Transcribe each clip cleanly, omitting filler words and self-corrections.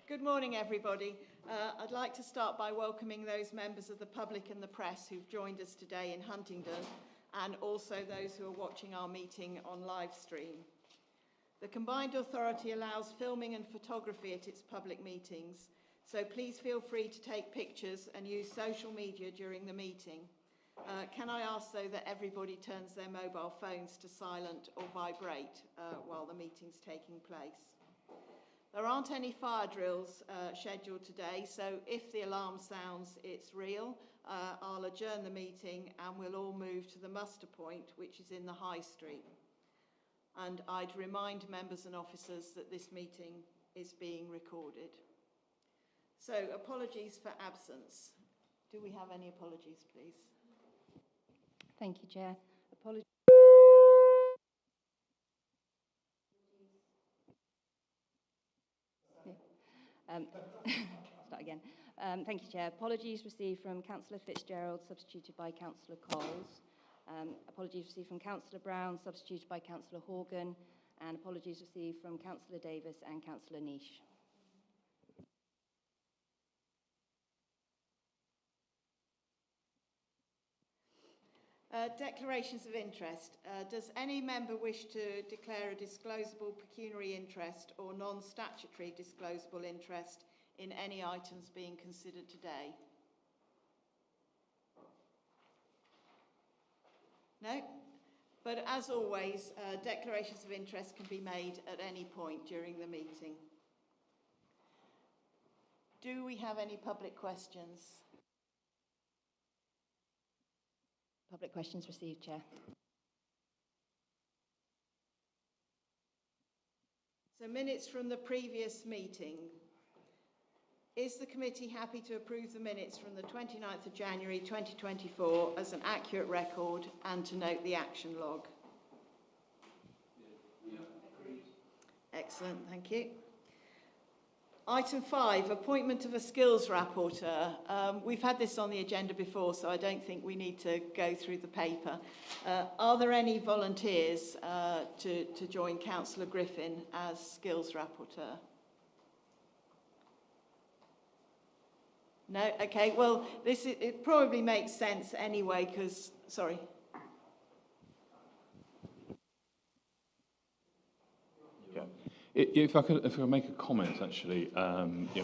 Good morning, everybody. I'd like to start by welcoming those members of the public and the press who've joined us today in Huntingdon, and also those who are watching our meeting on live stream. The Combined Authority allows filming and photography at its public meetings, so please feel free to take pictures and use social media during the meeting. Can I ask, though, that everybody turns their mobile phones to silent or vibrate while the meeting's taking place? There aren't any fire drills scheduled today, so if the alarm sounds, it's real. I'll adjourn the meeting and we'll all move to the muster point, which is in the High Street. And I'd remind members and officers that this meeting is being recorded. So, apologies for absence. Do we have any apologies, please? Thank you, Chair. Apologies. Start again. Thank you, Chair. Apologies received from Councillor Fitzgerald, substituted by Councillor Coles. Apologies received from Councillor Brown, substituted by Councillor Horgan. And apologies received from Councillor Davis and Councillor Niche. Declarations of interest. Does any member wish to declare a disclosable pecuniary interest or non-statutory disclosable interest in any items being considered today? No? But as always, declarations of interest can be made at any point during the meeting. Do we have any public questions? Public questions received, Chair. So minutes from the previous meeting. Is the committee happy to approve the minutes from the 29th of January 2024 as an accurate record and to note the action log? Yeah, agreed. Excellent, thank you. Item 5, appointment of a skills rapporteur. We've had this on the agenda before, so I don't think we need to go through the paper. Are there any volunteers to join Councillor Griffin as skills rapporteur? No? Okay, well, it probably makes sense anyway, because, sorry. If I could make a comment, actually,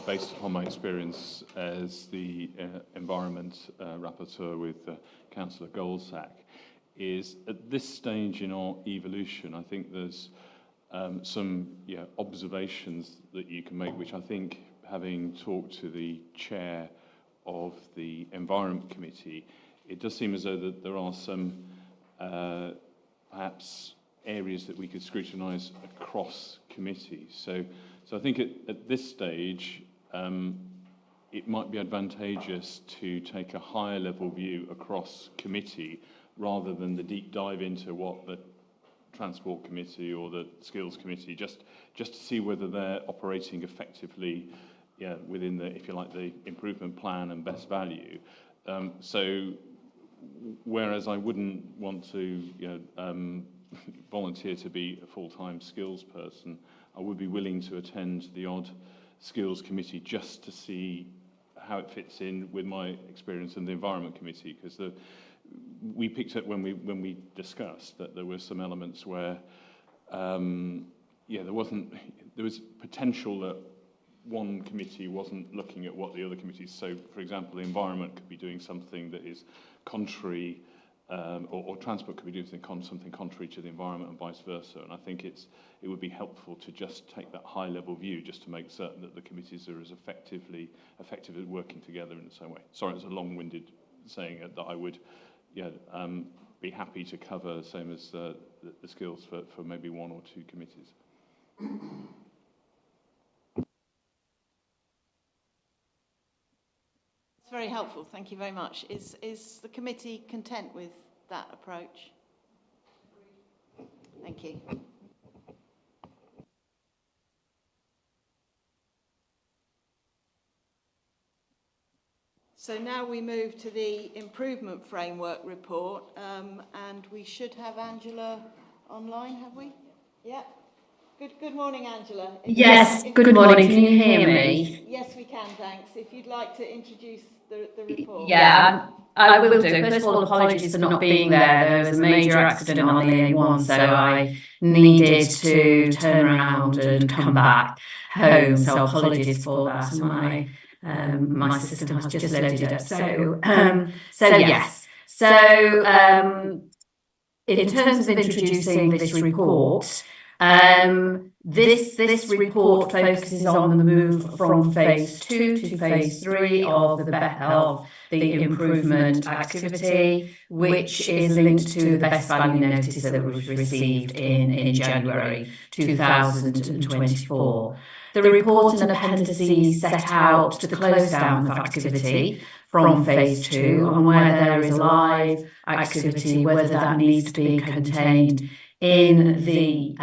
based upon my experience as the Environment Rapporteur with Councillor Goldsack, is at this stage in our evolution, I think there's some observations that you can make, which I think, having talked to the chair of the Environment Committee, it does seem as though that there are some perhaps areas that we could scrutinise across committees. So I think at this stage, it might be advantageous to take a higher level view across committee rather than the deep dive into what the Transport Committee or the Skills Committee, just to see whether they're operating effectively within the, if you like, the improvement plan and best value. So whereas I wouldn't want to volunteer to be a full-time skills person, I would be willing to attend the odd skills committee just to see how it fits in with my experience in the Environment Committee, because we picked up when we discussed that there were some elements where there was potential that one committee wasn't looking at what the other committees. So, for example, the Environment could be doing something that is contrary, or Transport could be doing something contrary to the Environment and vice versa. And I think it would be helpful to just take that high-level view, just to make certain that the committees are as effective at working together in the same way. Sorry, it's a long-winded saying that I would be happy to cover, same as the skills for maybe one or two committees. It's very helpful, thank you very much. Is the committee content with that approach? Thank you. So now we move to the improvement framework report, and we should have Angela online, have we? Yeah. Good morning, Angela. Yes, good morning. Can you hear me? Yes, we can, thanks. If you'd like to introduce the report. Yeah, I will do. First of all, apologies for not being there. There was a major accident on the A1, so I needed to turn around and come back home. So apologies for that. My system has just loaded up. So yes. In terms of introducing this report, this report focuses on the move from phase 2 to phase 3 of the improvement activity, which is linked to the best value notice that was received in January 2024. The report and appendices set out the close down of activity from phase 2 on where there is a live activity, whether that needs to be contained in the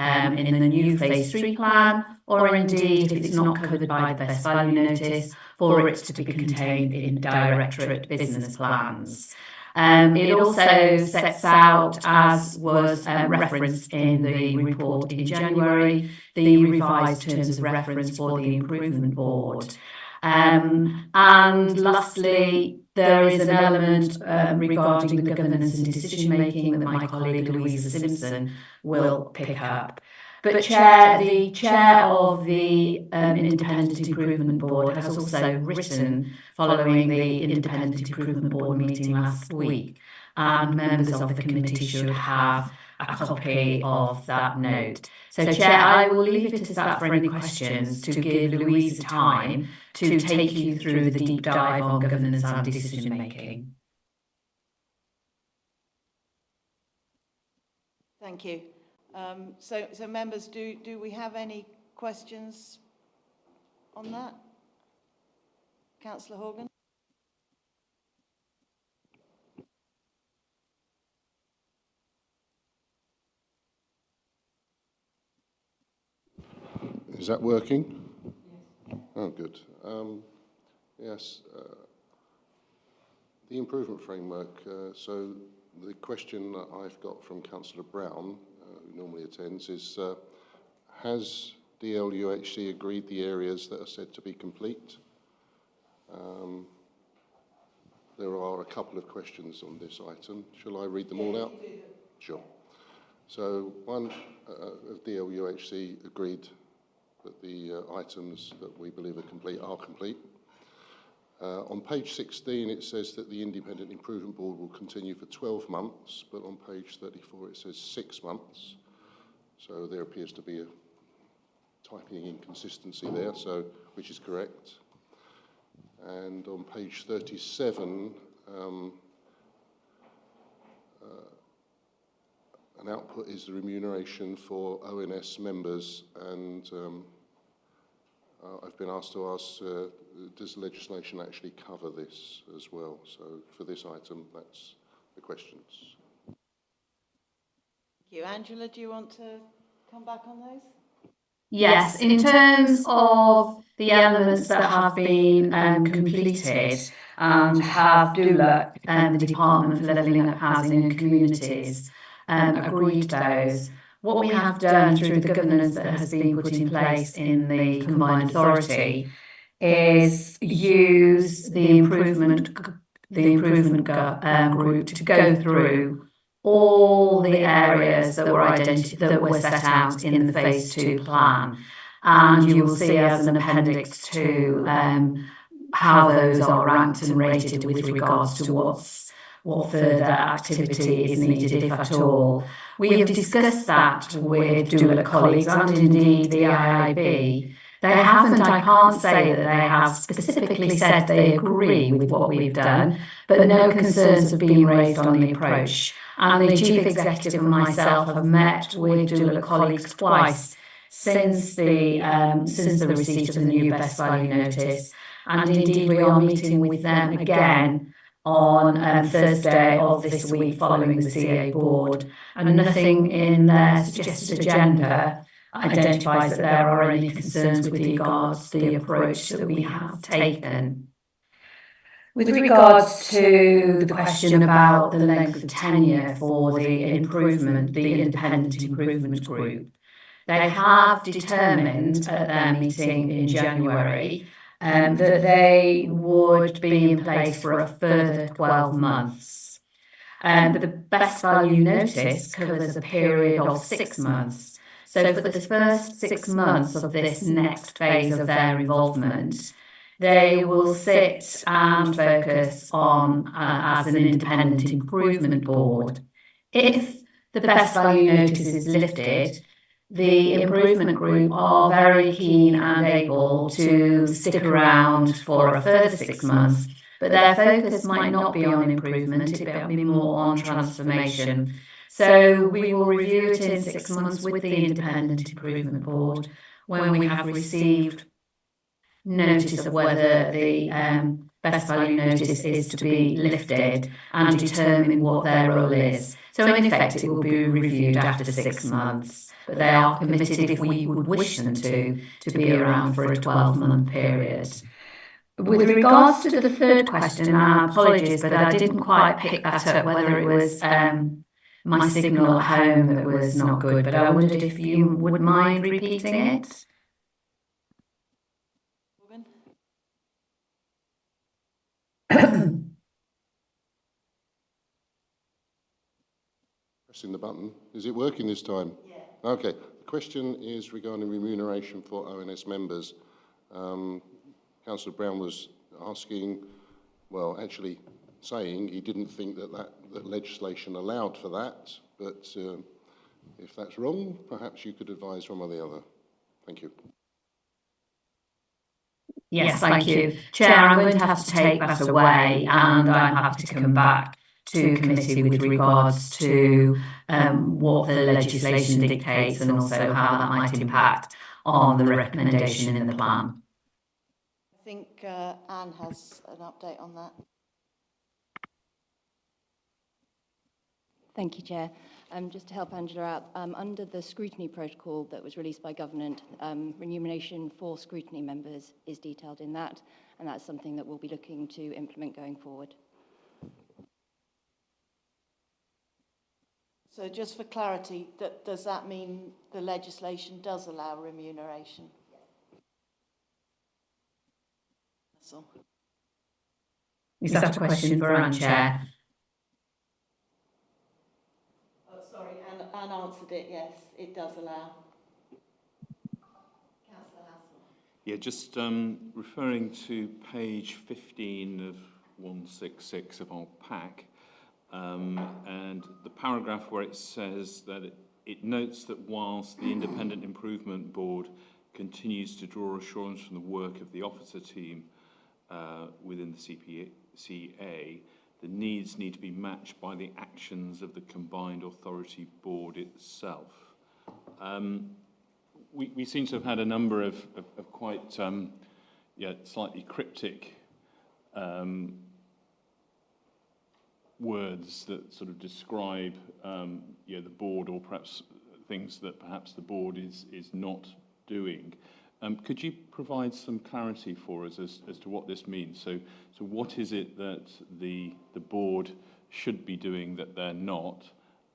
new phase 3 plan, or indeed if it's not covered by the best value notice, for it to be contained in directorate business plans. It also sets out, as was referenced in the report in January, the revised terms of reference for the improvement board. And lastly, there is an element regarding the governance and decision making that my colleague Louisa Simpson will pick up. But the chair of the Independent Improvement Board has also written following the Independent Improvement Board meeting last week, and members of the committee should have a copy of that note. So, Chair, I will leave it as that for any questions to give Louisa time to take you through the deep dive on governance and decision making. Thank you. So members, do we have any questions on that? Councillor Horgan? Is that working? Yes. Oh, good. Yes. The improvement framework. So the question that I've got from Councillor Brown, who normally attends, is has DLUHC agreed the areas that are said to be complete? There are a couple of questions on this item. Shall I read them all out? Sure. So one, DLUHC agreed that the items that we believe are complete. On page 16, it says that the Independent Improvement Board will continue for 12 months, but on page 34, it says 6 months. So there appears to be a typing inconsistency there, which is correct. And on page 37, an output is the remuneration for ONS members, and I've been asked to ask, does legislation actually cover this as well? So for this item, that's the questions. Thank you. Angela, do you want to come back on those? Yes, in terms of the elements that have been completed and have DULUC and the Department for Levelling Up Housing and Communities agreed those, what we have done through the governance that has been put in place in the combined authority is use the improvement group to go through all the areas that were set out in the phase 2 plan, and you will see as an appendix to how those are ranked and rated with regards to what further activity is needed, if at all. We have discussed that with DULUC colleagues and indeed the IIB. They haven't, I can't say that they have specifically said they agree with what we've done, but no concerns have been raised on the approach. And the Chief Executive and myself have met with DULUC colleagues twice since the receipt of the new best value notice. And indeed we are meeting with them again on Thursday of this week following the CA board, and nothing in their suggested agenda identifies that there are any concerns with regards to the approach that we have taken. With regards to the question about the length of tenure for the Independent Improvement Group, they have determined at their meeting in January that they would be in place for a further 12 months. But the best value notice covers a period of 6 months. So for the first 6 months of this next phase of their involvement, they will sit and focus on as an independent improvement board. If the best value notice is lifted, the improvement group are very keen and able to stick around for a further 6 months, but their focus might not be on improvement, it might be more on transformation. So we will review it in 6 months with the Independent Improvement Board when we have received notice of whether the best value notice is to be lifted and determine what their role is. So in effect, it will be reviewed after 6 months, but they are committed, if we would wish them to be around for a 12-month period. With regards to the third question, apologies, but I didn't quite pick that up, whether it was my signal at home that was not good, but I wondered if you would mind repeating it. Pressing the button. Is it working this time? Yeah. Okay. The question is regarding remuneration for ONS members. Councillor Brown was asking, well, actually saying he didn't think that legislation allowed for that, but if that's wrong, perhaps you could advise one or the other. Thank you. Yes, thank you. Chair, I'm going to have to take that away, and I'm happy to come back to committee with regards to what the legislation dictates and also how that might impact on the recommendation in the plan. I think Anne has an update on that. Thank you, Chair. Just to help Angela out, under the scrutiny protocol that was released by Government, remuneration for scrutiny members is detailed in that, and that's something that we'll be looking to implement going forward. So just for clarity, does that mean the legislation does allow remuneration? That's all. Is that a question for Anne, Chair? Anne answered it, yes, it does allow. Councillor Hassel. Yeah, just referring to page 15 of 166 of our pack, and the paragraph where it says that it notes that whilst the Independent Improvement Board continues to draw assurance from the work of the officer team within the CPCA, the needs need to be matched by the actions of the Combined Authority Board itself. We seem to have had a number of quite slightly cryptic words that sort of describe the board, or perhaps things that perhaps the board is not doing. Could you provide some clarity for us as to what this means? So what is it that the board should be doing that they're not,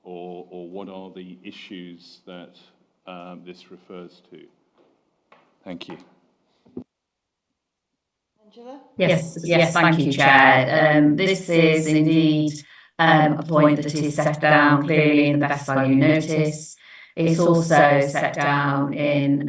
or what are the issues that this refers to? Thank you. Angela? Yes, thank you, Chair. This is indeed a point that is set down clearly in the best value notice. It's also set down in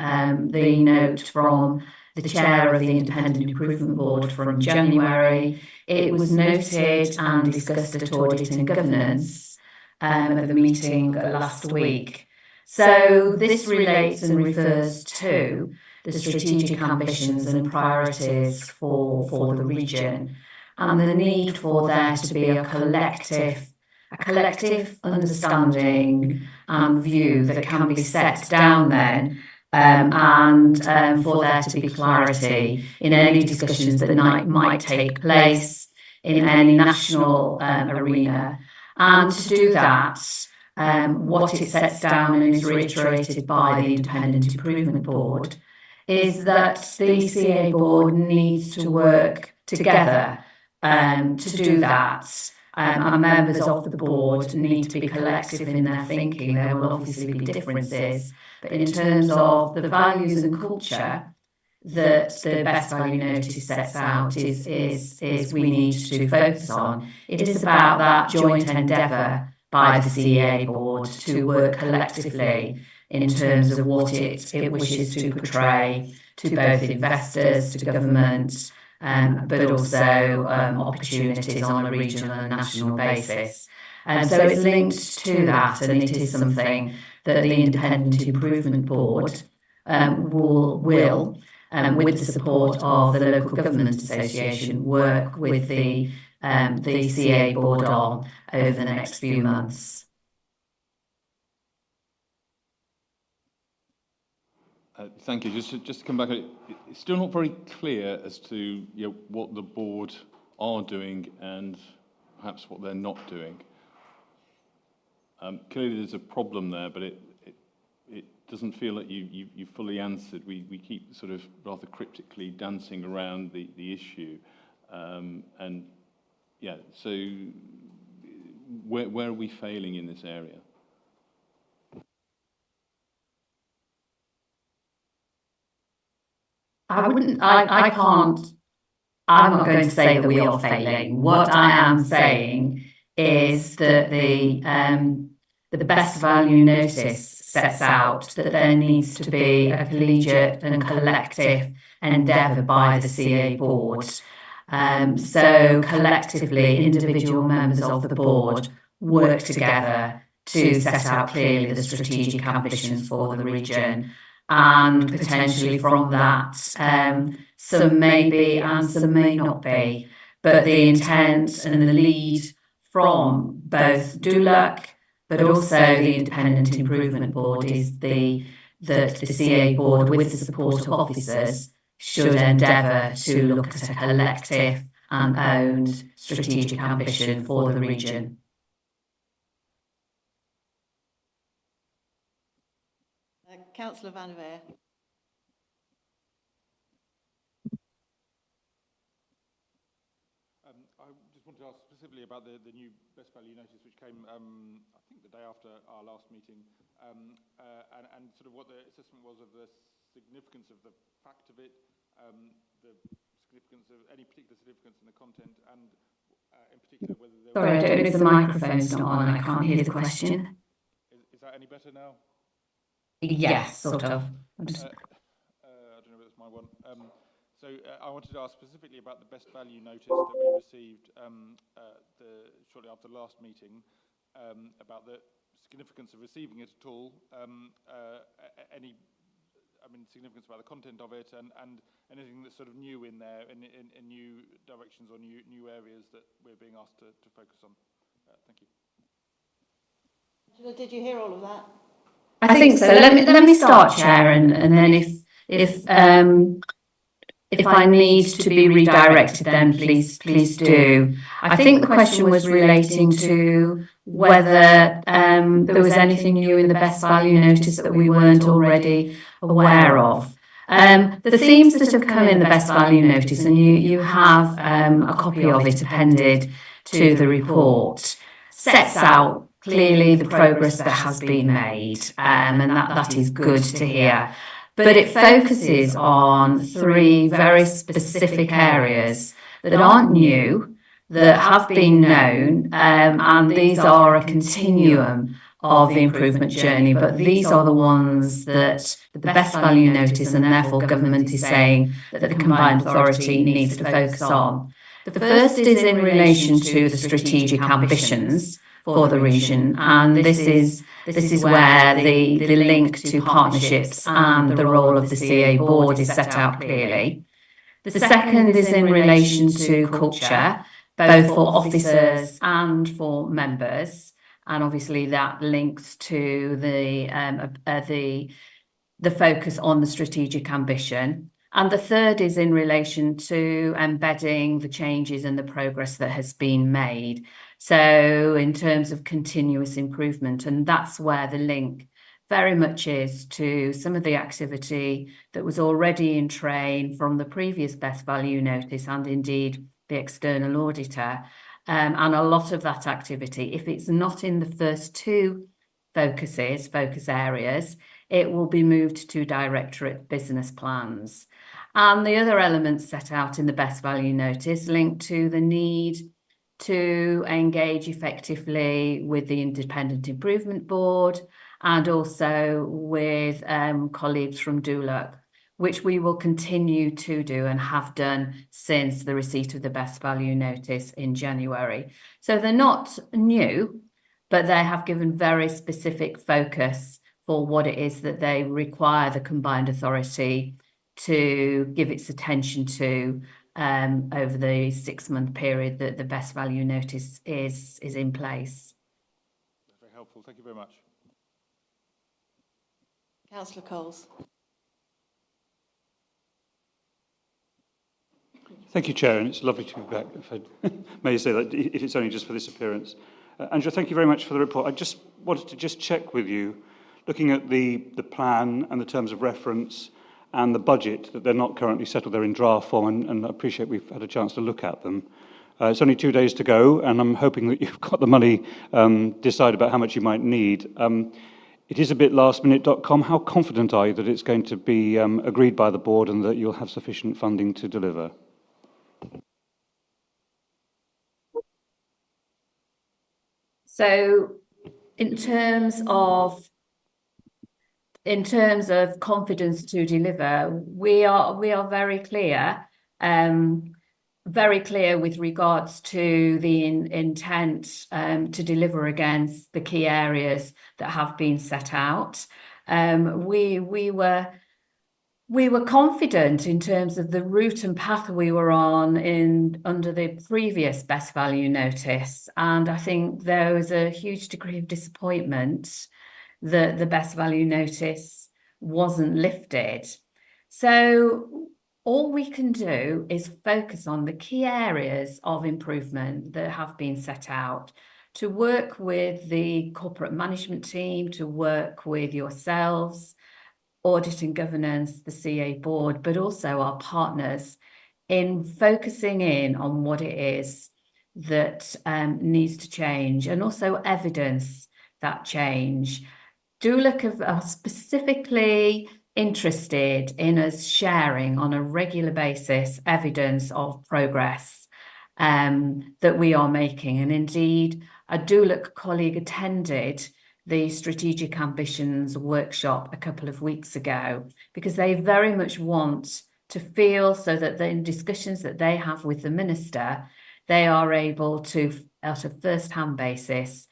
the note from the chair of the Independent Improvement Board from January. It was noted and discussed at Audit and Governance at the meeting last week. So this relates and refers to the strategic ambitions and priorities for the region, and the need for there to be a collective understanding and view that can be set down then, and for there to be clarity in any discussions that might take place in any national arena. And to do that, what it sets down and is reiterated by the Independent Improvement Board is that the CA board needs to work together to do that. and members of the board need to be collective in their thinking. There will obviously be differences, but in terms of the values and culture that the best value notice sets out is we need to focus on. It is about that joint endeavour by the CEA board to work collectively in terms of what it wishes to portray to both investors, to government, but also opportunities on a regional and national basis. So it's linked to that, and it is something that the Independent Improvement Board will with the support of the Local Government Association, work with the CA board on over the next few months. Thank you. Just to come back, it's still not very clear as to what the board are doing and perhaps what they're not doing. Clearly, there's a problem there, but it doesn't feel that you fully answered. We keep sort of rather cryptically dancing around the issue, and yeah. So where are we failing in this area? I can't, I'm not going to say that we are failing. What I am saying is that the best value notice sets out that there needs to be a collegiate and collective endeavour by the CA board. So collectively, individual members of the board work together to set out clearly the strategic ambitions for the region, and potentially from that some may be and some may not be, but the intent and the lead from both DULUC but also the Independent Improvement Board is that the CA board, with the support of officers, should endeavour to look at a collective and owned strategic ambition for the region. Councillor Van Veer. I just wanted to ask specifically about the new best value notice, which came, I think, the day after our last meeting, and sort of what the assessment was of the significance of the fact of it, the significance of any particular significance in the content, and in particular whether there Sorry, I don't know if the microphone's not on. I can't hear the question. Is that any better now? Yes, sort of. I don't know if it's my one. So I wanted to ask specifically about the best value notice that we received shortly after the last meeting, about the significance of receiving it at all, significance about the content of it, and anything that's sort of new in there, in new directions or new areas that we're being asked to focus on. Thank you. Angela, did you hear all of that? I think so. Let me start, Chair, and then if I need to be redirected, then please do. I think the question was relating to whether there was anything new in the best value notice that we weren't already aware of. The themes that have come in the best value notice, and you have a copy of it appended to the report, sets out clearly the progress that has been made, and that is good to hear. But it focuses on three very specific areas that aren't new, that have been known, and these are a continuum of the improvement journey, but these are the ones that the best value notice, and therefore government, is saying that the combined authority needs to focus on. The first is in relation to the strategic ambitions for the region, and this is where the link to partnerships and the role of the CA board is set out clearly. The second is in relation to culture, both for officers and for members, and obviously that links to the focus on the strategic ambition. And the third is in relation to embedding the changes and the progress that has been made. So in terms of continuous improvement, and that's where the link very much is to some of the activity that was already in train from the previous best value notice, and indeed the external auditor, And a lot of that activity, if it's not in the first two focus areas, it will be moved to Directorate Business Plans. And the other elements set out in the Best Value Notice linked to the need to engage effectively with the Independent Improvement Board and also with colleagues from DULUC, which we will continue to do and have done since the receipt of the Best Value Notice in January. So they're not new, but they have given very specific focus for what it is that they require the combined authority to give its attention to over the 6-month period that the Best Value Notice is in place. That's very helpful. Thank you very much. Councillor Coles. Thank you, Chair, and it's lovely to be back, if I may say that, if it's only just for this appearance. Angela, thank you very much for the report. I just wanted to check with you, looking at the plan and the terms of reference and the budget, that they're not currently settled, they're in draft form, and I appreciate we've had a chance to look at them. It's only 2 days to go, and I'm hoping that you've got the money decided about how much you might need. It is a bit lastminute.com. How confident are you that it's going to be agreed by the board and that you'll have sufficient funding to deliver? So in terms of confidence to deliver, we are very clear with regards to the intent to deliver against the key areas that have been set out. We were confident in terms of the route and path we were on under the previous Best Value Notice, and I think there was a huge degree of disappointment that the Best Value Notice wasn't lifted. So all we can do is focus on the key areas of improvement that have been set out, to work with the corporate management team, to work with yourselves, Audit and Governance, the CA board, but also our partners, in focusing in on what it is that needs to change, and also evidence that change. DULUC are specifically interested in us sharing on a regular basis evidence of progress that we are making. And indeed, a DULUC colleague attended the Strategic Ambitions workshop a couple of weeks ago, because they very much want to feel so that in discussions that they have with the Minister, they are able to, at a first-hand basis,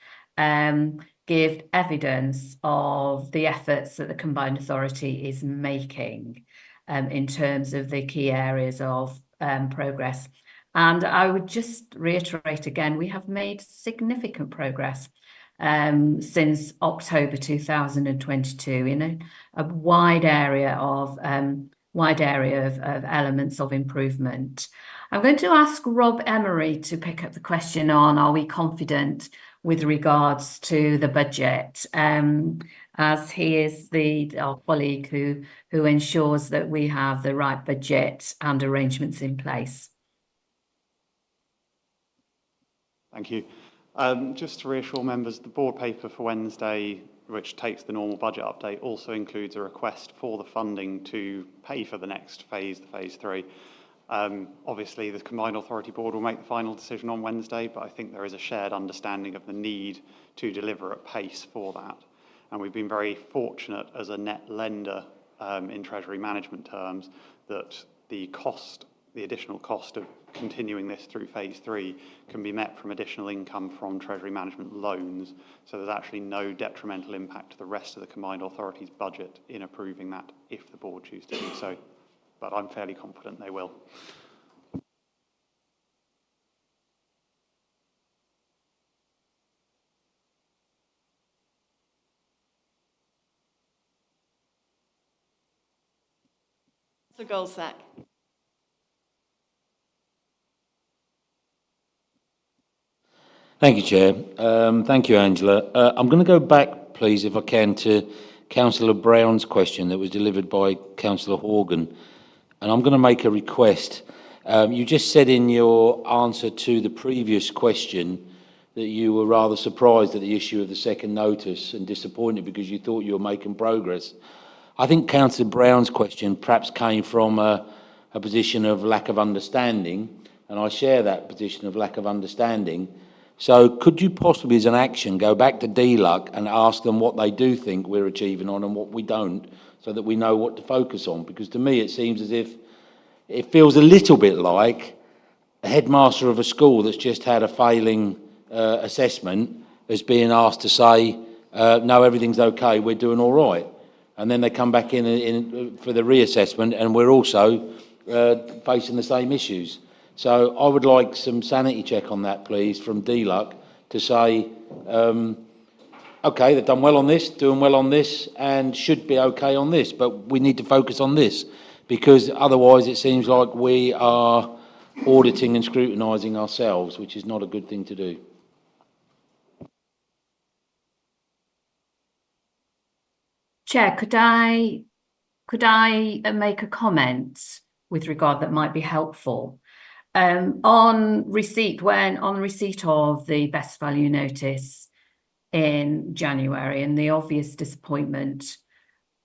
give evidence of the efforts that the Combined Authority is making in terms of the key areas of progress. And I would just reiterate again, we have made significant progress since October 2022 in a wide area of elements of improvement. I'm going to ask Rob Emery to pick up the question on, are we confident with regards to the budget, as he is our colleague who ensures that we have the right budget and arrangements in place. Thank you. Just to reassure members, the board paper for Wednesday, which takes the normal budget update, also includes a request for the funding to pay for the next phase, the phase 3. Obviously, the Combined Authority Board will make the final decision on Wednesday, but I think there is a shared understanding of the need to deliver at pace for that. And we've been very fortunate as a net lender in Treasury management terms that the additional cost of continuing this through phase 3 can be met from additional income from Treasury management loans. So there's actually no detrimental impact to the rest of the Combined Authority's budget in approving that if the board choose to do so. But I'm fairly confident they will. Mr. Goldsack. Thank you, Chair. Thank you, Angela. I'm going to go back, please, if I can, to Councillor Brown's question that was delivered by Councillor Horgan. And I'm going to make a request. You just said in your answer to the previous question that you were rather surprised at the issue of the second notice and disappointed because you thought you were making progress. I think Councillor Brown's question perhaps came from a position of lack of understanding, and I share that position of lack of understanding. So could you possibly, as an action, go back to DLUC and ask them what they do think we're achieving on and what we don't, so that we know what to focus on? Because to me it seems as if it feels a little bit like a headmaster of a school that's just had a failing assessment is being asked to say, no, everything's okay, we're doing all right. And then they come back in for the reassessment and we're also facing the same issues. So I would like some sanity check on that, please, from DLUC to say, okay, they've done well on this, doing well on this, and should be okay on this, but we need to focus on this, because otherwise it seems like we are auditing and scrutinising ourselves, which is not a good thing to do. Chair, could I make a comment with regard that might be helpful? On receipt of the best value notice in January and the obvious disappointment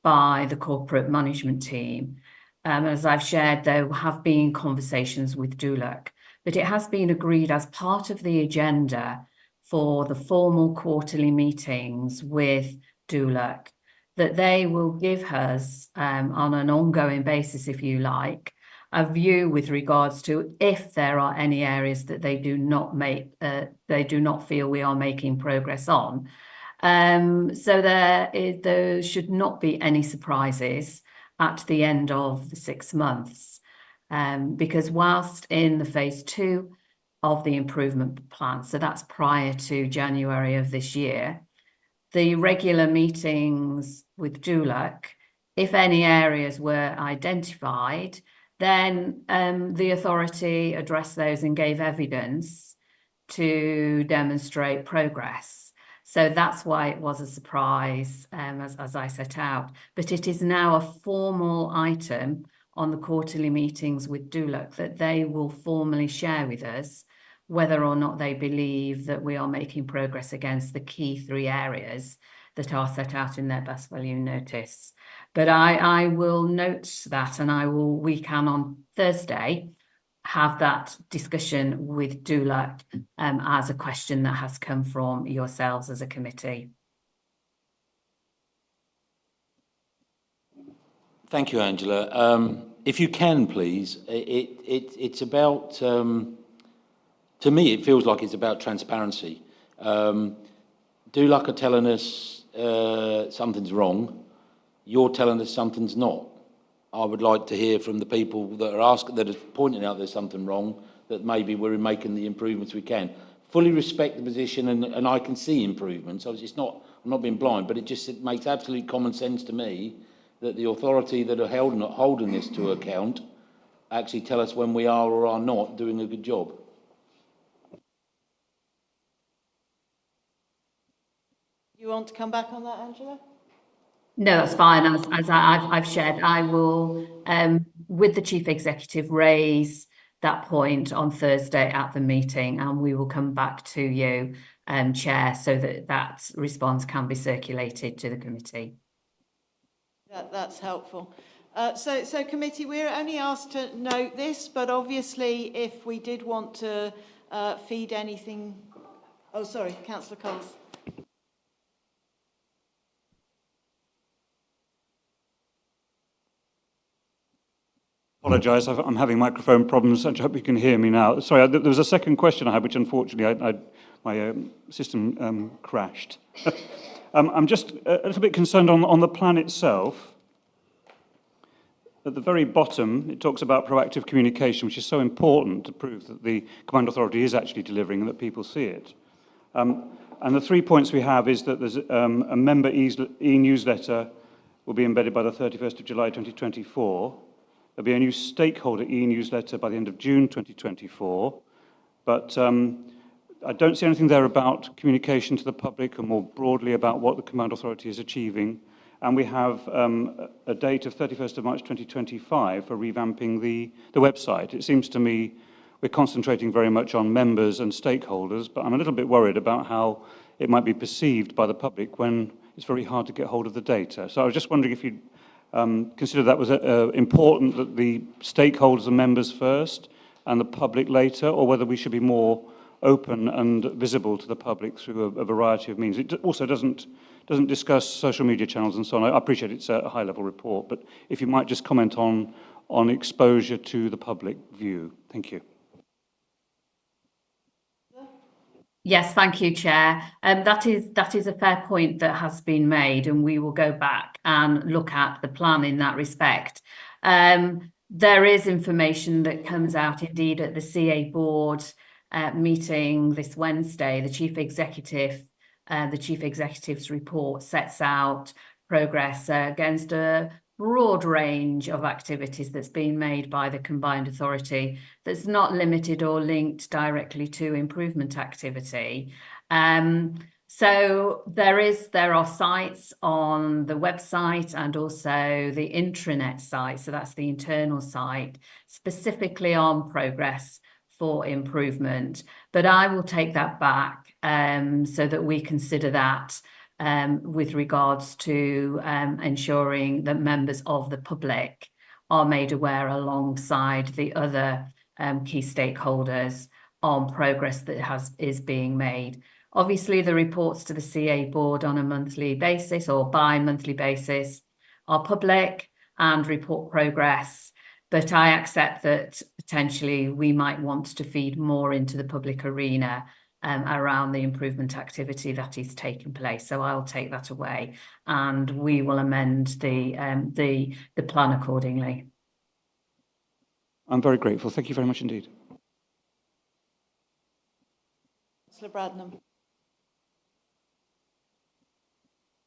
by the corporate management team, as I've shared, there have been conversations with DLUC, but it has been agreed as part of the agenda for the formal quarterly meetings with DLUC that they will give us, on an ongoing basis, if you like, a view with regards to if there are any areas that they do not feel we are making progress on. So there should not be any surprises at the end of the 6 months, because whilst in the phase 2 of the improvement plan, so that's prior to January of this year, the regular meetings with DLUC, if any areas were identified, then the authority addressed those and gave evidence to demonstrate progress. So that's why it was a surprise, as I set out. But it is now a formal item on the quarterly meetings with DLUC that they will formally share with us whether or not they believe that we are making progress against the key 3 areas that are set out in their best value notice. But I will note that, and we can on Thursday have that discussion with DLUC as a question that has come from yourselves as a committee. Thank you, Angela. If you can, please, it's about, to me, it feels like it's about transparency. DLUC are telling us something's wrong. You're telling us something's not. I would like to hear from the people that are pointing out there's something wrong, that maybe we're making the improvements we can. Fully respect the position, and I can see improvements. I'm not being blind, but it makes absolute common sense to me that the authority that are holding this to account actually tell us when we are or are not doing a good job. You want to come back on that, Angela? No, that's fine. As I've shared, I will, with the Chief Executive, raise that point on Thursday at the meeting, and we will come back to you, Chair, so that response can be circulated to the committee. That's helpful. So committee, we're only asked to note this, but obviously if we did want to feed anything... Oh, sorry, Councillor Coles. Apologise, I'm having microphone problems. I hope you can hear me now. Sorry, there was a second question I had, which unfortunately my system crashed. I'm just a little bit concerned on the plan itself. At the very bottom, it talks about proactive communication, which is so important to prove that the Command Authority is actually delivering and that people see it. And the 3 points we have is that there's a member e-newsletter will be embedded by the 31st of July 2024. There'll be a new stakeholder e-newsletter by the end of June 2024, but I don't see anything there about communication to the public or more broadly about what the Command Authority is achieving. and we have a date of 31st of March 2025 for revamping the website. It seems to me we're concentrating very much on members and stakeholders, but I'm a little bit worried about how it might be perceived by the public when it's very hard to get hold of the data. So I was just wondering if you'd consider that was important, that the stakeholders and members first and the public later, or whether we should be more open and visible to the public through a variety of means. It also doesn't discuss social media channels and so on. I appreciate it's a high-level report, but if you might just comment on exposure to the public view. Thank you. Yes, thank you, Chair. That is a fair point that has been made, and we will go back and look at the plan in that respect. There is information that comes out indeed at the CA board meeting this Wednesday. The Chief Executive's report sets out progress against a broad range of activities that's being made by the combined authority that's not limited or linked directly to improvement activity. So there are sites on the website and also the intranet site, so that's the internal site, specifically on progress for improvement. But I will take that back so that we consider that with regards to ensuring that members of the public are made aware alongside the other key stakeholders on progress that is being made. Obviously, the reports to the CA board on a monthly basis or bi-monthly basis are public and report progress, but I accept that potentially we might want to feed more into the public arena around the improvement activity that is taking place. So I'll take that away and we will amend the plan accordingly. I'm very grateful. Thank you very much indeed. Councillor Bradnam.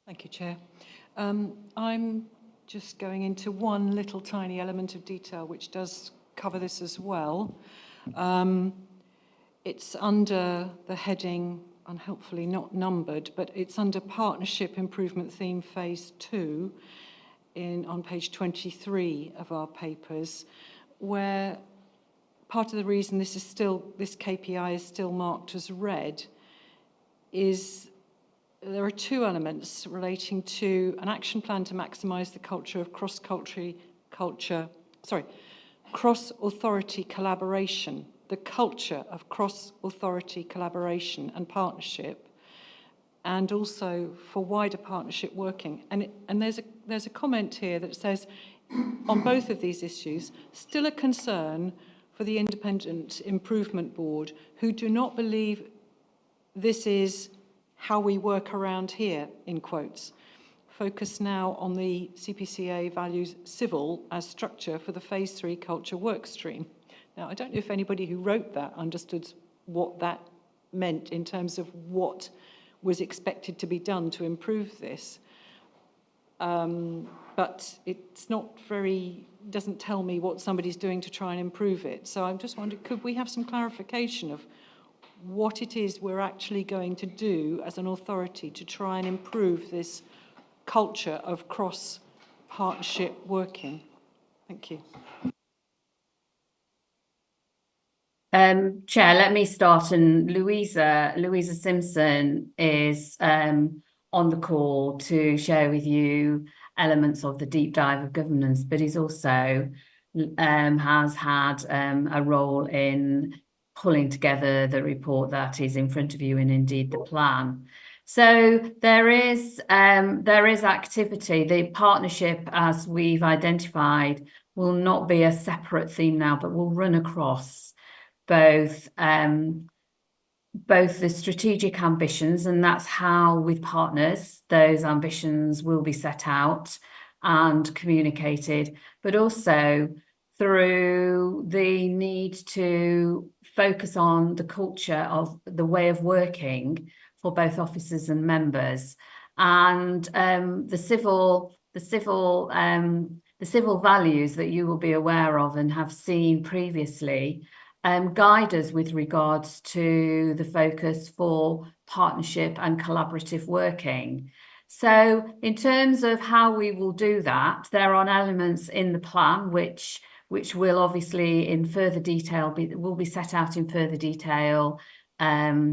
Thank you, Chair. I'm just going into one little tiny element of detail which does cover this as well. It's under the heading, unhelpfully not numbered, but it's under Partnership Improvement Theme Phase 2 on page 23 of our papers, where part of the reason this KPI is still marked as red is there are two elements relating to an action plan to maximise the culture of cross-authority collaboration, the culture of cross-authority collaboration and partnership, and also for wider partnership working. And there's a comment here that says, on both of these issues, still a concern for the Independent Improvement Board, who do not believe this is how we work around here, in quotes. Focus now on the CPCA values civil as structure for the Phase 3 culture work stream. Now, I don't know if anybody who wrote that understood what that meant in terms of what was expected to be done to improve this. But it's not doesn't tell me what somebody's doing to try and improve it. So I'm just wondering, could we have some clarification of what it is we're actually going to do as an authority to try and improve this culture of cross-partnership working? Thank you. Chair, let me start, and Louisa Simpson is on the call to share with you elements of the deep dive of governance, but he's also has had a role in pulling together the report that is in front of you and indeed the plan. So there is activity. The partnership, as we've identified, will not be a separate theme now, but will run across both the strategic ambitions, and that's how with partners those ambitions will be set out and communicated, but also through the need to focus on the culture of the way of working for both officers and members, and the civil values that you will be aware of and have seen previously guide us with regards to the focus for partnership and collaborative working. So in terms of how we will do that, there are elements in the plan which will obviously in further detail will be set out in further detail as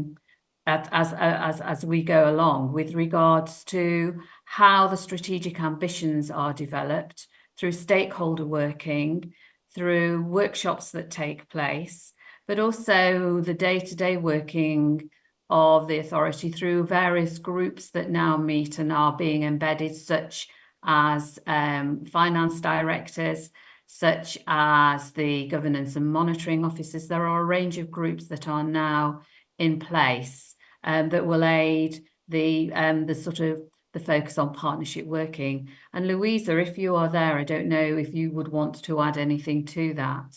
we go along with regards to how the strategic ambitions are developed through stakeholder working, through workshops that take place, but also the day-to-day working of the authority through various groups that now meet and are being embedded, such as finance directors, such as the governance and monitoring officers. There are a range of groups that are now in place that will aid the sort of the focus on partnership working. And Louisa, if you are there, I don't know if you would want to add anything to that.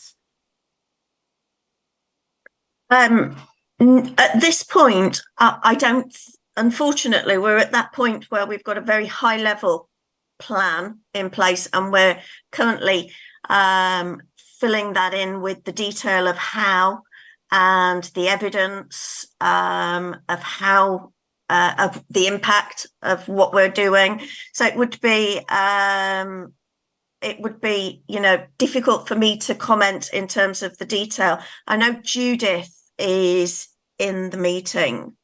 At this point, I don't, unfortunately, we're at that point where we've got a very high level plan in place and we're currently filling that in with the detail of how and the evidence of how of the impact of what we're doing. So it would be you know, difficult for me to comment in terms of the detail. I know Judith is in the meeting.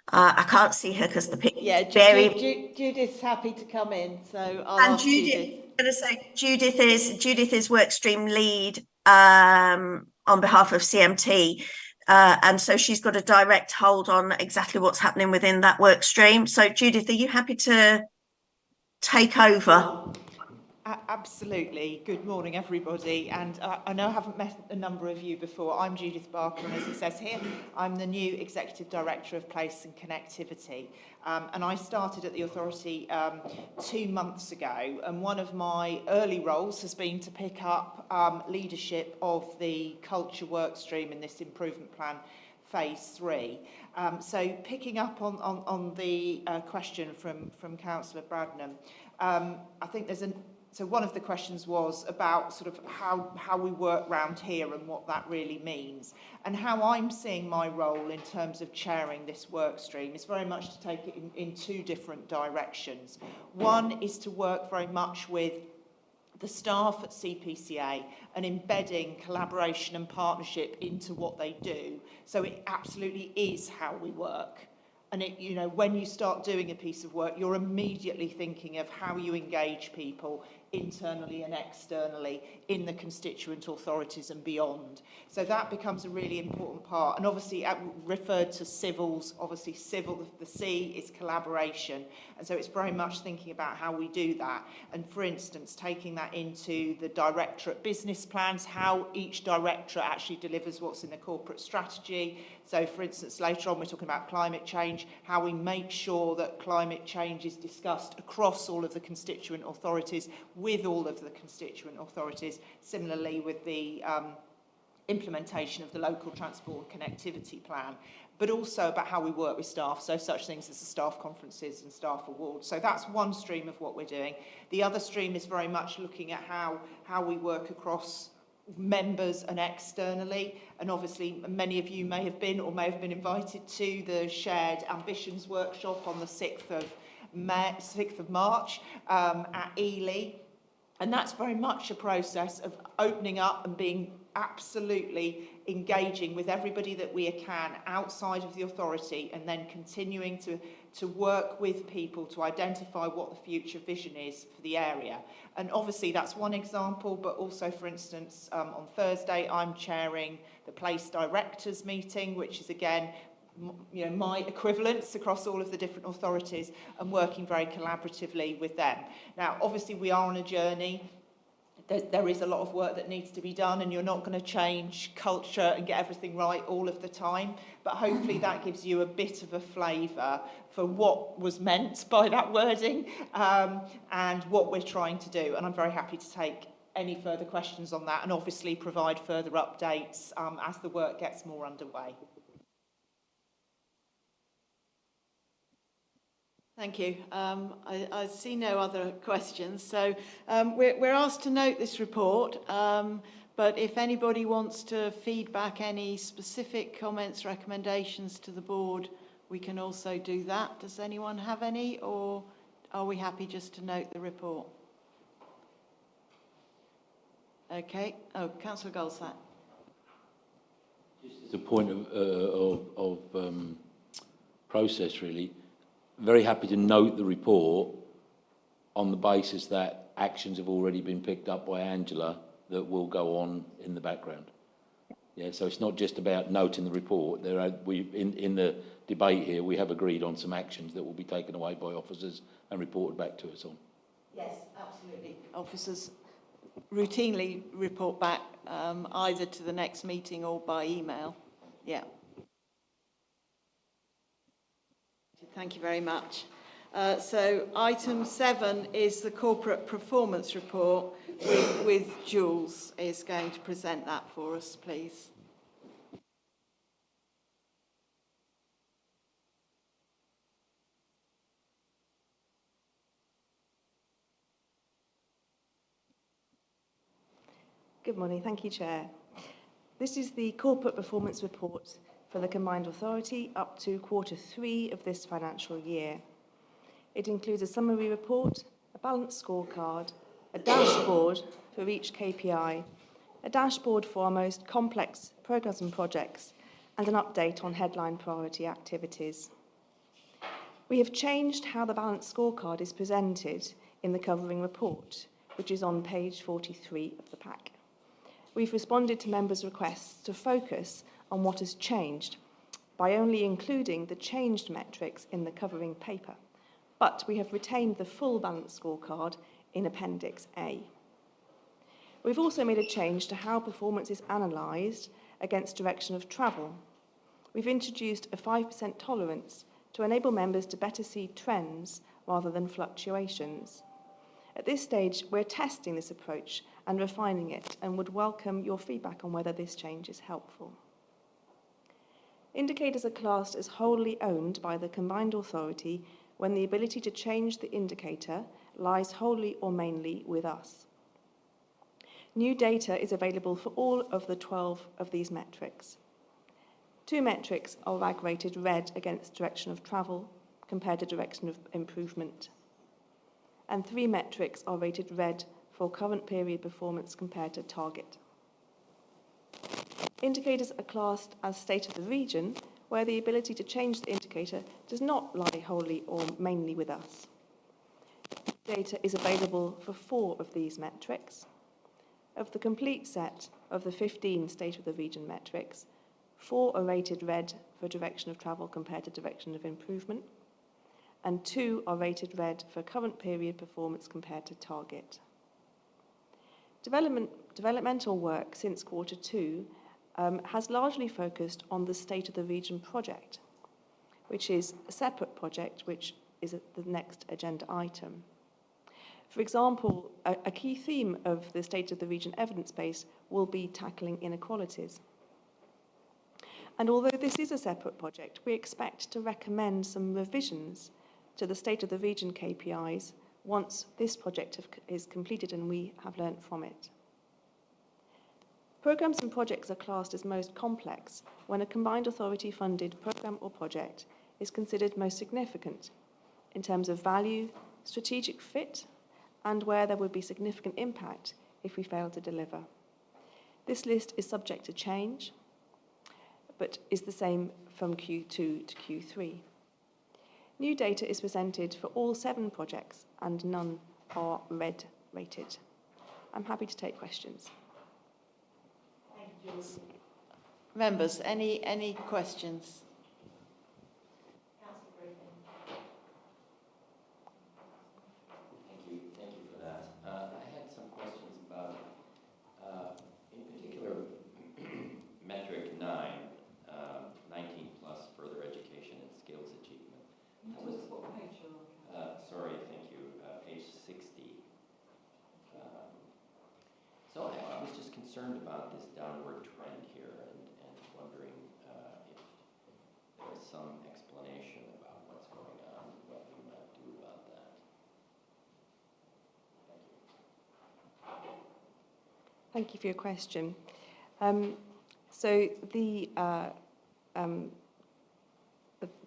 I can't see her because the picture is very... Judith's happy to come in, so I'll ask Judith. I'm going to say Judith is workstream lead on behalf of CMT, and so she's got a direct hold on exactly what's happening within that workstream. So Judith, are you happy to take over? Absolutely. Good morning, everybody. And I know I haven't met a number of you before. I'm Judith Barker, and as it says here, I'm the new Executive Director of Place and Connectivity. And I started at the authority 2 months ago. And one of my early roles has been to pick up leadership of the culture work stream in this improvement plan phase 3. So picking up on the question from Councillor Bradnam, I think there's so one of the questions was about sort of how we work round here and what that really means. And how I'm seeing my role in terms of chairing this work stream is very much to take it in 2 different directions. One is to work very much with the staff at CPCA and embedding collaboration and partnership into what they do. So it absolutely is how we work. And it, you know, when you start doing a piece of work, you're immediately thinking of how you engage people internally and externally in the constituent authorities and beyond. So that becomes a really important part. And obviously, referred to civils, obviously civil, the C is collaboration. And so it's very much thinking about how we do that. And for instance, taking that into the directorate business plans, how each directorate actually delivers what's in the corporate strategy. So for instance, later on, we're talking about climate change, how we make sure that climate change is discussed across all of the constituent authorities, with all of the constituent authorities, similarly with the implementation of the local transport and connectivity plan, but also about how we work with staff, so such things as the staff conferences and staff awards. So that's one stream of what we're doing. The other stream is very much looking at how we work across members and externally, and obviously many of you may have been invited to the Shared Ambitions workshop on the 6th of March at Ely. And that's very much a process of opening up and being absolutely engaging with everybody that we can outside of the authority, and then continuing to work with people to identify what the future vision is for the area. And obviously that's one example, but also, for instance, on Thursday, I'm chairing the Place Directors meeting, which is again, you know, my equivalents across all of the different authorities and working very collaboratively with them. Now, obviously we are on a journey. There is a lot of work that needs to be done, and you're not going to change culture and get everything right all of the time, but hopefully that gives you a bit of a flavour for what was meant by that wording and what we're trying to do. And I'm very happy to take any further questions on that and obviously provide further updates as the work gets more underway. Thank you. I see no other questions. So we're asked to note this report, but if anybody wants to feedback any specific comments, recommendations to the board, we can also do that. Does anyone have any, or are we happy just to note the report? Okay. Oh, Councillor Goldsack. Just as a point of process, really, very happy to note the report on the basis that actions have already been picked up by Angela that will go on in the background. Yeah, so it's not just about noting the report. There are, in the debate here, we have agreed on some actions that will be taken away by officers and reported back to us on. Yes, absolutely. Officers routinely report back either to the next meeting or by email. Yeah. Thank you very much. So item 7 is the corporate performance report with Jules is going to present that for us, please. Good morning. Thank you, Chair. This is the corporate performance report for the Combined Authority up to Q3 of this financial year. It includes a summary report, a balanced scorecard, a dashboard for each KPI, a dashboard for our most complex programmes and projects, and an update on headline priority activities. We have changed how the balanced scorecard is presented in the covering report, which is on page 43 of the pack. We've responded to members' requests to focus on what has changed by only including the changed metrics in the covering paper, but we have retained the full balanced scorecard in Appendix A. We've also made a change to how performance is analysed against direction of travel. We've introduced a 5% tolerance to enable members to better see trends rather than fluctuations. At this stage, we're testing this approach and refining it and would welcome your feedback on whether this change is helpful. Indicators are classed as wholly owned by the Combined Authority when the ability to change the indicator lies wholly or mainly with us. New data is available for all of the 12 of these metrics. 2 metrics are RAG rated red against direction of travel compared to direction of improvement. And 3 metrics are rated red for current period performance compared to target. Indicators are classed as state of the region, where the ability to change the indicator does not lie wholly or mainly with us. Data is available for 4 of these metrics. Of the complete set of the 15 state of the region metrics, 4 are rated red for direction of travel compared to direction of improvement, and 2 are rated red for current period performance compared to target. Developmental work since Q2 has largely focused on the State of the Region project, which is a separate project which is the next agenda item. For example, a key theme of the State of the Region evidence base will be tackling inequalities. And although this is a separate project, we expect to recommend some revisions to the State of the Region KPIs once this project is completed and we have learnt from it. Programmes and projects are classed as most complex when a Combined Authority funded programme or project is considered most significant in terms of value, strategic fit, and where there would be significant impact if we fail to deliver. This list is subject to change, but is the same from Q2 to Q3. New data is presented for all 7 projects and none are red rated. I'm happy to take questions. Thank you, Jules. Members, any questions? Thank you for that. I had some questions about, in particular, metric 9, 19 plus further education and skills achievement. Sorry, thank you, page 60. So I was just concerned about this downward trend here and wondering if there was some explanation about what's going on, what we might do about that. Thank you for your question. So the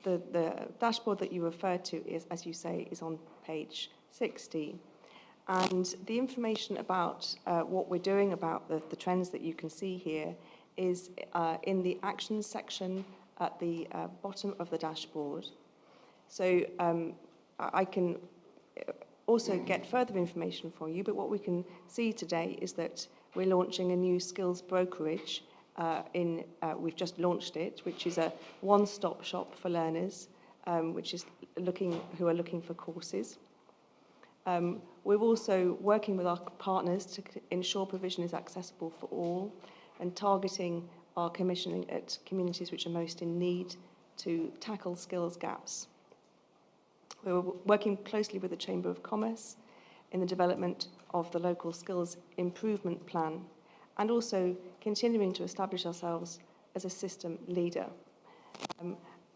the dashboard that you referred to is, as you say, is on page 60. And the information about what we're doing about the trends that you can see here is in the actions section at the bottom of the dashboard. So I can also get further information for you, but what we can see today is that we're launching a new skills brokerage. We've just launched it, which is a one-stop shop for learners, who are looking for courses. We're also working with our partners to ensure provision is accessible for all and targeting our commissioning at communities which are most in need to tackle skills gaps. We're working closely with the Chamber of Commerce in the development of the local skills improvement plan and also continuing to establish ourselves as a system leader.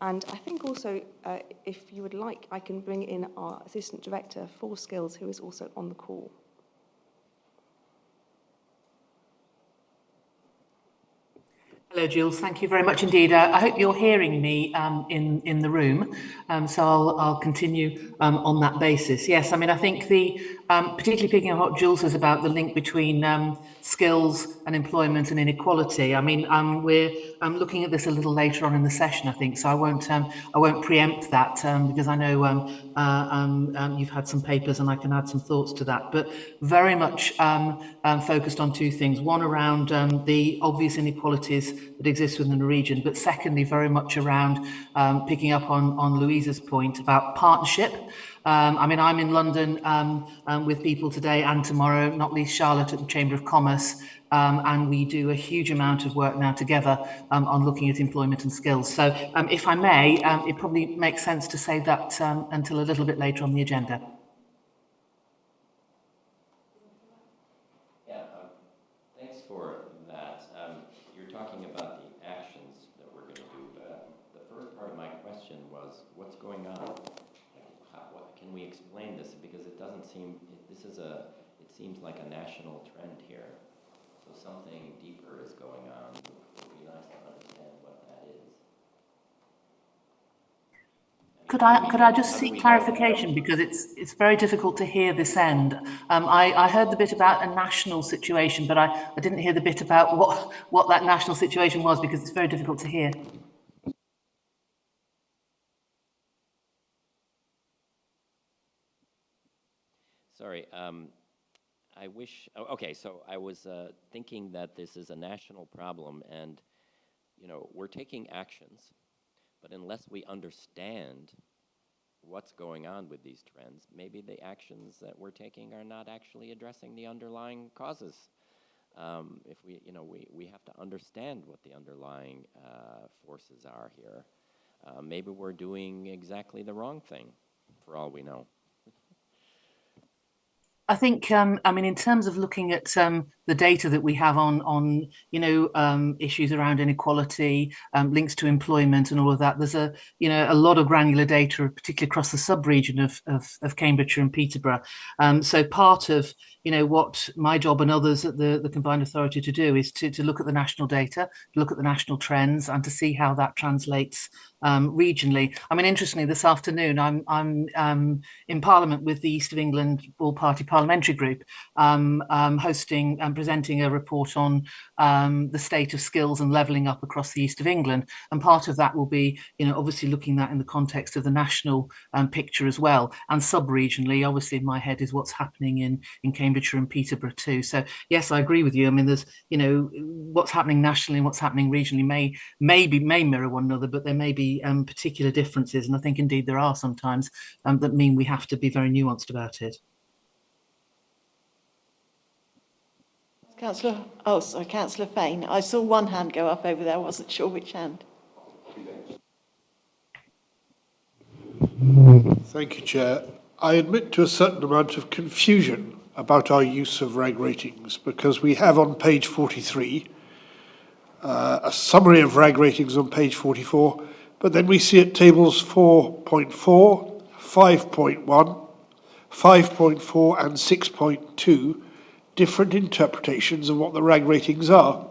And I think also, if you would like, I can bring in our Assistant Director for Skills, who is also on the call. Hello, Jules. Thank you very much indeed. I hope you're hearing me in the room, so I'll continue on that basis. Yes, I mean, I think particularly picking up what Jules says about the link between skills and employment and inequality. I mean, we're looking at this a little later on in the session, I think, so I won't preempt that because I know you've had some papers and I can add some thoughts to that. But very much focused on two things: one around the obvious inequalities that exist within the region, but secondly, very much around picking up on Louisa's point about partnership. I mean, I'm in London with people today and tomorrow, not least Charlotte at the Chamber of Commerce, and we do a huge amount of work now together on looking at employment and skills. So if I may, it probably makes sense to save that until a little bit later on the agenda. Thanks for that. You're talking about the actions that we're going to do. The first part of my question was, what's going on? What can we explain this? Because it doesn't seem, it seems like a national trend here. So something deeper is going on. It would be nice to understand what that is. Could I just seek clarification, because it's very difficult to hear this end. I heard the bit about a national situation, but I didn't hear the bit about what that national situation was, because it's very difficult to hear. Sorry, I wish, okay, so I was thinking that this is a national problem and, you know, we're taking actions, but unless we understand what's going on with these trends, maybe the actions that we're taking are not actually addressing the underlying causes. If we, you know, we have to understand what the underlying forces are here. Maybe we're doing exactly the wrong thing, for all we know. I think, I mean, in terms of looking at the data that we have on you know, issues around inequality, links to employment and all of that, there's a lot of granular data, particularly across the sub-region of Cambridgeshire and Peterborough. So part of, you know, what my job and others at the Combined Authority to do is to look at the national data, look at the national trends, and to see how that translates regionally. I mean, interestingly, this afternoon I'm in Parliament with the East of England All-Party Parliamentary Group, hosting and presenting a report on the state of skills and levelling up across the East of England. And part of that will be, you know, obviously looking at that in the context of the national picture as well, and sub-regionally. Obviously, in my head is what's happening in Cambridgeshire and Peterborough too. So yes, I agree with you. I mean, there's, you know, what's happening nationally and what's happening regionally may mirror one another, but there may be particular differences, and I think indeed there are sometimes that mean we have to be very nuanced about it. Councillor, oh sorry, Councillor Fain. I saw one hand go up over there. I wasn't sure which hand. Thank you, Chair. I admit to a certain amount of confusion about our use of reg ratings, because we have on page 43 a summary of reg ratings on page 44, but then we see at tables 4.4, 5.1, 5.4 and 6.2 different interpretations of what the reg ratings are.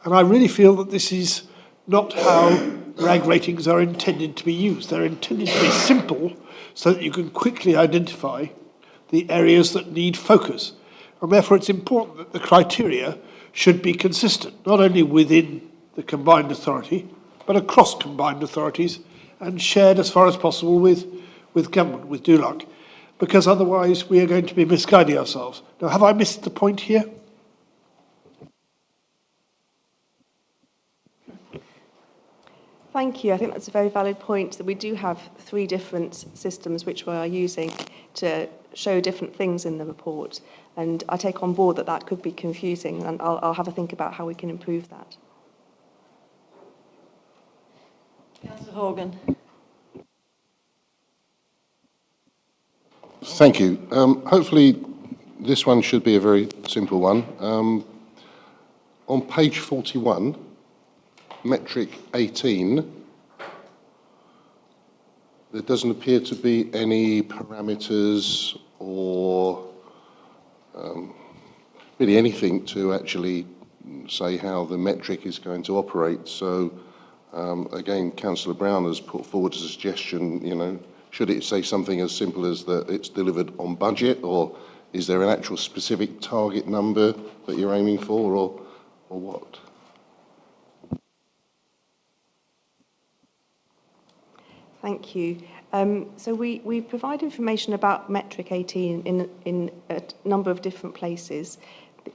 And I really feel that this is not how RAG ratings are intended to be used. They're intended to be simple so that you can quickly identify the areas that need focus. And therefore it's important that the criteria should be consistent, not only within the combined authority, but across combined authorities and shared as far as possible with government, with DULUC, because otherwise we are going to be misguiding ourselves. Now, have I missed the point here? Thank you. I think that's a very valid point, that we do have 3 different systems which we are using to show different things in the report. And I take on board that that could be confusing, and I'll have a think about how we can improve that. Councillor Horgan. Thank you. Hopefully this one should be a very simple one. On page 41, metric 18, there doesn't appear to be any parameters or really anything to actually say how the metric is going to operate. So again, Councillor Brown has put forward a suggestion, you know, should it say something as simple as that it's delivered on budget, or is there an actual specific target number that you're aiming for, or what? Thank you. So we provide information about metric 18 in a number of different places.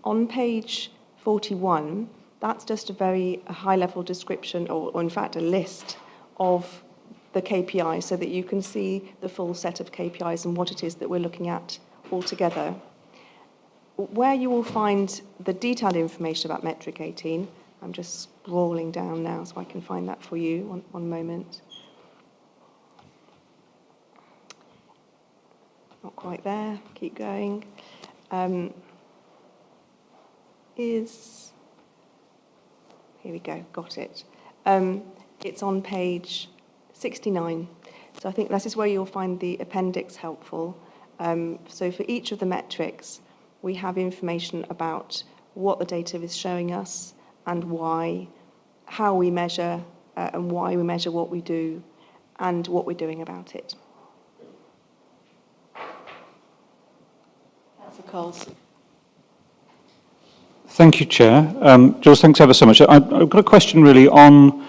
On page 41, that's just a high-level description, or in fact a list of the KPIs, so that you can see the full set of KPIs and what it is that we're looking at altogether. Where you will find the detailed information about metric 18, I'm just scrolling down now so I can find that for you. One moment. Not quite there. Keep going. Here we go. Got it. It's on page 69. So I think this is where you'll find the appendix helpful. So for each of the metrics, we have information about what the data is showing us and why, how we measure and why we measure what we do and what we're doing about it. Councillor Coles. Thank you, Chair. Jules, thanks ever so much. I've got a question really on,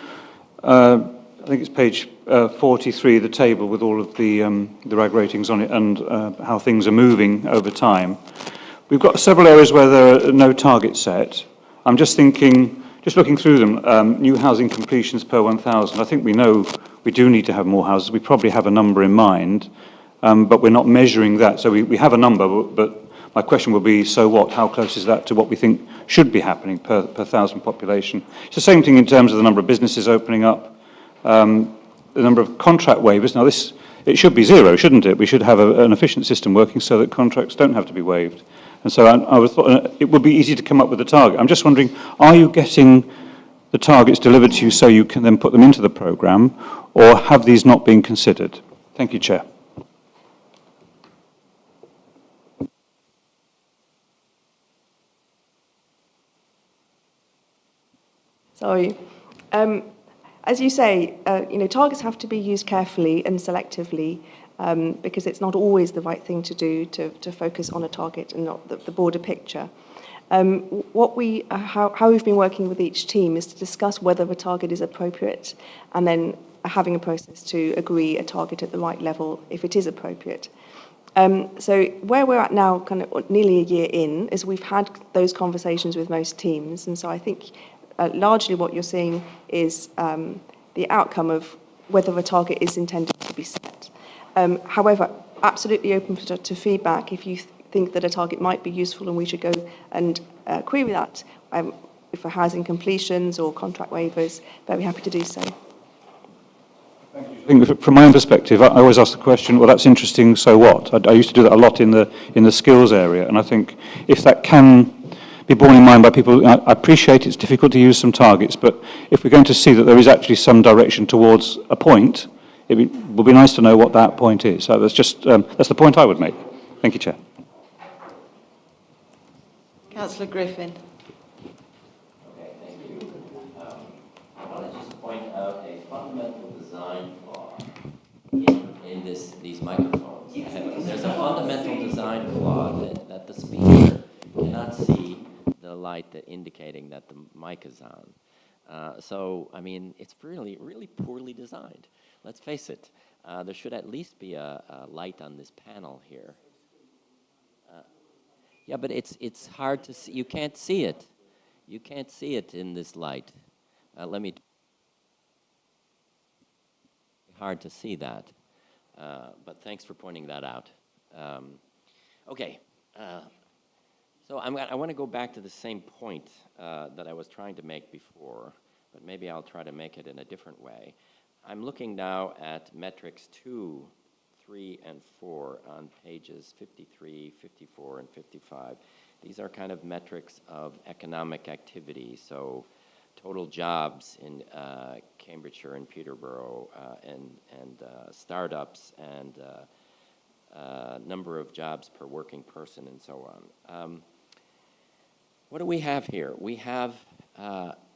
I think it's page 43, the table with all of the RAG ratings on it and how things are moving over time. We've got several areas where there are no targets set. I'm just thinking, just looking through them, new housing completions per 1,000. I think we know we do need to have more houses. We probably have a number in mind, but we're not measuring that. So we have a number, but my question will be, so what? How close is that to what we think should be happening per 1,000 population? It's the same thing in terms of the number of businesses opening up, the number of contract waivers. Now, it should be 0, shouldn't it? We should have an efficient system working so that contracts don't have to be waived. And so I thought it would be easy to come up with a target. I'm just wondering, are you getting the targets delivered to you so you can then put them into the programme, or have these not been considered? Thank you, Chair. Sorry. As you say, targets have to be used carefully and selectively because it's not always the right thing to do to focus on a target and not the broader picture. How we've been working with each team is to discuss whether a target is appropriate and then having a process to agree a target at the right level if it is appropriate. So where we're at now, kind of nearly a year in, is we've had those conversations with most teams, and so I think largely what you're seeing is the outcome of whether a target is intended to be set. However, absolutely open to feedback if you think that a target might be useful and we should go and query that for housing completions or contract waivers. Very happy to do so. I think from my own perspective, I always ask the question, well, that's interesting, so what? I used to do that a lot in the skills area, and I think if that can be borne in mind by people, I appreciate it's difficult to use some targets, but if we're going to see that there is actually some direction towards a point, it would be nice to know what that point is. So that's just, that's the point I would make. Thank you, Chair. Councillor Griffin. Okay, thank you. I want to just point out a fundamental these microphones. There's a fundamental design flaw that the speaker cannot see the light indicating that the mic is on. So, I mean, it's really, really poorly designed. Let's face it. There should at least be a light on this panel here. Yeah, but it's hard to see. You can't see it. You can't see it in this light. Hard to see that. But thanks for pointing that out. Okay. So I want to go back to the same point that I was trying to make before, but maybe I'll try to make it in a different way. I'm looking now at metrics 2, 3, and 4 on pages 53, 54, and 55. These are kind of metrics of economic activity, so total jobs in Cambridgeshire and Peterborough, and startups, and number of jobs per working person, and so on. What do we have here? We have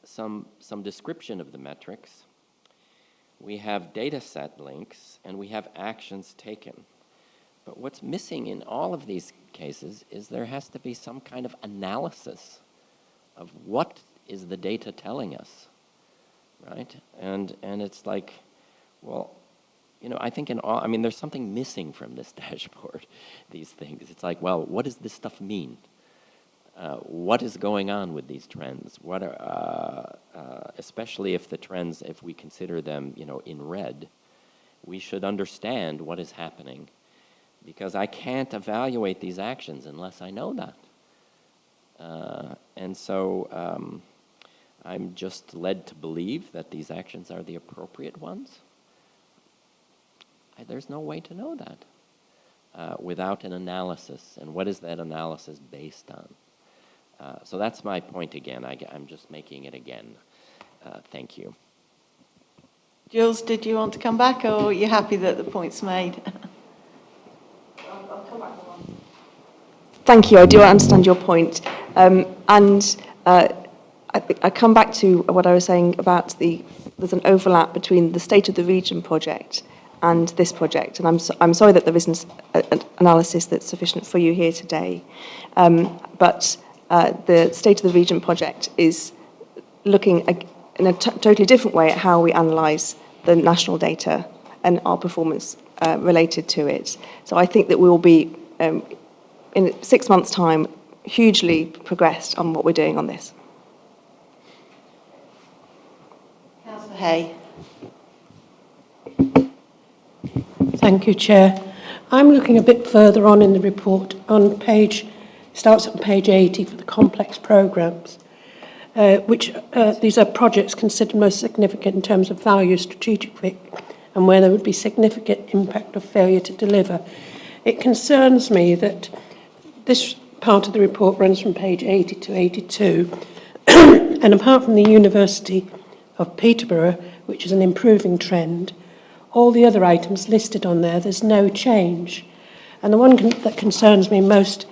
some description of the metrics. We have data set links, and we have actions taken. But what's missing in all of these cases is there has to be some kind of analysis of what is the data telling us, right? And it's like, well, you know, I think there's something missing from this dashboard, these things. It's like, well, what does this stuff mean? What is going on with these trends? What are, especially if the trends, if we consider them, you know, in red, we should understand what is happening, because I can't evaluate these actions unless I know that. And so I'm just led to believe that these actions are the appropriate ones. There's no way to know that without an analysis. And what is that analysis based on? So that's my point again. I'm just making it again. Thank you. Jules, did you want to come back, or are you happy that the point's made? I'll come back on. Thank you. I do understand your point. I come back to what I was saying about there's an overlap between the State of the Region project and this project, and I'm sorry that there isn't an analysis that's sufficient for you here today. But the State of the Region project is looking in a totally different way at how we analyse the national data and our performance related to it. So I think that we will be, in 6 months' time, hugely progressed on what we're doing on this. Councillor Hay. Thank you, Chair. I'm looking a bit further on in the report on starts on page 80 for the complex programmes, which these are projects considered most significant in terms of value, strategic fit, and where there would be significant impact of failure to deliver. It concerns me that this part of the report runs from page 80 to 82, and apart from the University of Peterborough, which is an improving trend, all the other items listed on there's no change. And the one that concerns me most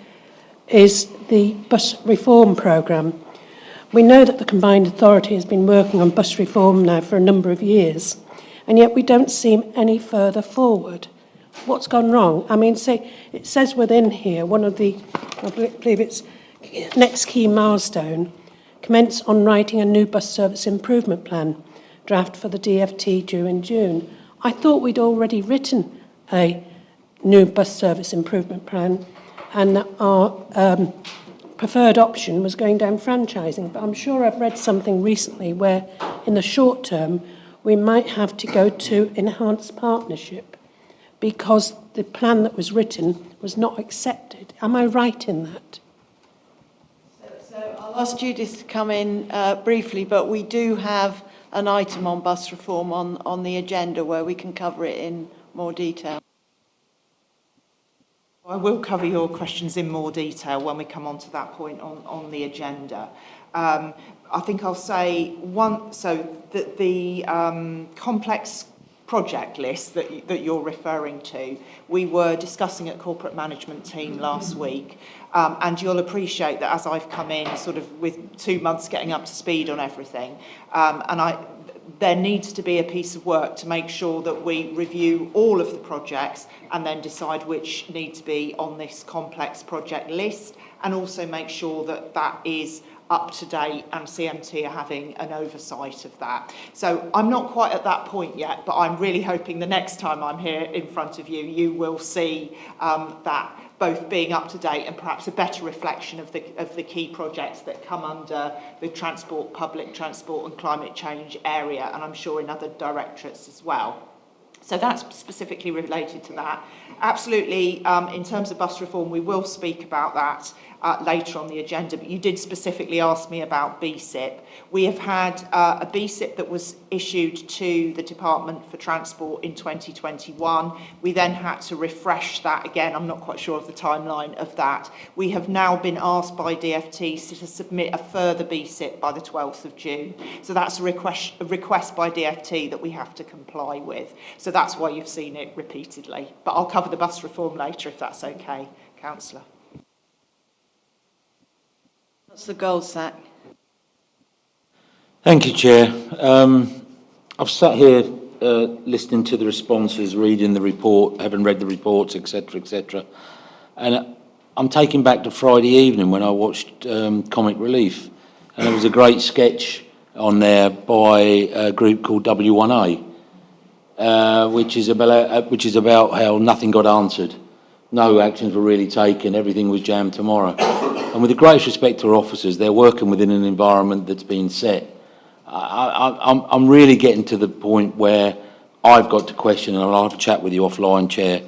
is the bus reform programme. We know that the Combined Authority has been working on bus reform now for a number of years, and yet we don't seem any further forward. What's gone wrong? I mean, it says within here, I believe it's next key milestone, commence on writing a new bus service improvement plan, draft for the DFT due in June. I thought we'd already written a new bus service improvement plan, and that our preferred option was going down franchising. But I'm sure I've read something recently where, in the short term, we might have to go to enhanced partnership because the plan that was written was not accepted. Am I right in that? So I'll ask Judith to come in briefly, but we do have an item on bus reform on the agenda where we can cover it in more detail. I will cover your questions in more detail when we come on to that point on the agenda. I think I'll say the complex project list that you're referring to, we were discussing at corporate management team last week, and you'll appreciate that as I've come in sort of with 2 months getting up to speed on everything, and there needs to be a piece of work to make sure that we review all of the projects and then decide which need to be on this complex project list, and also make sure that that is up to date and CMT are having an oversight of that. So I'm not quite at that point yet, but I'm really hoping the next time I'm here in front of you, you will see that both being up to date and perhaps a better reflection of the key projects that come under the transport, public transport and climate change area, and I'm sure in other directorates as well. So that's specifically related to that. Absolutely, in terms of bus reform, we will speak about that later on the agenda, but you did specifically ask me about BSIP. We have had a BSIP that was issued to the Department for Transport in 2021. We then had to refresh that again. I'm not quite sure of the timeline of that. We have now been asked by DFT to submit a further BSIP by the 12th of June. So that's a request by DFT that we have to comply with. So that's why you've seen it repeatedly. But I'll cover the bus reform later if that's okay, Councillor. Councillor Goldsack. Thank you, Chair. I've sat here listening to the responses, reading the report, having read the reports, etc., etc. And I'm taken back to Friday evening when I watched Comic Relief. And there was a great sketch on there by a group called W1A, which is about how nothing got answered. No actions were really taken, everything was jammed tomorrow. And with the greatest respect to our officers, they're working within an environment that's been set. I'm really getting to the point where I've got to question, and I'll have a chat with you offline, Chair,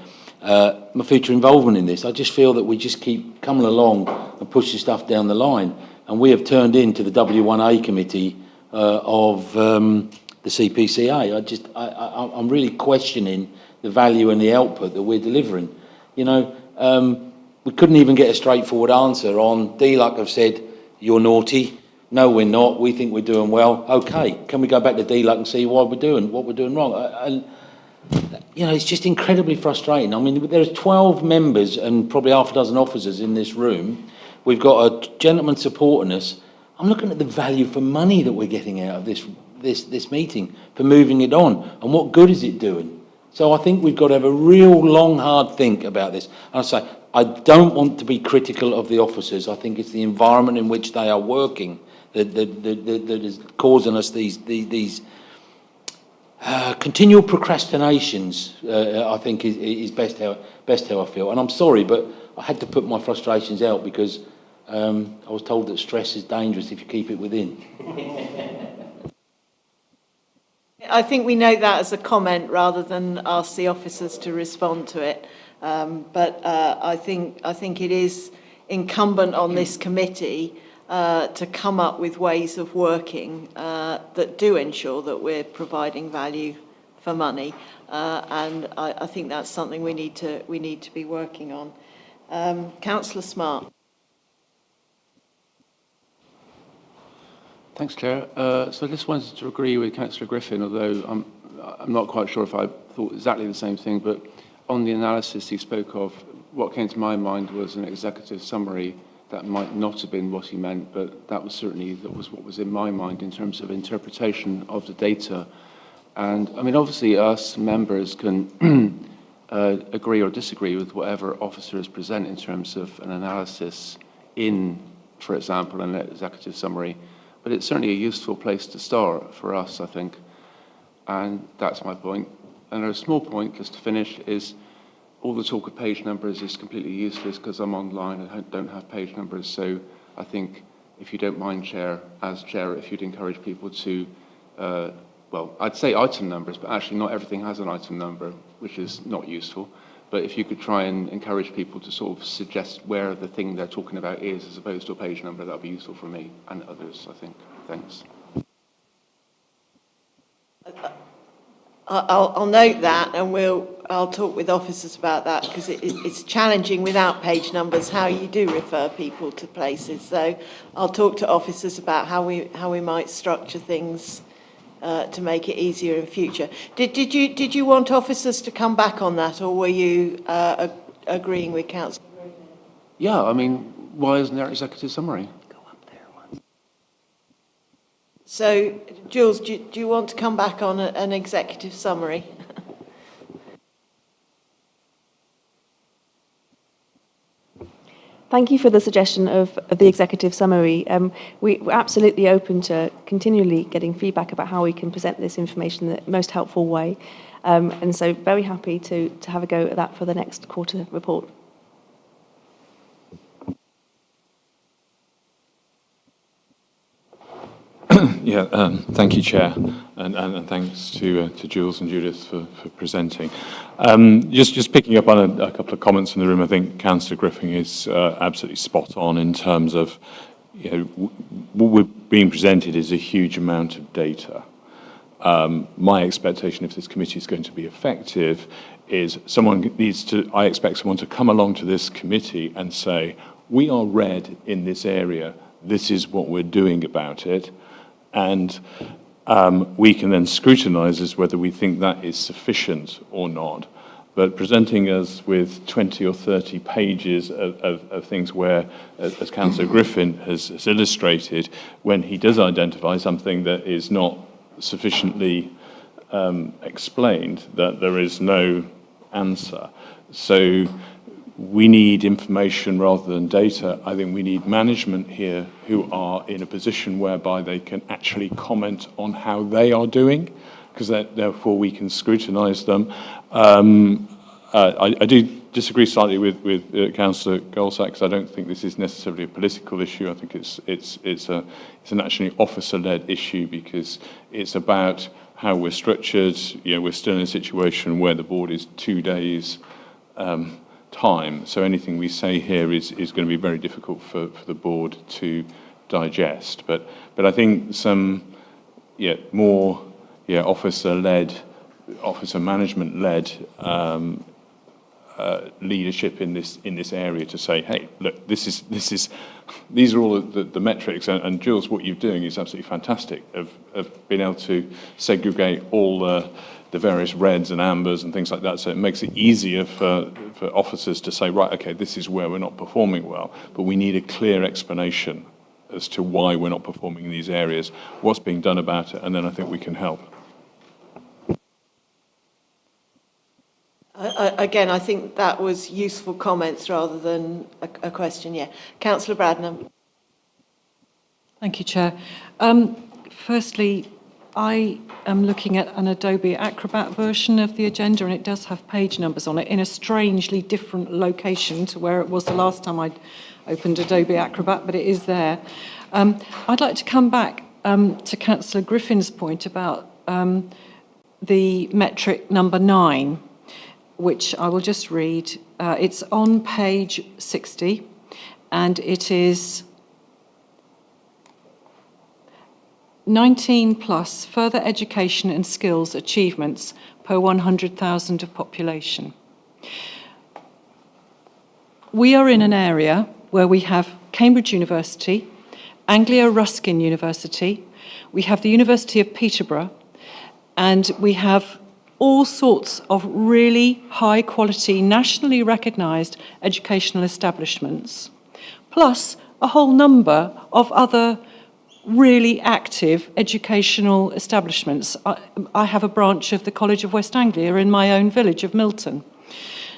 my future involvement in this. I just feel that we just keep coming along and pushing stuff down the line. And we have turned into the W1A committee of the CPCA. I'm really questioning the value and the output that we're delivering. You know, we couldn't even get a straightforward answer on DLUC have said, you're naughty. No, we're not. We think we're doing well. Okay, can we go back to DLUC and see what we're doing wrong? And, you know, it's just incredibly frustrating. I mean, there's 12 members and probably half a dozen officers in this room. We've got a gentleman supporting us. I'm looking at the value for money that we're getting out of this meeting, for moving it on, and what good is it doing? So I think we've got to have a real long, hard think about this. And I say, I don't want to be critical of the officers. I think it's the environment in which they are working that is causing us these continual procrastinations. I think is best how I feel. And I'm sorry, but I had to put my frustrations out because I was told that stress is dangerous if you keep it within. I think we note that as a comment rather than ask the officers to respond to it. But I think it is incumbent on this committee to come up with ways of working that do ensure that we're providing value for money, and I think that's something we need to be working on. Councillor Smart. Thanks, Chair. So I just wanted to agree with Councillor Griffin, although I'm not quite sure if I thought exactly the same thing, but on the analysis he spoke of, what came to my mind was an executive summary. That might not have been what he meant, but that was what was in my mind in terms of interpretation of the data. And I mean, obviously us members can agree or disagree with whatever officers present in terms of an analysis in, for example, an executive summary. But it's certainly a useful place to start for us, I think. And that's my point. And a small point, just to finish, is all the talk of page numbers is completely useless because I'm online and I don't have page numbers. So I think, if you don't mind, Chair, as Chair, if you'd encourage people to, well, I'd say item numbers, but actually not everything has an item number, which is not useful. But if you could try and encourage people to sort of suggest where the thing they're talking about is, as opposed to a page number, that would be useful for me and others, I think. Thanks. I'll note that, and I'll talk with officers about that, because it's challenging without page numbers how you do refer people to places. So I'll talk to officers about how we might structure things to make it easier in future. Did you want officers to come back on that, or were you agreeing with Councillor? Yeah, I mean, why isn't there an executive summary? So, Jules, do you want to come back on an executive summary? Thank you for the suggestion of the executive summary. We're absolutely open to continually getting feedback about how we can present this information in the most helpful way. And so very happy to have a go at that for the next quarter report. Thank you, Chair, and thanks to Jules and Judith for presenting. Just picking up on a couple of comments in the room, I think Councillor Griffin is absolutely spot on in terms of, what we're being presented is a huge amount of data. My expectation, if this committee is going to be effective, is I expect someone to come along to this committee and say, we are red in this area, this is what we're doing about it. And we can then scrutinise as whether we think that is sufficient or not. But presenting us with 20 or 30 pages of things where, as Councillor Griffin has illustrated, when he does identify something that is not sufficiently explained, that there is no answer. So we need information rather than data. I think we need management here who are in a position whereby they can actually comment on how they are doing, because therefore we can scrutinise them. I do disagree slightly with Councillor Goldsack, because I don't think this is necessarily a political issue. I think it's an actually officer-led issue, because it's about how we're structured. We're still in a situation where the board is 2 days time, so anything we say here is going to be very difficult for the board to digest. But I think some more officer-led, officer management-led leadership in this area to say, hey, look, these are all the metrics, and Jules, what you're doing is absolutely fantastic of being able to segregate all the various reds and ambers and things like that, so it makes it easier for officers to say, right, okay, this is where we're not performing well, but we need a clear explanation as to why we're not performing in these areas, what's being done about it, and then I think we can help. Again, I think that was useful comments rather than a question, yeah. Councillor Bradnam. Thank you, Chair. Firstly, I am looking at an Adobe Acrobat version of the agenda, and it does have page numbers on it in a strangely different location to where it was the last time I opened Adobe Acrobat, but it is there. I'd like to come back to Councillor Griffin's point about the metric number 9, which I will just read. It's on page 60, and it is 19 plus further education and skills achievements per 100,000 of population. We are in an area where we have Cambridge University, Anglia Ruskin University, we have the University of Peterborough, and we have all sorts of really high quality, nationally recognised educational establishments, plus a whole number of other really active educational establishments. I have a branch of the College of West Anglia in my own village of Milton.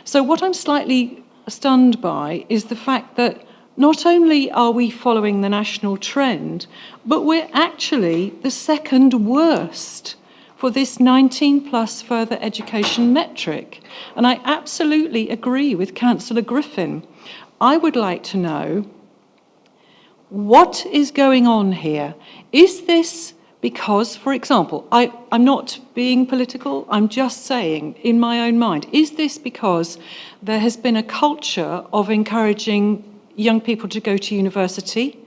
So what I'm slightly stunned by is the fact that not only are we following the national trend, but we're actually the second worst for this 19 plus further education metric. And I absolutely agree with Councillor Griffin. I would like to know, what is going on here? Is this because, for example, I'm not being political, I'm just saying in my own mind, is this because there has been a culture of encouraging young people to go to university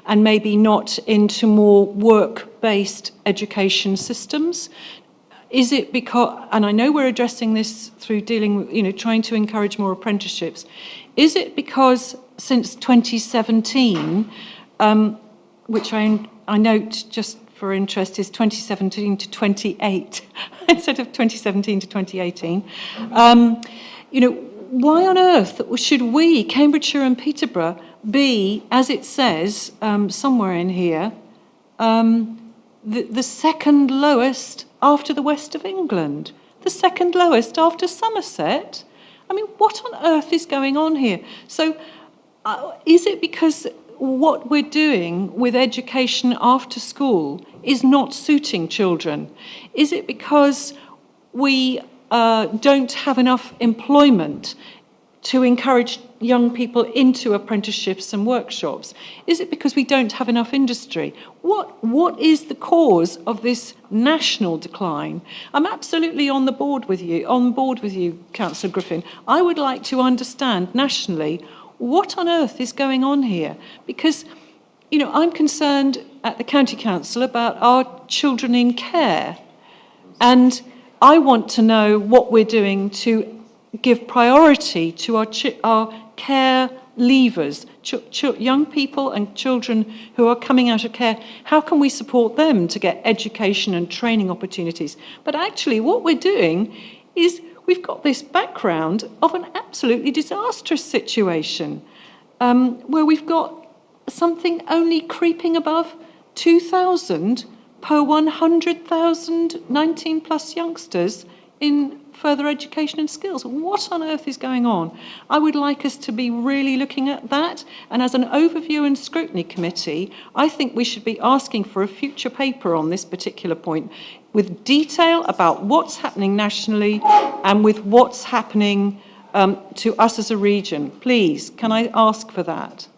and maybe not into more work-based education systems? Is it because, and I know we're addressing this through dealing with, trying to encourage more apprenticeships, is it because since 2017, which I note just for interest is 2017 to 28 instead of 2017 to 2018. Why on earth should we, Cambridgeshire and Peterborough, be, as it says somewhere in here, the second lowest after the west of England, the second lowest after Somerset. I mean, what on earth is going on here? So is it because what we're doing with education after school is not suiting children? Is it because we don't have enough employment to encourage young people into apprenticeships and workshops? Is it because we don't have enough industry? What is the cause of this national decline? I'm absolutely on board with you, Councillor Griffin. I would like to understand nationally what on earth is going on here, because I'm concerned at the County Council about our children in care, and I want to know what we're doing to give priority to our care leavers, young people and children who are coming out of care. How can we support them to get education and training opportunities? But actually what we're doing is we've got this background of an absolutely disastrous situation where we've got something only creeping above 2,000 per 100,000 19-plus youngsters in further education and skills. What on earth is going on? I would like us to be really looking at that. And as an overview and scrutiny committee, I think we should be asking for a future paper on this particular point with detail about what's happening nationally and with what's happening to us as a region. Please, can I ask for that?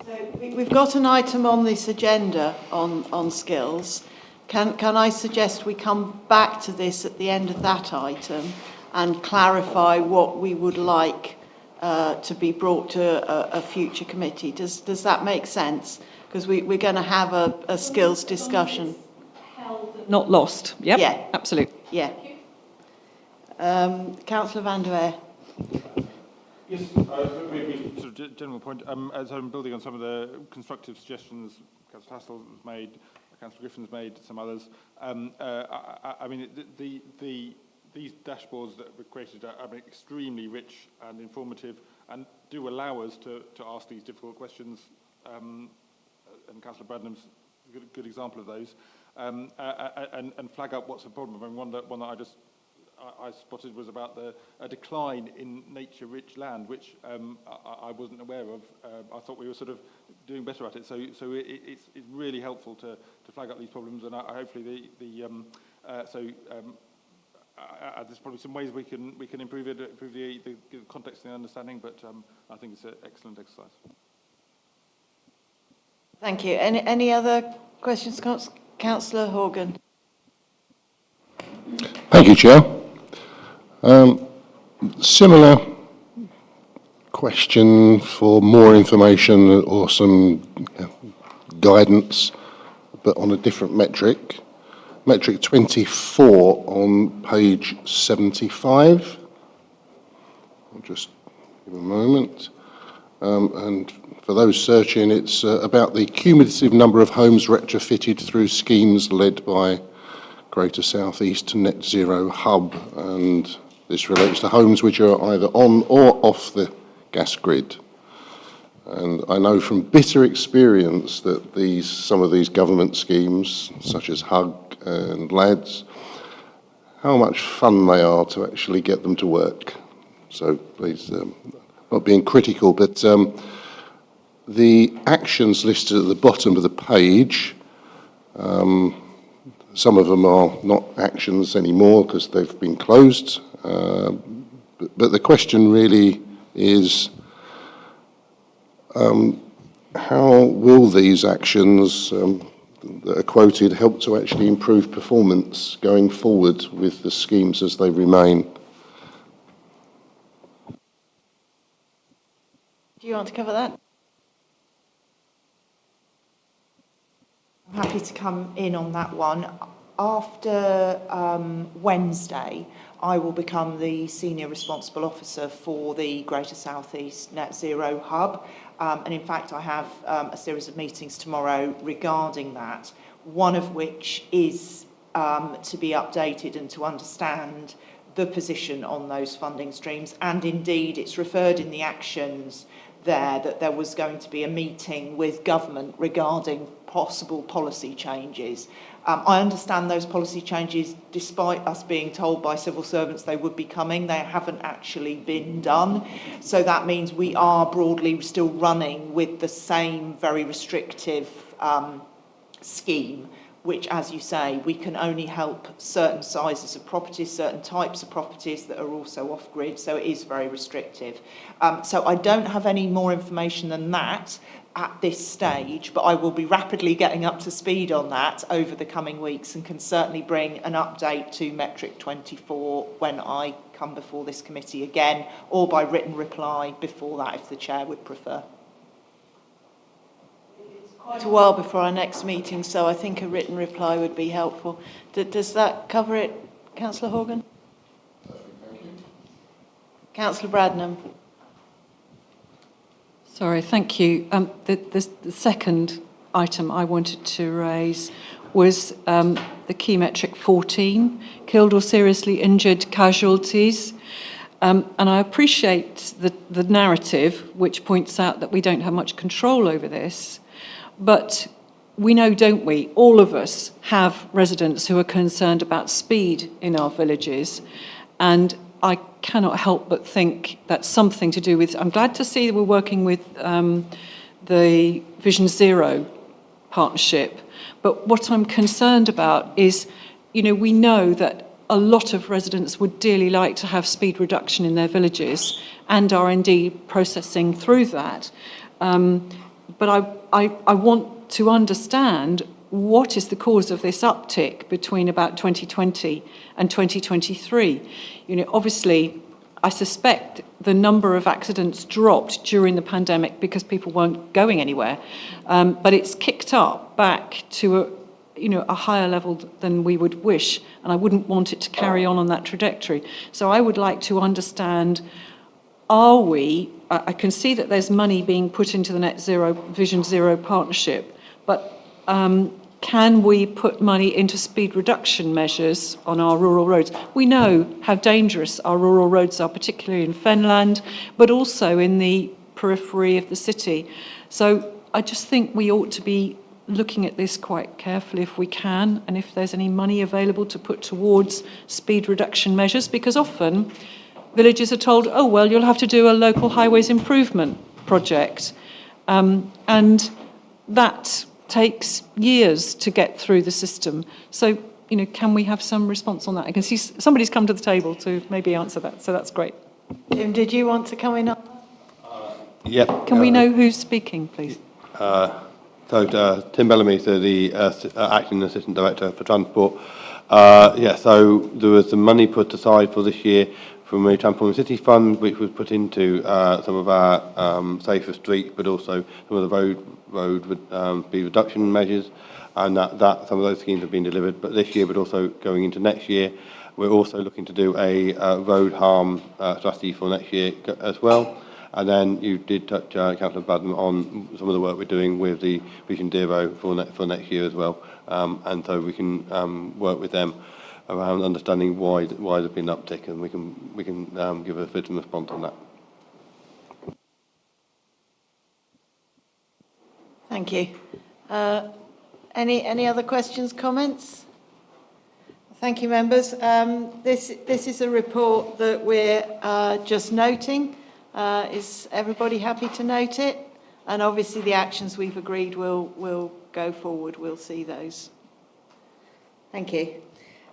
So we've got an item on this agenda on skills. Can I suggest we come back to this at the end of that item and clarify what we would like to be brought to a future committee? Does that make sense? Because we're going to have a skills discussion. Not lost. Yep. Yeah. Absolutely. Yeah. Councillor van der Air. Yes, maybe sort of general point. As I'm building on some of the constructive suggestions Councillor Hassel has made, Councillor Griffin's made, some others. I mean, these dashboards that were created are extremely rich and informative, and do allow us to ask these difficult questions. And Councillor Bradnam's a good example of those, and flag up what's the problem. I mean, one that I spotted was about a decline in nature-rich land, which I wasn't aware of. I thought we were sort of doing better at it. So it's really helpful to flag up these problems, and hopefully there's probably some ways we can improve it, improve the context and the understanding. But I think it's an excellent exercise. Thank you. Any other questions, Councillor Horgan? Thank you, Chair. Similar question for more information or some guidance, but on a different metric. Metric 24 on page 75. I'll just give a moment. And for those searching, it's about the cumulative number of homes retrofitted through schemes led by Greater South East Net Zero Hub, and this relates to homes which are either on or off the gas grid. And I know from bitter experience that some of these government schemes, such as HUG and LADS, how much fun they are to actually get them to work. So please, not being critical, but the actions listed at the bottom of the page, some of them are not actions anymore because they've been closed. But the question really is, how will these actions that are quoted help to actually improve performance going forward with the schemes as they remain? Do you want to cover that? I'm happy to come in on that one. After Wednesday, I will become the Senior Responsible Officer for the Greater South East Net Zero Hub. And in fact, I have a series of meetings tomorrow regarding that, one of which is to be updated and to understand the position on those funding streams. And indeed, it's referred in the actions there that there was going to be a meeting with government regarding possible policy changes. I understand those policy changes, despite us being told by civil servants they would be coming, they haven't actually been done. So that means we are broadly still running with the same very restrictive scheme, which, as you say, we can only help certain sizes of properties, certain types of properties that are also off-grid, so it is very restrictive. So I don't have any more information than that at this stage, but I will be rapidly getting up to speed on that over the coming weeks and can certainly bring an update to Metric 24 when I come before this committee again, or by written reply before that if the chair would prefer. Quite a while before our next meeting, so I think a written reply would be helpful. Does that cover it, Councillor Horgan? Councillor Bradnam. Sorry, thank you. The second item I wanted to raise was the key metric 14, killed or seriously injured casualties. And I appreciate the narrative, which points out that we don't have much control over this. But we know, don't we, all of us have residents who are concerned about speed in our villages. And I cannot help but think that's something to do with, I'm glad to see that we're working with the Vision Zero partnership. But what I'm concerned about is, you know, we know that a lot of residents would dearly like to have speed reduction in their villages and are indeed processing through that. But I want to understand what is the cause of this uptick between about 2020 and 2023. You know, obviously, I suspect the number of accidents dropped during the pandemic because people weren't going anywhere, but it's kicked up back to a higher level than we would wish, and I wouldn't want it to carry on that trajectory. So I would like to understand, I can see that there's money being put into the Net Zero, Vision Zero partnership, but can we put money into speed reduction measures on our rural roads? We know how dangerous our rural roads are, particularly in Fenland, but also in the periphery of the city. So I just think we ought to be looking at this quite carefully if we can, and if there's any money available to put towards speed reduction measures, because often villages are told, oh, well, you'll have to do a local highways improvement project. And that takes years to get through the system. So, you know, can we have some response on that? I can see somebody's come to the table to maybe answer that, so that's great. Jim, did you want to come in? Yep. Can we know who's speaking, please? Tim Bellamy, so the Acting Assistant Director for Transport. So there was some money put aside for this year from a Transforming City Fund, which was put into some of our safer streets, but also some of the road speed reduction measures, and that some of those schemes have been delivered. But this year, but also going into next year, we're also looking to do a road harm strategy for next year as well. And then you did touch, Councillor Badden, on some of the work we're doing with the Vision Zero for next year as well. And so we can work with them around understanding why there's been an uptick, and we can give a written response on that. Thank you. Any other questions, comments? Thank you, members. This is a report that we're just noting. Is everybody happy to note it? And obviously the actions we've agreed will go forward. We'll see those. Thank you.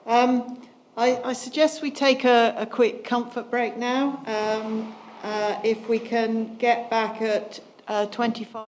I suggest we take a quick comfort break now. If we can get back at 25.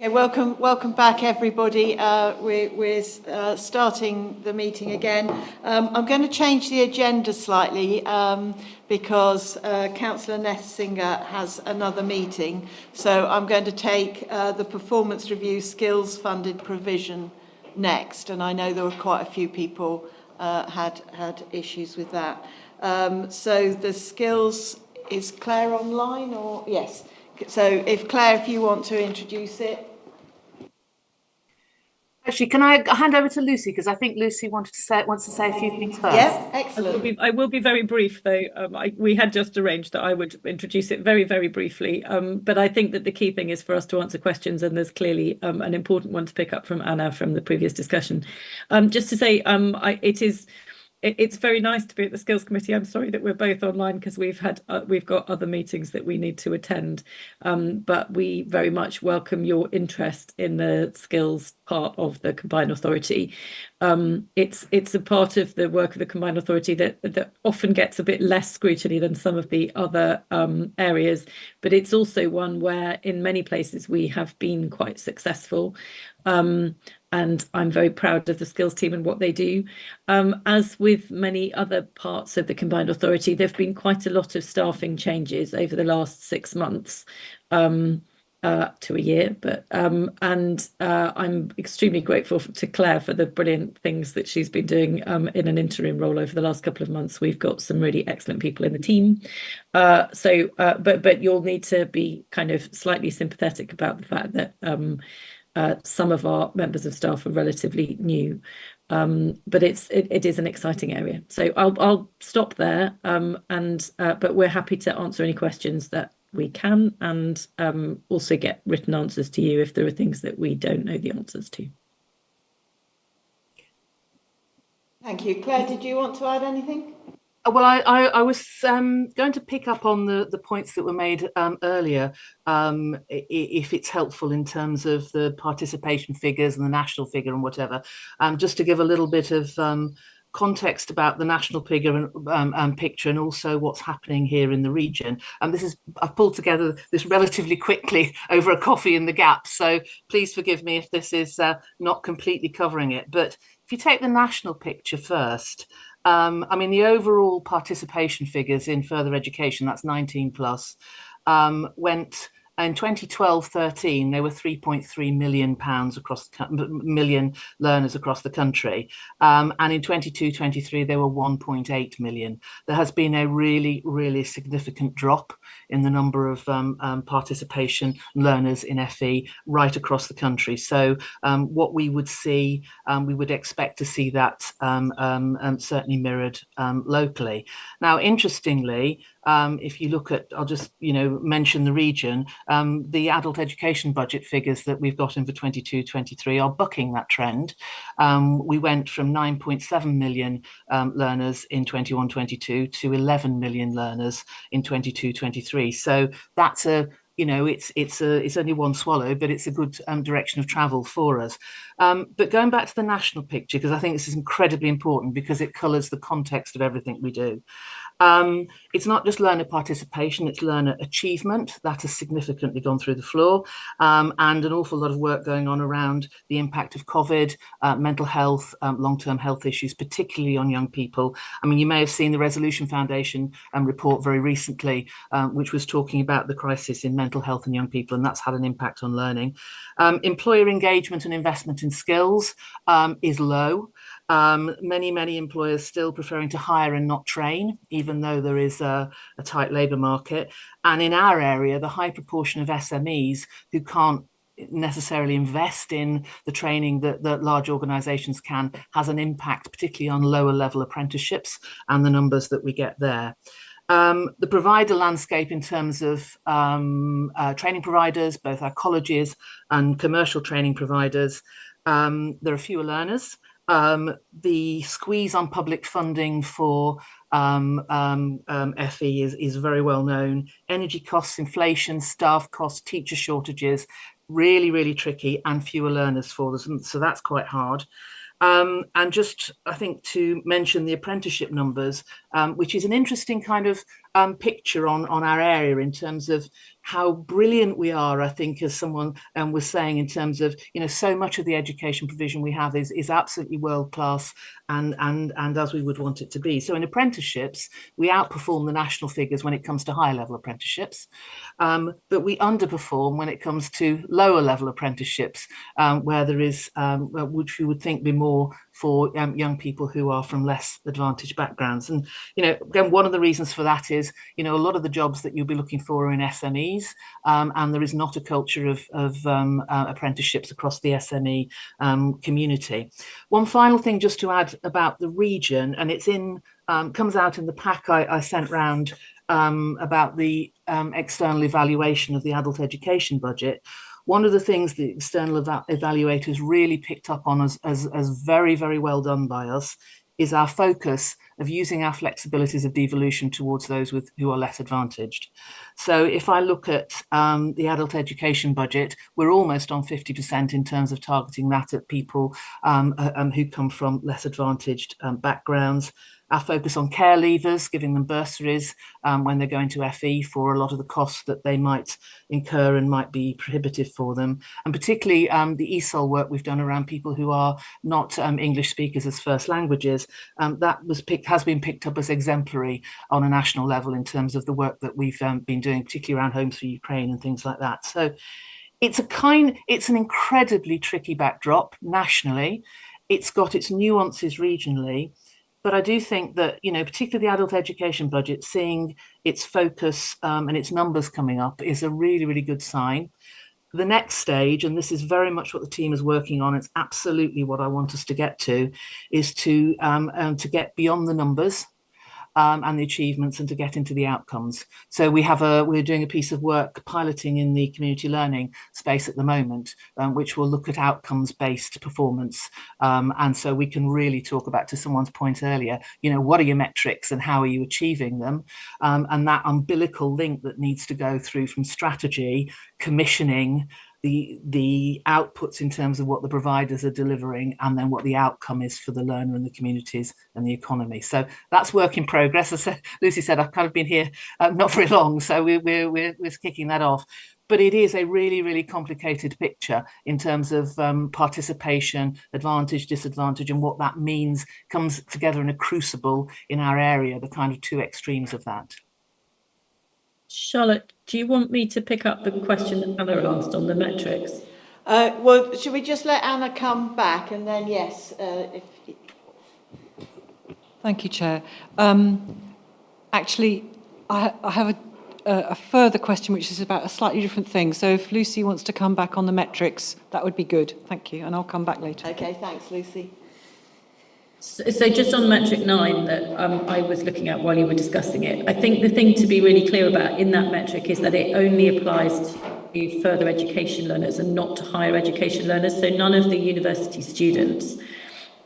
Okay, welcome back, everybody. We're starting the meeting again. I'm going to change the agenda slightly because Councillor Nessinger has another meeting. So I'm going to take the performance review skills funded provision next, and I know there were quite a few people had issues with that. So the skills, is Claire online or yes? So if Claire, if you want to introduce it. Actually, can I hand over to Lucy, because I think Lucy wants to say a few things first. Yeah, excellent. I will be very brief, though. We had just arranged that I would introduce it very, very briefly. But I think that the key thing is for us to answer questions, and there's clearly an important one to pick up from Anna from the previous discussion. Just to say, it's very nice to be at the Skills Committee. I'm sorry that we're both online because we've got other meetings that we need to attend. But we very much welcome your interest in the skills part of the Combined Authority. It's a part of the work of the Combined Authority that often gets a bit less scrutiny than some of the other areas, but it's also one where in many places we have been quite successful. And I'm very proud of the skills team and what they do. As with many other parts of the Combined Authority, there have been quite a lot of staffing changes over the last 6 months to a year. But I'm extremely grateful to Claire for the brilliant things that she's been doing in an interim role over the last couple of months. We've got some really excellent people in the team. But you'll need to be kind of slightly sympathetic about the fact that some of our members of staff are relatively new, but it is an exciting area. So I'll stop there, but we're happy to answer any questions that we can, and also get written answers to you if there are things that we don't know the answers to. Thank you. Claire, did you want to add anything? Well, I was going to pick up on the points that were made earlier, if it's helpful in terms of the participation figures and the national figure and whatever, just to give a little bit of context about the national figure and picture, and also what's happening here in the region. And I've pulled together this relatively quickly over a coffee in the Gap, so please forgive me if this is not completely covering it. But if you take the national picture first, I mean, the overall participation figures in further education, that's 19 plus, went in 2012-13, there were £3.3 million million learners across the country. And in 22-23, there were 1.8 million. There has been a really, really significant drop in the number of participation learners in FE right across the country. So what we would see, we would expect to see that certainly mirrored locally. Now, interestingly, if you look at, I'll just mention the region, the adult education budget figures that we've got in for 22-23 are bucking that trend. We went from 9.7 million learners in 21-22 to 11 million learners in 22-23. So that's it's only one swallow, but it's a good direction of travel for us. But going back to the national picture, because I think this is incredibly important because it colours the context of everything we do. It's not just learner participation, it's learner achievement. That has significantly gone through the floor, and an awful lot of work going on around the impact of COVID, mental health, long-term health issues, particularly on young people. I mean, you may have seen the Resolution Foundation report very recently, which was talking about the crisis in mental health in young people, and that's had an impact on learning. Employer engagement and investment in skills is low. Many employers still preferring to hire and not train, even though there is a tight labour market. And in our area, the high proportion of SMEs who can't necessarily invest in the training that large organisations can has an impact, particularly on lower level apprenticeships and the numbers that we get there. The provider landscape in terms of training providers, both our colleges and commercial training providers, there are fewer learners. The squeeze on public funding for FE is very well known. Energy costs, inflation, staff costs, teacher shortages, really tricky, and fewer learners for them. So that's quite hard. And just, I think, to mention the apprenticeship numbers, which is an interesting kind of picture on our area in terms of how brilliant we are, I think, as someone was saying, in terms of, so much of the education provision we have is absolutely world class and as we would want it to be. So in apprenticeships, we outperform the national figures when it comes to higher level apprenticeships, but we underperform when it comes to lower level apprenticeships, where there is, which we would think be more for young people who are from less advantaged backgrounds. And, again, one of the reasons for that is, a lot of the jobs that you'll be looking for are in SMEs, and there is not a culture of apprenticeships across the SME community. One final thing just to add about the region, and it's comes out in the pack I sent round about the external evaluation of the adult education budget. One of the things the external evaluators really picked up on as very, very well done by us is our focus of using our flexibilities of devolution towards those who are less advantaged. So if I look at the adult education budget, we're almost on 50% in terms of targeting that at people who come from less advantaged backgrounds. Our focus on care leavers, giving them bursaries when they're going to FE for a lot of the costs that they might incur and might be prohibitive for them. And particularly the ESOL work we've done around people who are not English speakers as first languages, that has been picked up as exemplary on a national level in terms of the work that we've been doing, particularly around Homes for Ukraine and things like that. So it's an incredibly tricky backdrop nationally. It's got its nuances regionally. But I do think that, particularly the adult education budget, seeing its focus and its numbers coming up is a really, really good sign. The next stage, and this is very much what the team is working on, it's absolutely what I want us to get to, is to get beyond the numbers and the achievements and to get into the outcomes. So we're doing a piece of work piloting in the community learning space at the moment, which will look at outcomes-based performance. And so we can really talk about, to someone's point earlier, what are your metrics and how are you achieving them? And that umbilical link that needs to go through from strategy, commissioning, the outputs in terms of what the providers are delivering, and then what the outcome is for the learner and the communities and the economy. So that's work in progress. As Lucy said, I've kind of been here not very long, so we're kicking that off. But it is a really, really complicated picture in terms of participation, advantage, disadvantage, and what that means comes together in a crucible in our area, the kind of two extremes of that. Charlotte, do you want me to pick up the question that Anna asked on the metrics? Well, should we just let Anna come back and then, yes. Thank you, Chair. Actually, I have a further question, which is about a slightly different thing. So if Lucy wants to come back on the metrics, that would be good. Thank you. And I'll come back later. Okay, thanks, Lucy. So just on metric 9 that I was looking at while you were discussing it, I think the thing to be really clear about in that metric is that it only applies to further education learners and not to higher education learners. So none of the university students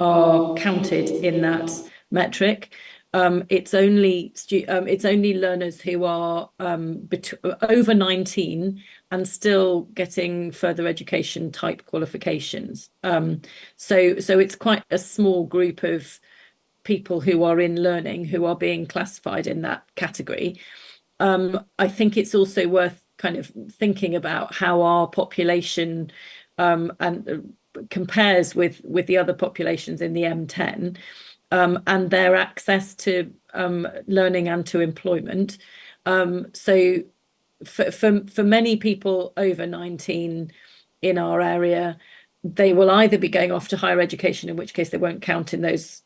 are counted in that metric. It's only learners who are over 19 and still getting further education type qualifications. So it's quite a small group of people who are in learning who are being classified in that category. I think it's also worth kind of thinking about how our population compares with the other populations in the M10. And their access to learning and to employment. So for many people over 19 in our area, they will either be going off to higher education, in which case they won't count in those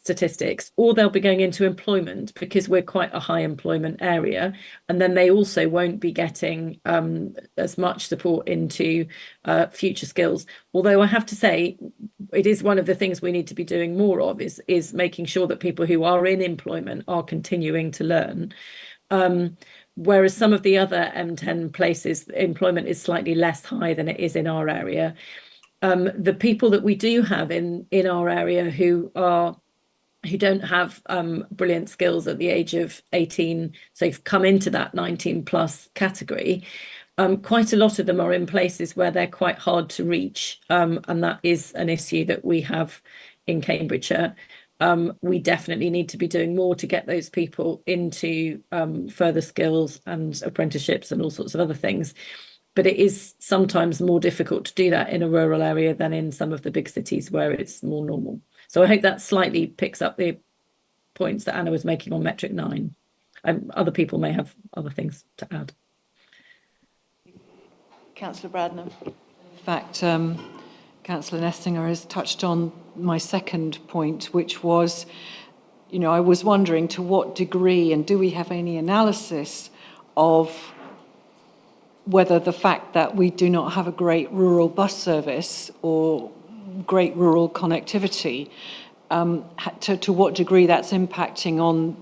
statistics, or they'll be going into employment because we're quite a high employment area. And then they also won't be getting as much support into future skills. Although I have to say, it is one of the things we need to be doing more of is making sure that people who are in employment are continuing to learn. Whereas some of the other M10 places, employment is slightly less high than it is in our area. The people that we do have in our area who don't have brilliant skills at the age of 18, so have come into that 19 plus category, quite a lot of them are in places where they're quite hard to reach, and that is an issue that we have in Cambridgeshire. we definitely need to be doing more to get those people into further skills and apprenticeships and all sorts of other things. But it is sometimes more difficult to do that in a rural area than in some of the big cities where it's more normal. So I hope that slightly picks up the points that Anna was making on metric 9. Other people may have other things to add. Councillor Bradnam. In fact, Councillor Nestinger has touched on my second point, which was, you know, I was wondering to what degree, and do we have any analysis of whether the fact that we do not have a great rural bus service or great rural connectivity, to what degree that's impacting on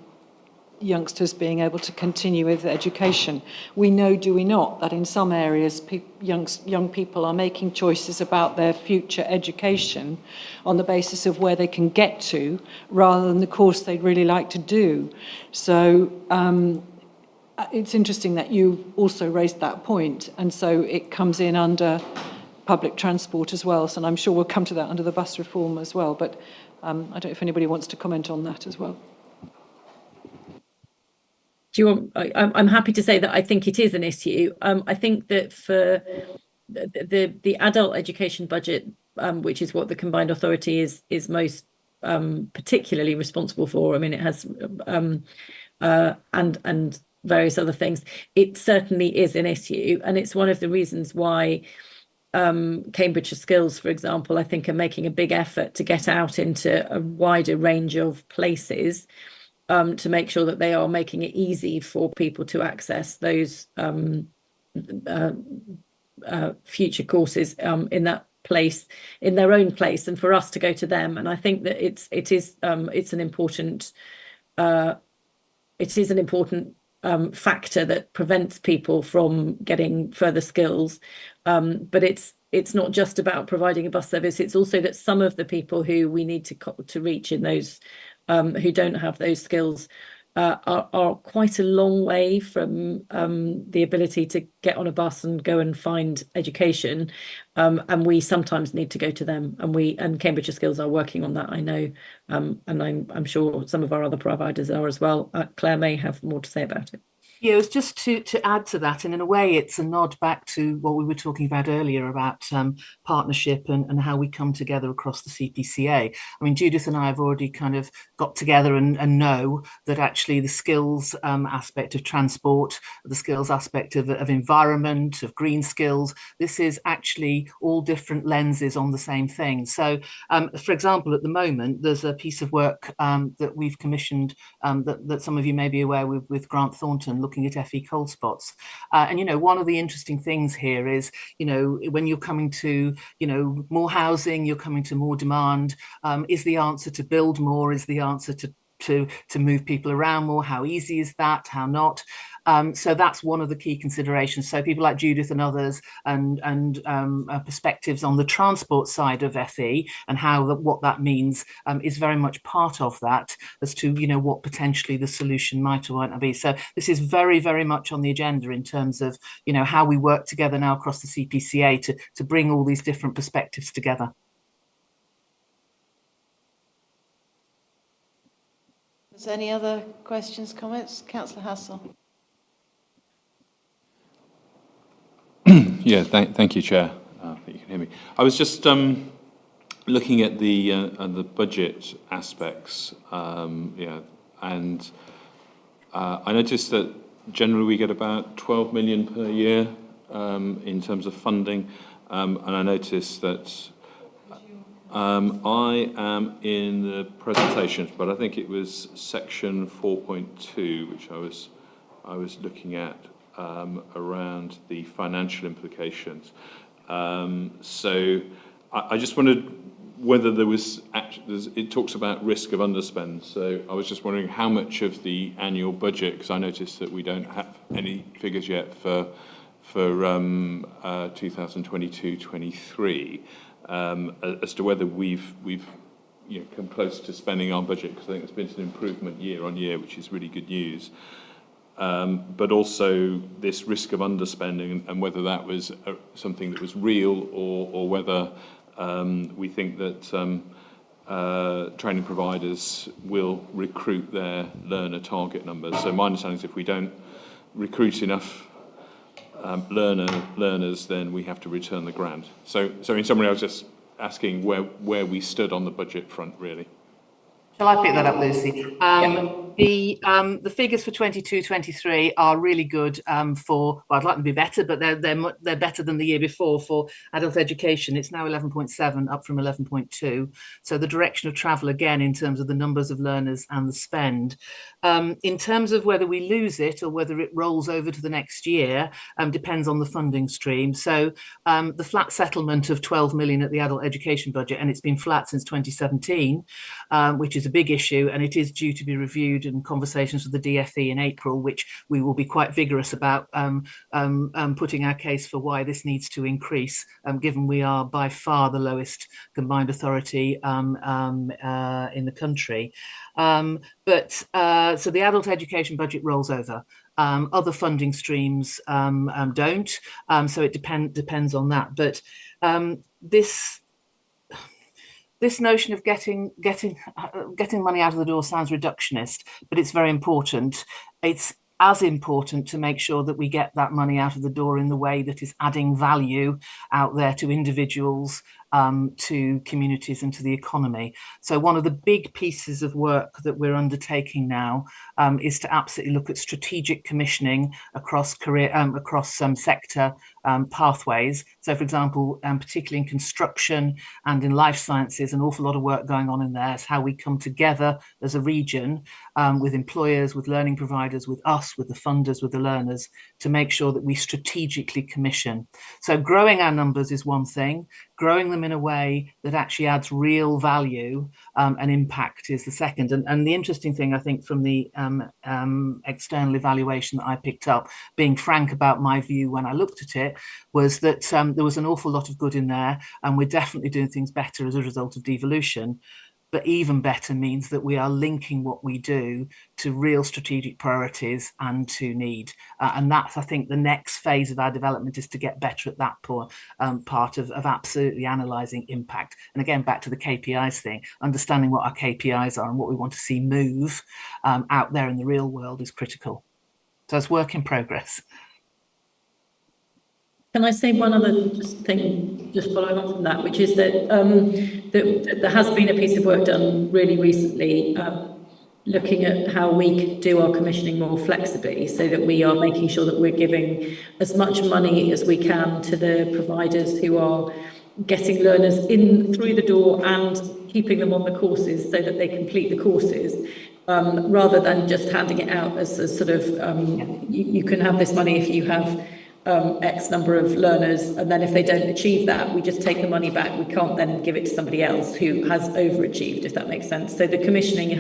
youngsters being able to continue with education. We know, do we not, that in some areas young people are making choices about their future education on the basis of where they can get to rather than the course they'd really like to do. So it's interesting that you also raised that point, and so it comes in under public transport as well, so I'm sure we'll come to that under the bus reform as well, but I don't know if anybody wants to comment on that as well. Do you want? I'm happy to say that I think it is an issue. I think that for the adult education budget, which is what the combined authority is most particularly responsible for. I mean, it has and various other things. It certainly is an issue, and it's one of the reasons why Cambridgeshire Skills, for example, I think are making a big effort to get out into a wider range of places. To make sure that they are making it easy for people to access those future courses in that place, in their own place, and for us to go to them. And I think that it is an important factor that prevents people from getting further skills. But it's not just about providing a bus service. It's also that some of the people who we need to reach in those who don't have those skills are quite a long way from the ability to get on a bus and go and find education, and we sometimes need to go to them, and Cambridgeshire Skills are working on that, I know, and I'm sure some of our other providers are as well. Claire may have more to say about it. Yeah, it was just to add to that, and in a way it's a nod back to what we were talking about earlier about partnership and how we come together across the CPCA. I mean, Judith and I have already kind of got together and know that actually the skills aspect of transport, the skills aspect of environment, of green skills, this is actually all different lenses on the same thing. So, for example, at the moment, there's a piece of work that we've commissioned that some of you may be aware with Grant Thornton, looking at FE cold spots. And, you know, one of the interesting things here is, you know, when you're coming to, you know, more housing, you're coming to more demand, is the answer to build more, is the answer to move people around more? How easy is that? How not? So that's one of the key considerations. So people like Judith and others and perspectives on the transport side of FE and what that means is very much part of that as to, you know, what potentially the solution might or might not be. So this is very, very much on the agenda in terms of, you know, how we work together now across the CPCA to bring all these different perspectives together. Is there any other questions, comments? Councillor Hassel. Yeah, thank you, Chair. I think you can hear me. I was just looking at the budget aspects, yeah, and I noticed that generally we get about 12 million per year in terms of funding, and I noticed that I am in the presentations, but I think it was section 4.2, which I was looking at. Around the financial implications. So I just wondered whether there was it talks about risk of underspend. So I was just wondering how much of the annual budget, because I noticed that we don't have any figures yet for 2022-23, as to whether we've come close to spending our budget, because I think it's been an improvement year on year, which is really good news. But also this risk of underspending and whether that was something that was real or whether we think that training providers will recruit their learner target numbers. So my understanding is if we don't recruit enough learners, then we have to return the grant. So in summary, I was just asking where we stood on the budget front, really. Shall I pick that up, Lucy? The figures for 22-23 are really good well, I'd like them to be better, but they're better than the year before for adult education. It's now 11.7, up from 11.2. So the direction of travel again in terms of the numbers of learners and the spend. In terms of whether we lose it or whether it rolls over to the next year, depends on the funding stream. So the flat settlement of 12 million at the adult education budget, and it's been flat since 2017, which is a big issue, and it is due to be reviewed in conversations with the DFE in April, which we will be quite vigorous about putting our case for why this needs to increase, given we are by far the lowest combined authority in the country. So the adult education budget rolls over. Other funding streams don't, so it depends on that. But this notion of getting money out of the door sounds reductionist, but it's very important. It's as important to make sure that we get that money out of the door in the way that is adding value out there to individuals, to communities and to the economy. So one of the big pieces of work that we're undertaking now is to absolutely look at strategic commissioning across sector pathways. So, for example, particularly in construction and in life sciences, an awful lot of work going on in there is how we come together as a region with employers, with learning providers, with us, with the funders, with the learners, to make sure that we strategically commission. So growing our numbers is one thing, growing them in a way that actually adds real value and impact is the second. And the interesting thing, I think, from the external evaluation that I picked up, being frank about my view when I looked at it, was that there was an awful lot of good in there, and we're definitely doing things better as a result of devolution. But even better means that we are linking what we do to real strategic priorities and to need. And that's, I think, the next phase of our development, is to get better at that part of absolutely analysing impact. And again, back to the KPIs thing, understanding what our KPIs are and what we want to see move out there in the real world is critical. So it's work in progress. Can I say one other thing, just following on from that, which is that, that there has been a piece of work done really recently looking at how we can do our commissioning more flexibly, so that we are making sure that we're giving as much money as we can to the providers who are getting learners in through the door and keeping them on the courses so that they complete the courses. Rather than just handing it out as a sort of, you can have this money if you have X number of learners, and then if they don't achieve that, we just take the money back. We can't then give it to somebody else who has overachieved, if that makes sense. So the commissioning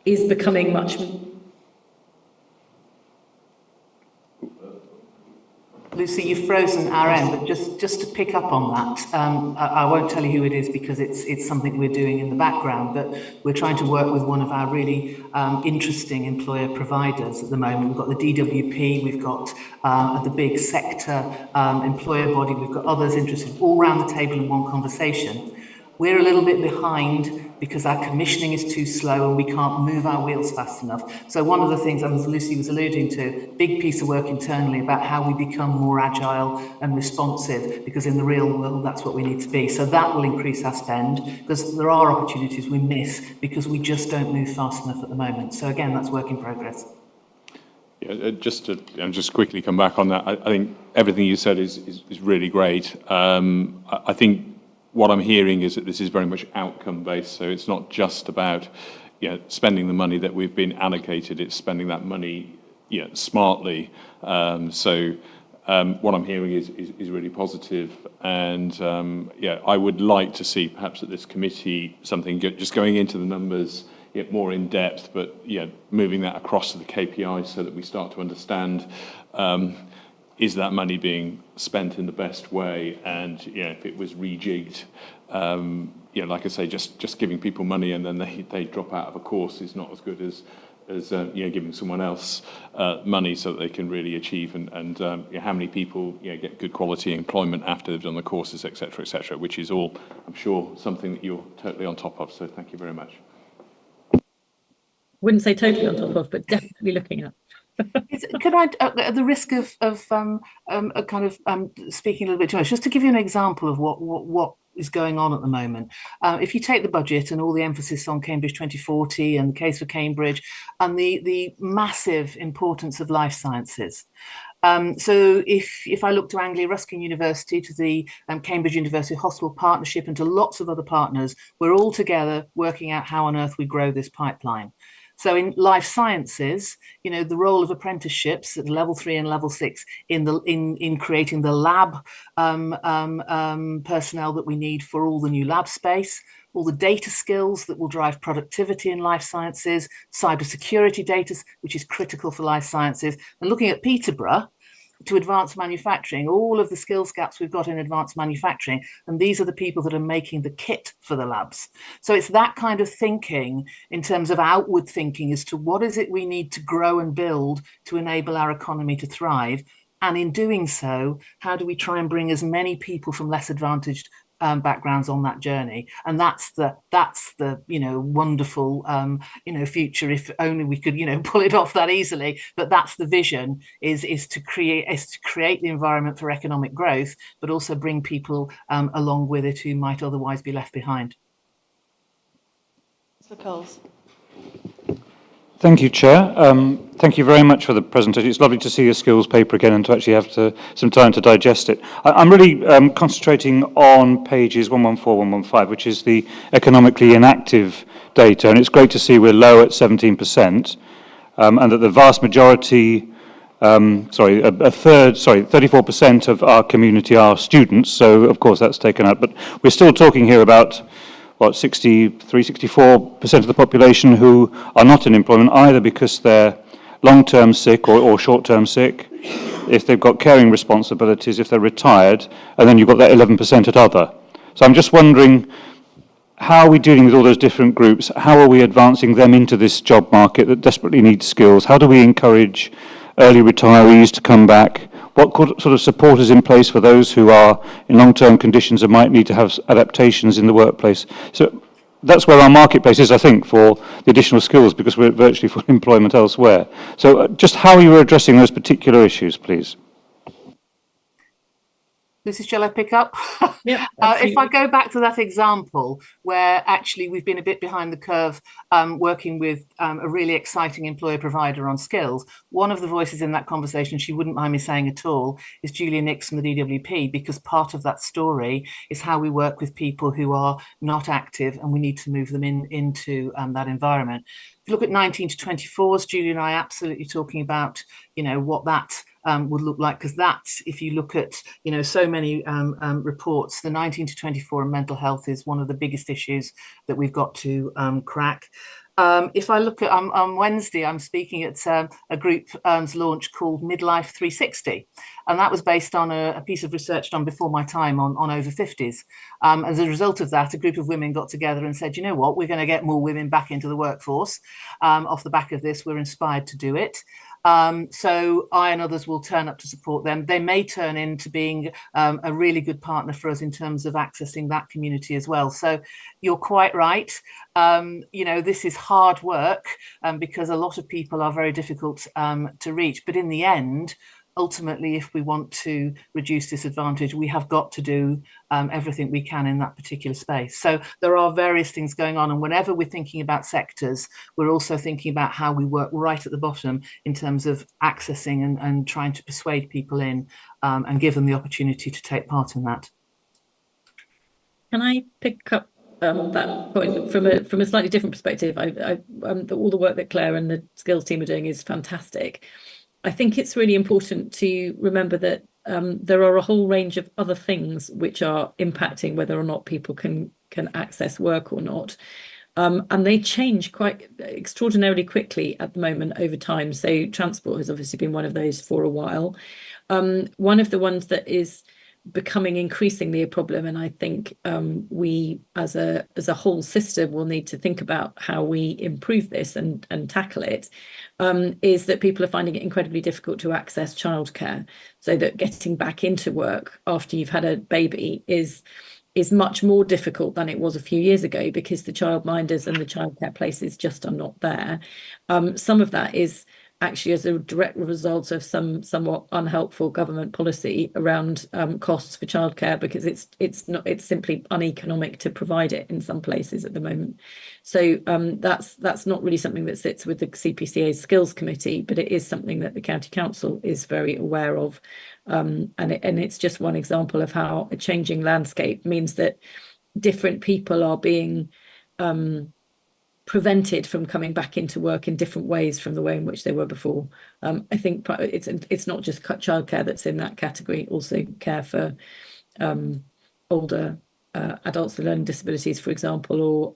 is becoming much. Lucy, you've frozen our end, but just to pick up on that, I won't tell you who it is because it's something we're doing in the background, but we're trying to work with one of our really interesting employer providers at the moment. We've got the DWP, we've got the big sector employer body, we've got others interested all around the table in one conversation. We're a little bit behind because our commissioning is too slow and we can't move our wheels fast enough. So one of the things, as Lucy was alluding to, big piece of work internally about how we become more agile and responsive, because in the real world, that's what we need to be. So that will increase our spend, because there are opportunities we miss because we just don't move fast enough at the moment. So again, that's work in progress. Yeah, just quickly come back on that. I think everything you said is really great. I think what I'm hearing is that this is very much outcome-based, so it's not just about spending the money that we've been allocated, it's spending that money smartly. So what I'm hearing is really positive, and I would like to see perhaps at this committee something just going into the numbers more in depth, but moving that across to the KPIs so that we start to understand is that money being spent in the best way, and if it was rejigged, like I say, just giving people money and then they drop out of a course is not as good as as giving someone else money so that they can really achieve, and how many people get good quality employment after they've done the courses, etc., which is all, I'm sure, something that you're totally on top of. So thank you very much. Wouldn't say totally on top of, but definitely looking at. Could I, at the risk of speaking a little bit too much, just to give you an example of what is going on at the moment. If you take the budget and all the emphasis on Cambridge 2040 and the case for Cambridge and the massive importance of life sciences. So if I look to Anglia Ruskin University, to the Cambridge University Hospital Partnership and to lots of other partners, we're all together working out how on earth we grow this pipeline. So in life sciences, the role of apprenticeships at level 3 and level 6 in creating the lab personnel that we need for all the new lab space, all the data skills that will drive productivity in life sciences, cybersecurity data, which is critical for life sciences, and looking at Peterborough to advanced manufacturing, all of the skills gaps we've got in advanced manufacturing, and these are the people that are making the kit for the labs. So it's that kind of thinking in terms of outward thinking as to what is it we need to grow and build to enable our economy to thrive. And in doing so, how do we try and bring as many people from less advantaged backgrounds on that journey? And that's the wonderful future, if only we could pull it off that easily. But that's the vision, is to create the environment for economic growth, but also bring people along with it who might otherwise be left behind. Mr. Coles. Thank you, Chair. Thank you very much for the presentation. It's lovely to see a skills paper again and to actually have some time to digest it. I'm really concentrating on pages 114, 115, which is the economically inactive data, and it's great to see we're low at 17%, and that the vast majority, 34% of our community are students, so of course that's taken up, but we're still talking here about 64% of the population who are not in employment, either because they're long-term sick or short-term sick, if they've got caring responsibilities, if they're retired, and then you've got that 11% at other. So I'm just wondering, how are we dealing with all those different groups? How are we advancing them into this job market that desperately needs skills? How do we encourage early retirees to come back? What sort of support is in place for those who are in long-term conditions and might need to have adaptations in the workplace? So that's where our marketplace is, I think, for the additional skills, because we're virtually full employment elsewhere. So just how are you addressing those particular issues, please? Lucy, shall I pick up? Yeah. If I go back to that example where actually we've been a bit behind the curve working with a really exciting employer provider on skills, one of the voices in that conversation, she wouldn't mind me saying at all, is Julia Nix from the DWP, because part of that story is how we work with people who are not active and we need to move them into that environment. If you look at 19 to 24s, Julia and I are absolutely talking about, what that would look like, because that's, if you look at so many reports, the 19 to 24 and mental health is one of the biggest issues that we've got to crack. If I look at on Wednesday, I'm speaking at a group's launch called Midlife 360, and that was based on a piece of research done before my time on over 50s. As a result of that, a group of women got together and said, you know what, we're going to get more women back into the workforce. Off the back of this, we're inspired to do it. So I and others will turn up to support them. They may turn into being a really good partner for us in terms of accessing that community as well. So you're quite right. This is hard work because a lot of people are very difficult to reach. But in the end, ultimately, if we want to reduce disadvantage, we have got to do everything we can in that particular space. So there are various things going on. And whenever we're thinking about sectors, we're also thinking about how we work right at the bottom in terms of accessing and trying to persuade people in and give them the opportunity to take part in that. Can I pick up that point from a slightly different perspective? All the work that Claire and the skills team are doing is fantastic. I think it's really important to remember that there are a whole range of other things which are impacting whether or not people can access work or not. And they change quite extraordinarily quickly at the moment over time. So transport has obviously been one of those for a while. One of the ones that is becoming increasingly a problem, and I think we as a whole system will need to think about how we improve this and tackle it, is that people are finding it incredibly difficult to access childcare, so that getting back into work after you've had a baby is much more difficult than it was a few years ago, because the childminders and the childcare places just are not there. Some of that is actually as a direct result of some somewhat unhelpful government policy around costs for childcare, because it's simply uneconomic to provide it in some places at the moment. So that's not really something that sits with the CPCA's skills committee, but it is something that the county council is very aware of, and it's just one example of how a changing landscape means that different people are being prevented from coming back into work in different ways from the way in which they were before. I think it's not just childcare that's in that category, also care for older adults with learning disabilities, for example, or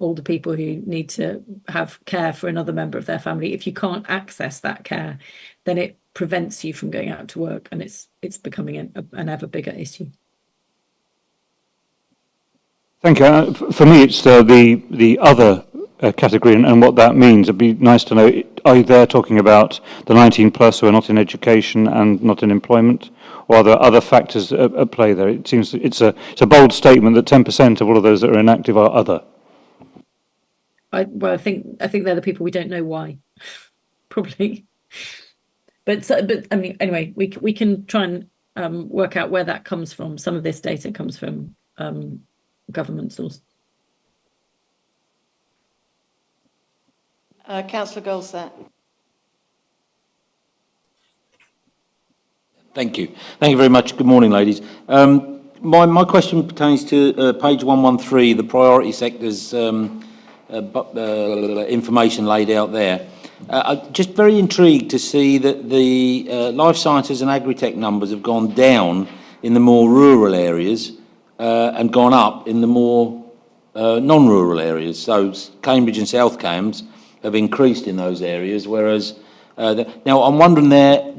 older people who need to have care for another member of their family. If you can't access that care, then it prevents you from going out to work, and it's becoming an ever bigger issue. Thank you. For me, it's the other category and what that means. It'd be nice to know, are you there talking about the 19 plus who are not in education and not in employment, or are there other factors at play there? It seems it's a bold statement that 10% of all of those that are inactive are other. I think they're the people we don't know why, probably. But I mean, anyway, we can try and work out where that comes from. Some of this data comes from government source. Councillor Goldset. Thank you. Thank you very much. Good morning, ladies. My question pertains to page 113, the priority sectors information laid out there. I'm just very intrigued to see that the life sciences and agri-tech numbers have gone down in the more rural areas and gone up in the more non-rural areas. So Cambridge and South Cambs have increased in those areas, whereas now I'm wondering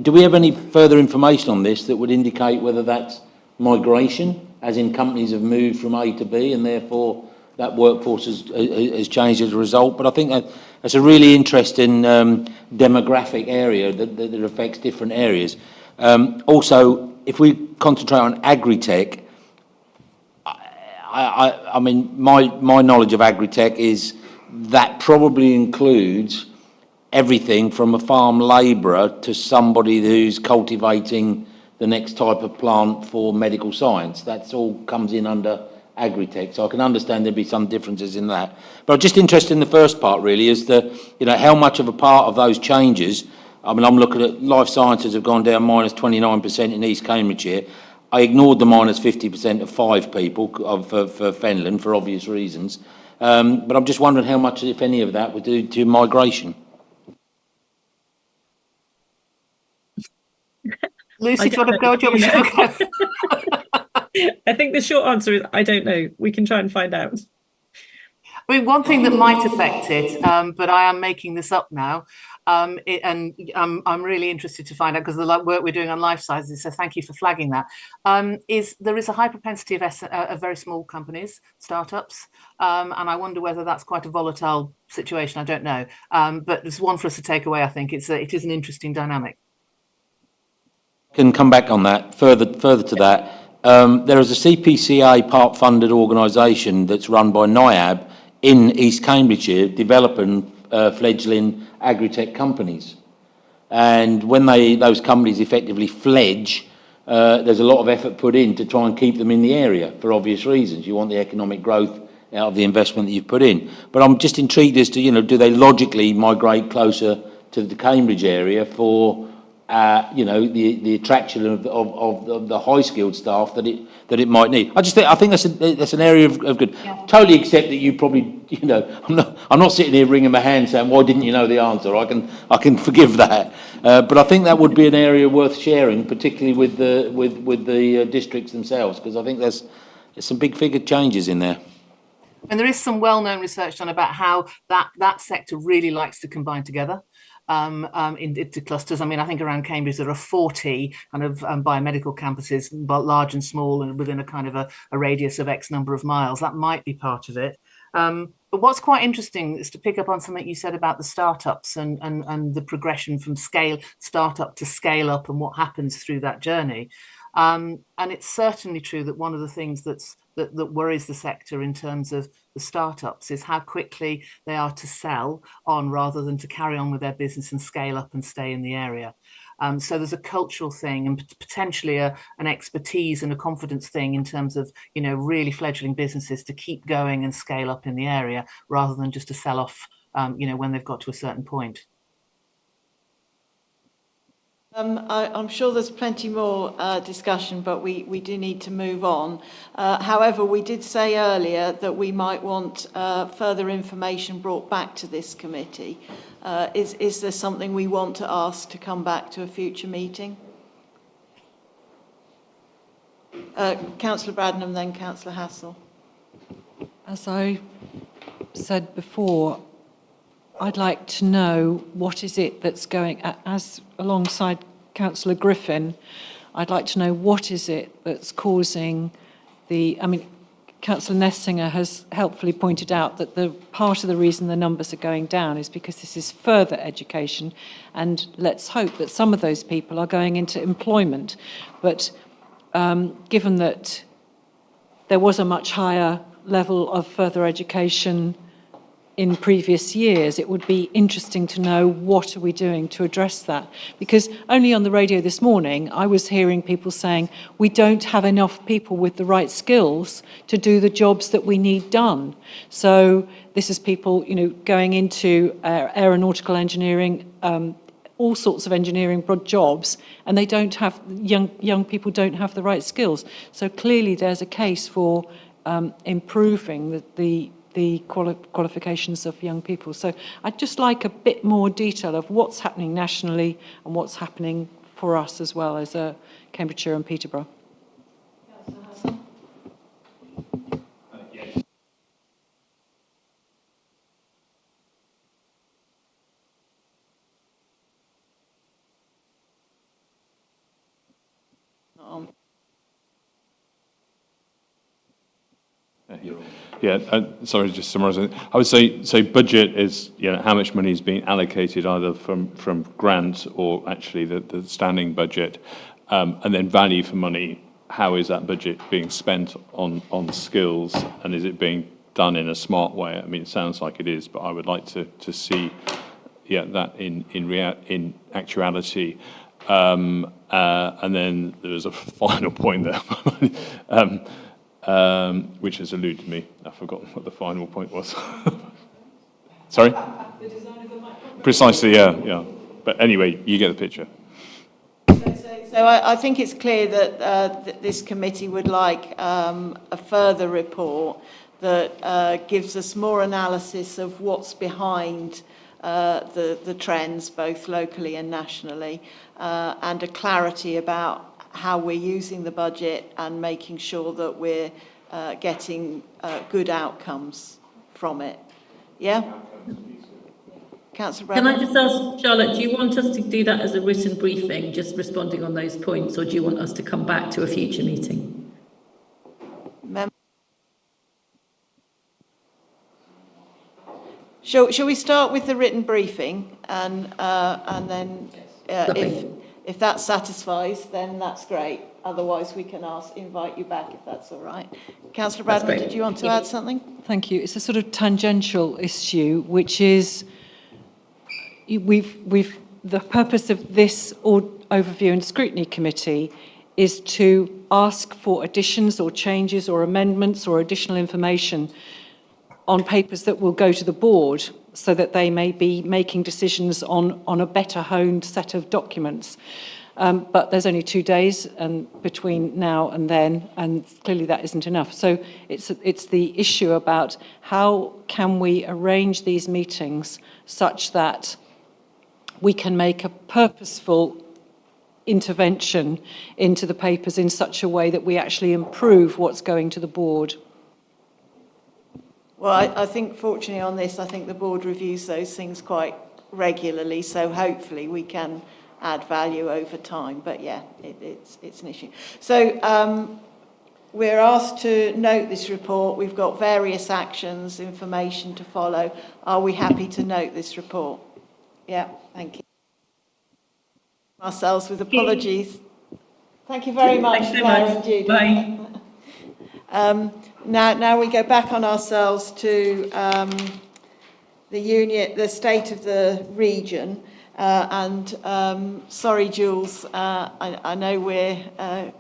do we have any further information on this that would indicate whether that's migration, as in companies have moved from A to B and therefore that workforce has changed as a result? But I think that's a really interesting demographic area that affects different areas. Also, if we concentrate on agri-tech, I mean, my knowledge of agri-tech is that probably includes everything from a farm labourer to somebody who's cultivating the next type of plant for medical science. That's all comes in under agri-tech. So I can understand there'd be some differences in that. But I'm just interested in the first part, really, is how much of a part of those changes. I mean, I'm looking at life sciences have gone down minus 29% in East Cambridgeshire. I ignored the minus 50% of 5 people for Fenland for obvious reasons. But I'm just wondering how much, if any, of that would do to migration. Lucy, do you want to go? Do you want me to go? I think the short answer is I don't know. We can try and find out. I mean, one thing that might affect it, but I am making this up now, I'm really interested to find out, because the work we're doing on life sciences, so thank you for flagging that, is there is a high propensity of very small companies, startups, and I wonder whether that's quite a volatile situation. I don't know, but there's one for us to take away. I think it is an interesting dynamic. Can come back on that further to that. There is a CPCA part-funded organisation that's run by NIAB in East Cambridgeshire, developing fledgling agri-tech companies. And when those companies effectively fledge, there's a lot of effort put in to try and keep them in the area for obvious reasons. You want the economic growth out of the investment that you've put in. But I'm just intrigued as to, do they logically migrate closer to the Cambridge area for the attraction of the high-skilled staff that it might need. I think that's an area of good. Yeah. Totally accept that you probably, I'm not sitting here wringing my hands saying, why didn't you know the answer? I can forgive that. But I think that would be an area worth sharing, particularly with the districts themselves, because I think there's some big figure changes in there. And there is some well-known research done about how that sector really likes to combine together. into clusters. I mean, I think around Cambridge there are 40 kind of biomedical campuses, but large and small, and within a kind of a radius of X number of miles. That might be part of it. But what's quite interesting is to pick up on something you said about the startups and the progression from startup to scale up and what happens through that journey. And it's certainly true that one of the things that worries the sector in terms of the startups is how quickly they are to sell on rather than to carry on with their business and scale up and stay in the area. So there's a cultural thing and potentially an expertise and a confidence thing in terms of, you know, really fledgling businesses to keep going and scale up in the area rather than just to sell off, you know, when they've got to a certain point. I'm sure there's plenty more discussion, but we do need to move on. However, we did say earlier that we might want further information brought back to this committee. Is there something we want to ask to come back to a future meeting? Councillor Bradnam, then Councillor Hassel. As I said before, I'd like to know what is it that's going, as alongside Councillor Griffin, I'd like to know what is it that's causing Councillor Nessinger has helpfully pointed out that the part of the reason the numbers are going down is because this is further education, and let's hope that some of those people are going into employment. But given that there was a much higher level of further education in previous years, it would be interesting to know what are we doing to address that. Because only on the radio this morning, I was hearing people saying, we don't have enough people with the right skills to do the jobs that we need done. So this is people, you know, going into aeronautical engineering, all sorts of engineering jobs, and they don't have, young people don't have the right skills. So clearly there's a case for improving the qualifications of young people. So I'd just like a bit more detail of what's happening nationally and what's happening for us as well as Cambridgeshire and Peterborough. Yeah, sorry, just summarising. I would say budget is, you know, how much money is being allocated either from grant or actually the standing budget, and then value for money. How is that budget being spent on skills, and is it being done in a smart way? I mean, it sounds like it is, but I would like to see, yeah, that in actuality. And then there was a final point there. Which has eluded me. I've forgotten what the final point was. Sorry? The design of the microphone. Precisely, yeah. But anyway, you get the picture. So I think it's clear that this committee would like a further report that gives us more analysis of what's behind the trends, both locally and nationally, and a clarity about how we're using the budget and making sure that we're getting good outcomes from it. Yeah? Councillor Can I just ask, Charlotte, do you want us to do that as a written briefing, just responding on those points, or do you want us to come back to a future meeting? Shall we start with the written briefing and then if that satisfies, then that's great. Otherwise, we can invite you back if that's all right. Councillor Bradley, did you want to add something? Thank you. It's a sort of tangential issue, which is the purpose of this overview and scrutiny committee is to ask for additions or changes or amendments or additional information on papers that will go to the board so that they may be making decisions on a better honed set of documents. But there's only 2 days between now and then, and clearly that isn't enough. So it's the issue about how can we arrange these meetings such that we can make a purposeful intervention into the papers in such a way that we actually improve what's going to the board. Well, I think fortunately on this, I think the board reviews those things quite regularly, so hopefully we can add value over time. But yeah, it's an issue. So we're asked to note this report. We've got various actions, information to follow. Are we happy to note this report? Yeah, thank you. Ourselves with apologies. Thank you very much, Claire and Judy. Bye. Now we go back on ourselves to the state of the region. Sorry, Jules, I know we're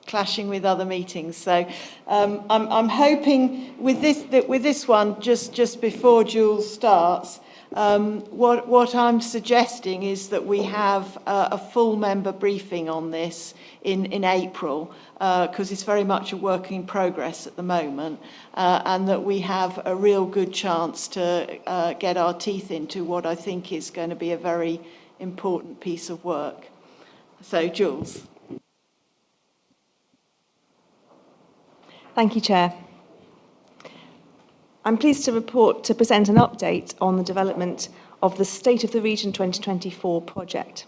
clashing with other meetings. So I'm hoping with this one, just before Jules starts, what I'm suggesting is that we have a full member briefing on this in April, because it's very much a work in progress at the moment, and that we have a real good chance to get our teeth into what I think is going to be a very important piece of work. So, Jules. Thank you, Chair. I'm pleased to present an update on the development of the State of the Region 2024 project.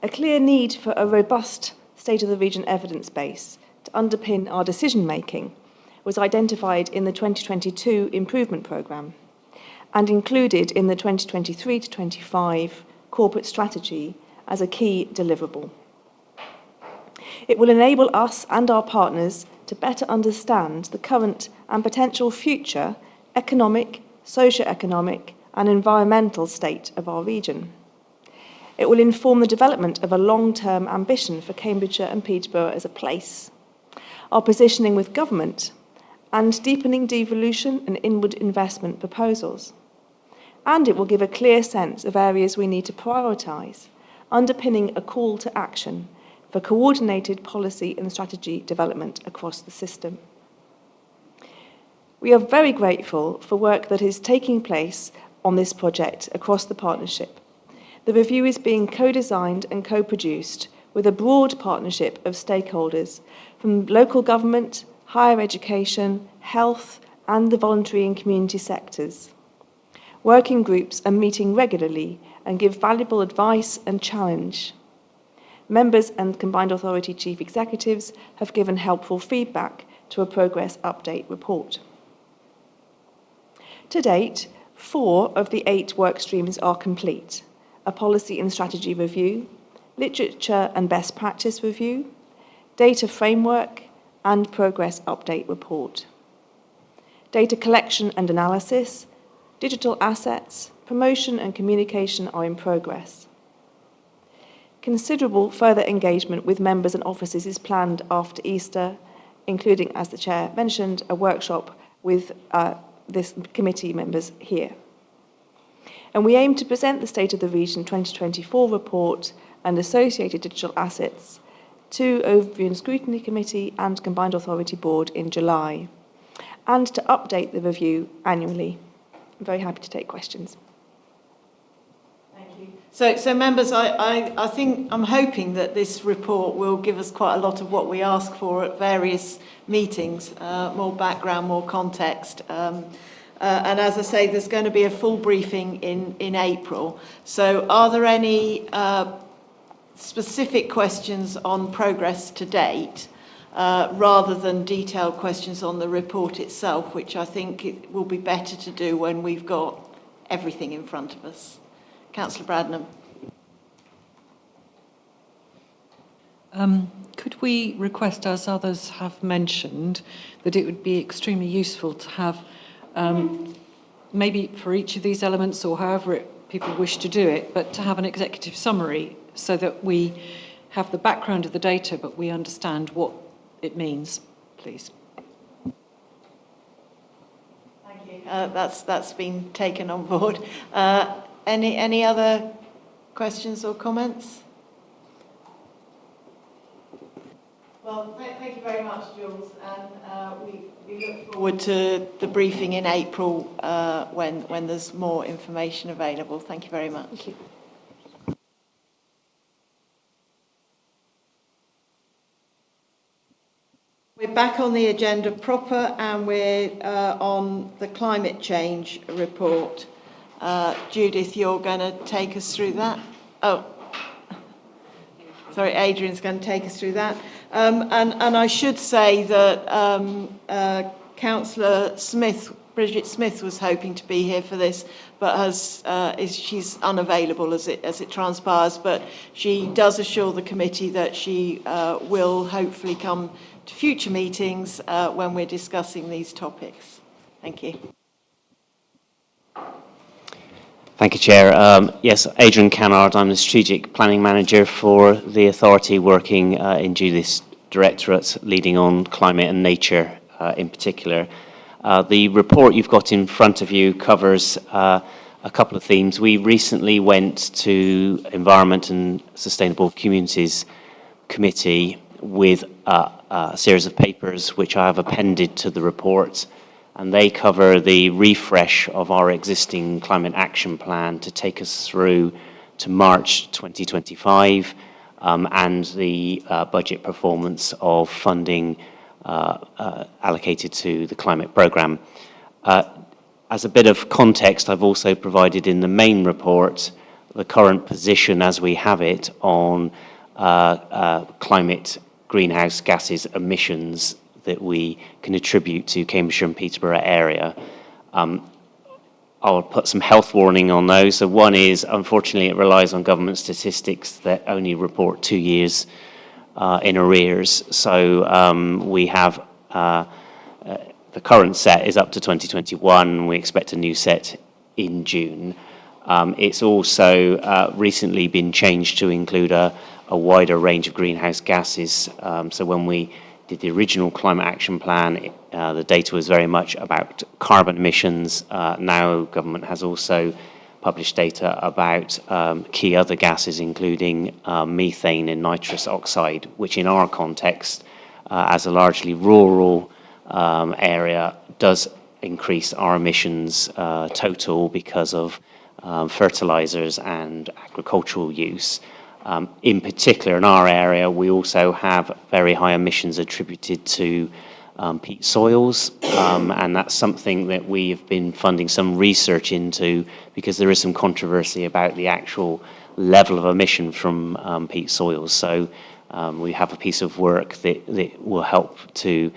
A clear need for a robust State of the Region evidence base to underpin our decision-making was identified in the 2022 Improvement Programme and included in the 2023-25 Corporate Strategy as a key deliverable. It will enable us and our partners to better understand the current and potential future economic, socio-economic and environmental state of our region. It will inform the development of a long-term ambition for Cambridgeshire and Peterborough as a place, our positioning with government, and deepening devolution and inward investment proposals. And it will give a clear sense of areas we need to prioritise, underpinning a call to action for coordinated policy and strategy development across the system. We are very grateful for work that is taking place on this project across the partnership. The review is being co-designed and co-produced with a broad partnership of stakeholders from local government, higher education, health, and the voluntary and community sectors. Working groups are meeting regularly and give valuable advice and challenge. Members and Combined Authority Chief Executives have given helpful feedback to a progress update report. To date, 4 of the 8 work streams are complete: a policy and strategy review, literature and best practice review, data framework, and progress update report. Data collection and analysis, digital assets, promotion and communication are in progress. Considerable further engagement with members and officers is planned after Easter, including, as the Chair mentioned, a workshop with this committee members here. And we aim to present the State of the Region 2024 report and associated digital assets to Overview and Scrutiny Committee and Combined Authority Board in July, and to update the review annually. I'm very happy to take questions. So members, I think, I'm hoping that this report will give us quite a lot of what we ask for at various meetings, more background, more context. And as I say, there's going to be a full briefing in April. So are there any specific questions on progress to date, rather than detailed questions on the report itself, which I think it will be better to do when we've got everything in front of us? Councillor Bradnam. Could we request, as others have mentioned, that it would be extremely useful to have, maybe for each of these elements or however people wish to do it, but to have an executive summary so that we have the background of the data, but we understand what it means, please. Thank you. That's been taken on board. Any other questions or comments? Well, thank you very much, Jules, and we look forward to the briefing in April when there's more information available. Thank you very much. Thank you. We're back on the agenda proper, and we're on the climate change report. Judith, you're going to take us through that? Oh, sorry, Adrian's going to take us through that. And I should say that Councillor Smith, Bridget Smith, was hoping to be here for this, but she's unavailable as it transpires. But she does assure the committee that she will hopefully come to future meetings when we're discussing these topics. Thank you. Thank you, Chair. Yes, Adrian Cannard. I'm the Strategic Planning Manager for the authority, working in Judith's directorate, leading on climate and nature in particular. The report you've got in front of you covers a couple of themes. We recently went to Environment and Sustainable Communities Committee with a series of papers which I have appended to the report, and they cover the refresh of our existing climate action plan to take us through to March 2025, and the budget performance of funding allocated to the climate programme. As a bit of context, I've also provided in the main report the current position as we have it on climate greenhouse gases emissions that we can attribute to Cambridgeshire and Peterborough area. I'll put some health warning on those. So one is, unfortunately, it relies on government statistics that only report 2 years in arrears. So we have the current set is up to 2021. We expect a new set in June. It's also recently been changed to include a wider range of greenhouse gases. So when we did the original climate action plan, the data was very much about carbon emissions. Now government has also published data about key other gases, including methane and nitrous oxide, which in our context, as a largely rural area, does increase our emissions total because of fertilizers and agricultural use. In particular, in our area, we also have very high emissions attributed to peat soils, and that's something that we've been funding some research into, because there is some controversy about the actual level of emission from peat soils. So we have a piece of work that will help to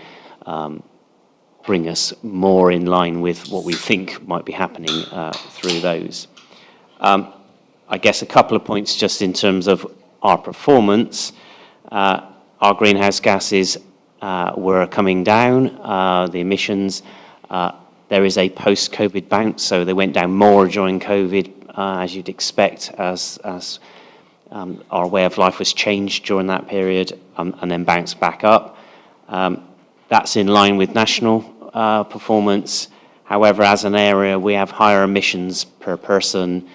bring us more in line with what we think might be happening through those. I guess a couple of points just in terms of our performance. Our greenhouse gases were coming down, the emissions. There is a post-COVID bounce, so they went down more during COVID, as you'd expect, as our way of life was changed during that period, and then bounced back up. That's in line with national performance. However, as an area, we have higher emissions per person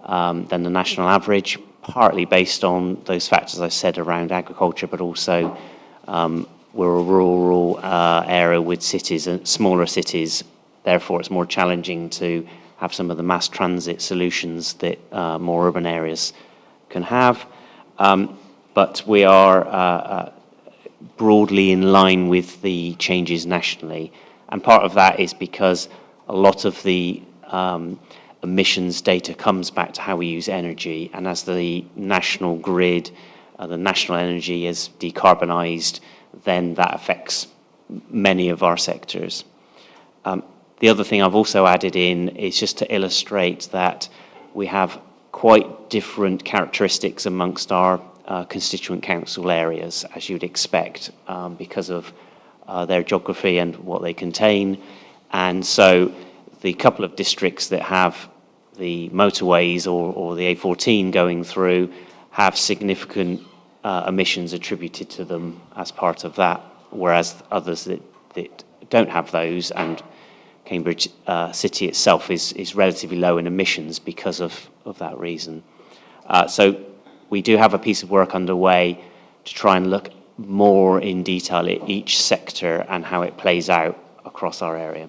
than the national average, partly based on those factors I said around agriculture, but also we're a rural area with cities and smaller cities. Therefore, it's more challenging to have some of the mass transit solutions that more urban areas can have. But we are broadly in line with the changes nationally. And part of that is because a lot of the emissions data comes back to how we use energy, and as the national grid, the national energy is decarbonised, then that affects many of our sectors. The other thing I've also added in is just to illustrate that we have quite different characteristics amongst our constituent council areas, as you'd expect, because of their geography and what they contain. And so the couple of districts that have the motorways or the A14 going through have significant emissions attributed to them as part of that, whereas others that don't have those, and Cambridge City itself is relatively low in emissions because of that reason. So we do have a piece of work underway to try and look more in detail at each sector and how it plays out across our area.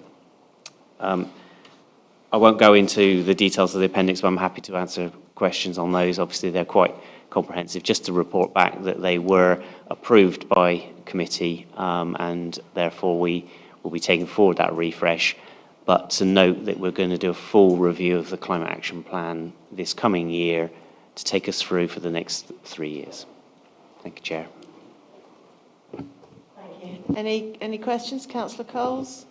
I won't go into the details of the appendix, but I'm happy to answer questions on those. Obviously, they're quite comprehensive. Just to report back that they were approved by committee, and therefore we will be taking forward that refresh. but to note that we're going to do a full review of the climate action plan this coming year to take us through for the next 3 years. Thank you, Chair. Any questions, Councillor Coles?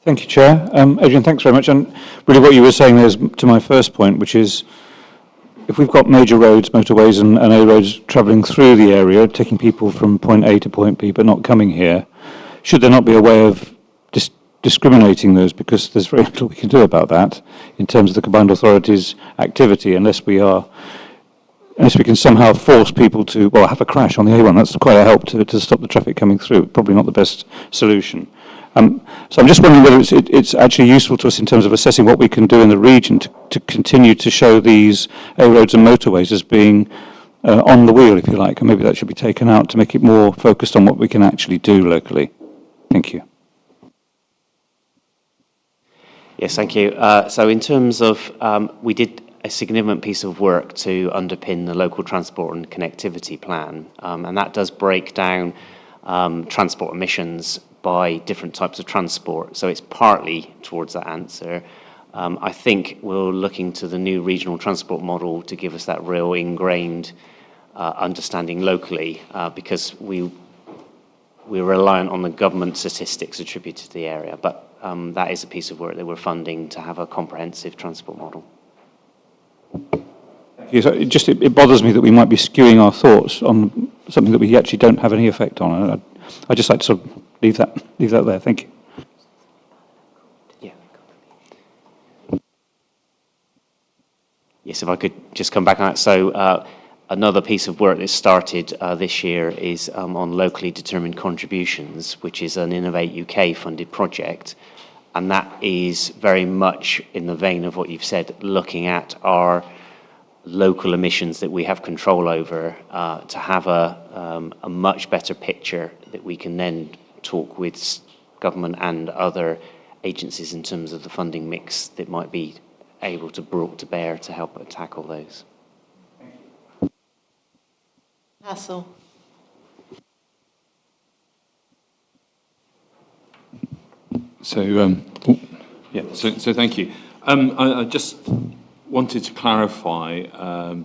Thank you, Chair. Adrian, thanks very much. And really what you were saying there is to my first point, which is if we've got major roads, motorways and A roads travelling through the area, taking people from point A to point B but not coming here, should there not be a way of discriminating those, because there's very little we can do about that in terms of the combined authorities' activity unless we can somehow force people to, well, have a crash on the A1. That's quite a help to stop the traffic coming through. Probably not the best solution. So I'm just wondering whether it's actually useful to us in terms of assessing what we can do in the region to continue to show these A roads and motorways as being on the wheel, if you like, and maybe that should be taken out to make it more focused on what we can actually do locally. Thank you. Yes, thank you. So in terms of, we did a significant piece of work to underpin the local transport and connectivity plan, and that does break down transport emissions by different types of transport. So it's partly towards that answer. I think we're looking to the new regional transport model to give us that real ingrained understanding locally, because we're reliant on the government statistics attributed to the area. But that is a piece of work that we're funding to have a comprehensive transport model. Yes, it bothers me that we might be skewing our thoughts on something that we actually don't have any effect on. I'd just like to sort of leave that there. Thank you. Yeah. Yes, if I could just come back on that. So another piece of work that started this year is on locally determined contributions, which is an Innovate UK funded project. And that is very much in the vein of what you've said, looking at our local emissions that we have control over to have a much better picture that we can then talk with government and other agencies in terms of the funding mix that might be able to brought to bear to help tackle those. Hassel. So thank you. I just wanted to clarify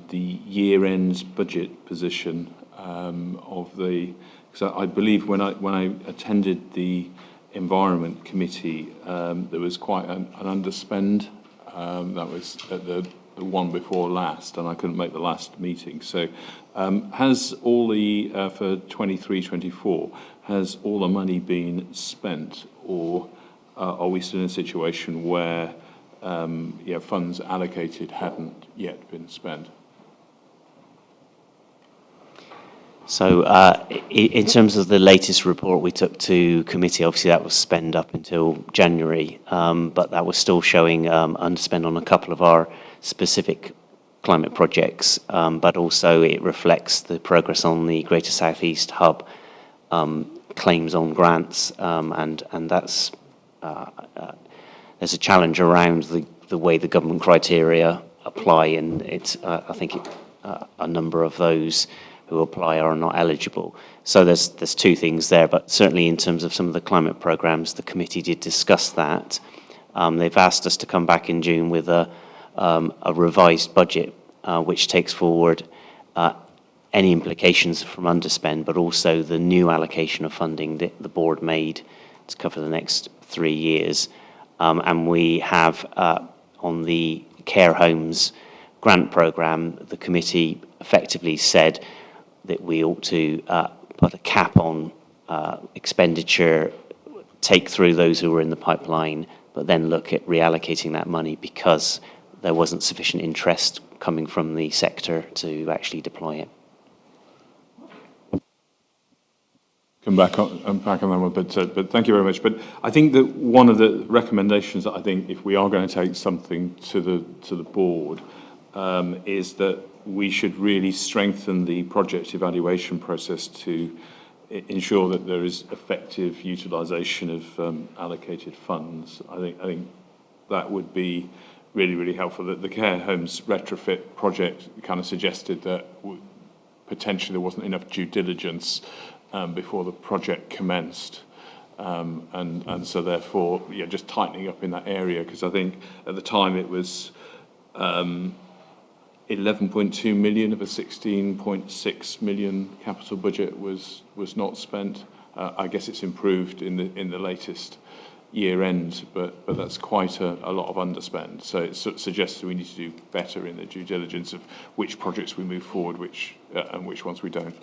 the year-end budget position of the. Because I believe when I attended the Environment Committee, there was quite an underspend. That was at the one before last, and I couldn't make the last meeting. So, has all the for 23-24 has all the money been spent, or are we still in a situation where funds allocated hadn't yet been spent? So in terms of the latest report we took to committee, obviously that was spent up until January, but that was still showing underspend on a couple of our specific climate projects, but also it reflects the progress on the Greater South East Hub claims on grants, and that's there's a challenge around the way the government criteria apply, and it's I think a number of those who apply are not eligible. So there's two things there, but certainly in terms of some of the climate programs, the committee did discuss that. They've asked us to come back in June with a revised budget, which takes forward any implications from underspend, but also the new allocation of funding that the board made to cover the next 3 years. And we have on the care homes grant programme, the committee effectively said that we ought to put a cap on expenditure, take through those who were in the pipeline, but then look at reallocating that money because there wasn't sufficient interest coming from the sector to actually deploy it. Come back on that one, but thank you very much. But I think that one of the recommendations that I think, if we are going to take something to the board, is that we should really strengthen the project evaluation process to ensure that there is effective utilisation of allocated funds. I think that would be really, really helpful. The care homes retrofit project kind of suggested that potentially there wasn't enough due diligence before the project commenced. And so therefore, yeah, just tightening up in that area, because I think at the time it was 11.2 million of a 16.6 million capital budget was not spent. I guess it's improved in the latest year end, but that's quite a lot of underspend. So it suggests that we need to do better in the due diligence of which projects we move forward, and which ones we don't.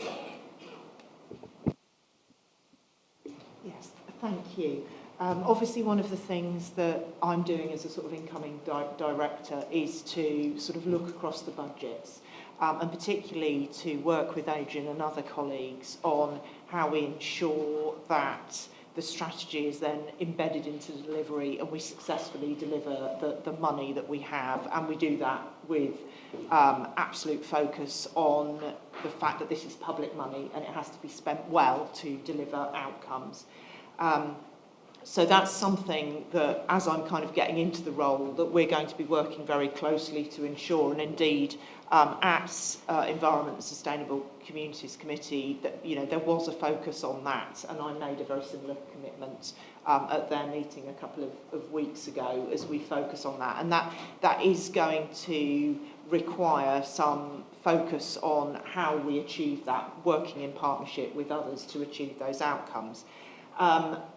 Yes, thank you. Obviously, one of the things that I'm doing as a sort of incoming director is to sort of look across the budgets, and particularly to work with Adrian and other colleagues on how we ensure that the strategy is then embedded into delivery and we successfully deliver the money that we have, and we do that with absolute focus on the fact that this is public money and it has to be spent well to deliver outcomes. So that's something that, as I'm kind of getting into the role, that we're going to be working very closely to ensure, and indeed at Environment and Sustainable Communities Committee, that there was a focus on that, and I made a very similar commitment at their meeting a couple of weeks ago as we focus on that, and that is going to require some focus on how we achieve that, working in partnership with others to achieve those outcomes.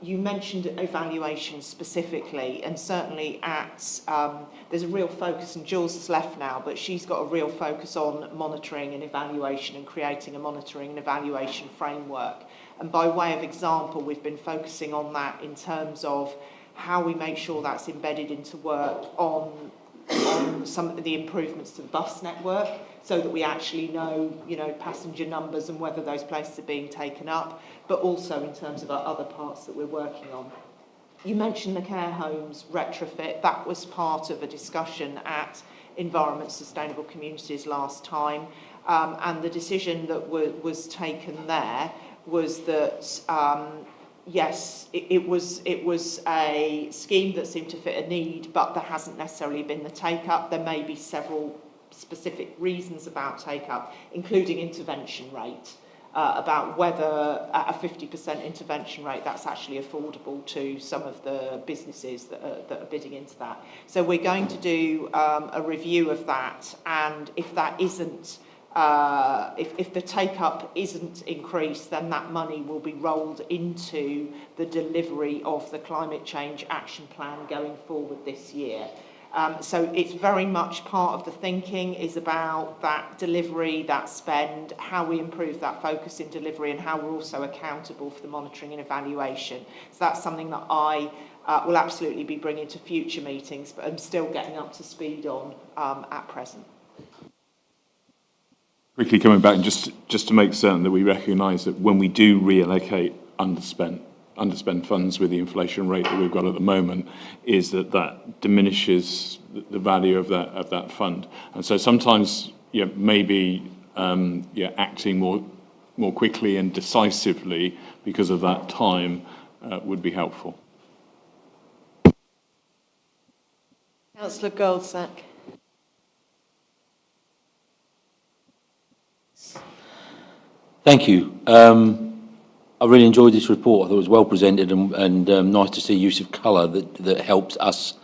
You mentioned evaluation specifically, and certainly there's a real focus, and Jules has left now, but she's got a real focus on monitoring and evaluation and creating a monitoring and evaluation framework. And by way of example, we've been focusing on that in terms of how we make sure that's embedded into work on some of the improvements to the bus network, so that we actually know, passenger numbers and whether those places are being taken up, but also in terms of our other parts that we're working on. You mentioned the care homes retrofit. That was part of a discussion at Environment Sustainable Communities last time, and the decision that was taken there was that yes, it was a scheme that seemed to fit a need, but there hasn't necessarily been the take-up. There may be several specific reasons about take-up, including intervention rate, about whether at a 50% intervention rate that's actually affordable to some of the businesses that are bidding into that. So we're going to do a review of that, and if that isn't if the take-up isn't increased, then that money will be rolled into the delivery of the climate change action plan going forward this year. So it's very much part of the thinking is about that delivery, that spend, how we improve that focus in delivery, and how we're also accountable for the monitoring and evaluation. So that's something that I will absolutely be bringing to future meetings, but I'm still getting up to speed on at present. Quickly coming back, just to make certain that we recognise that when we do reallocate underspent funds with the inflation rate that we've got at the moment, is that diminishes the value of that fund. And so sometimes, maybe acting more quickly and decisively because of that time would be helpful. Councillor Goldsack. Thank you. I really enjoyed this report. I thought it was well presented and nice to see use of colour that helps us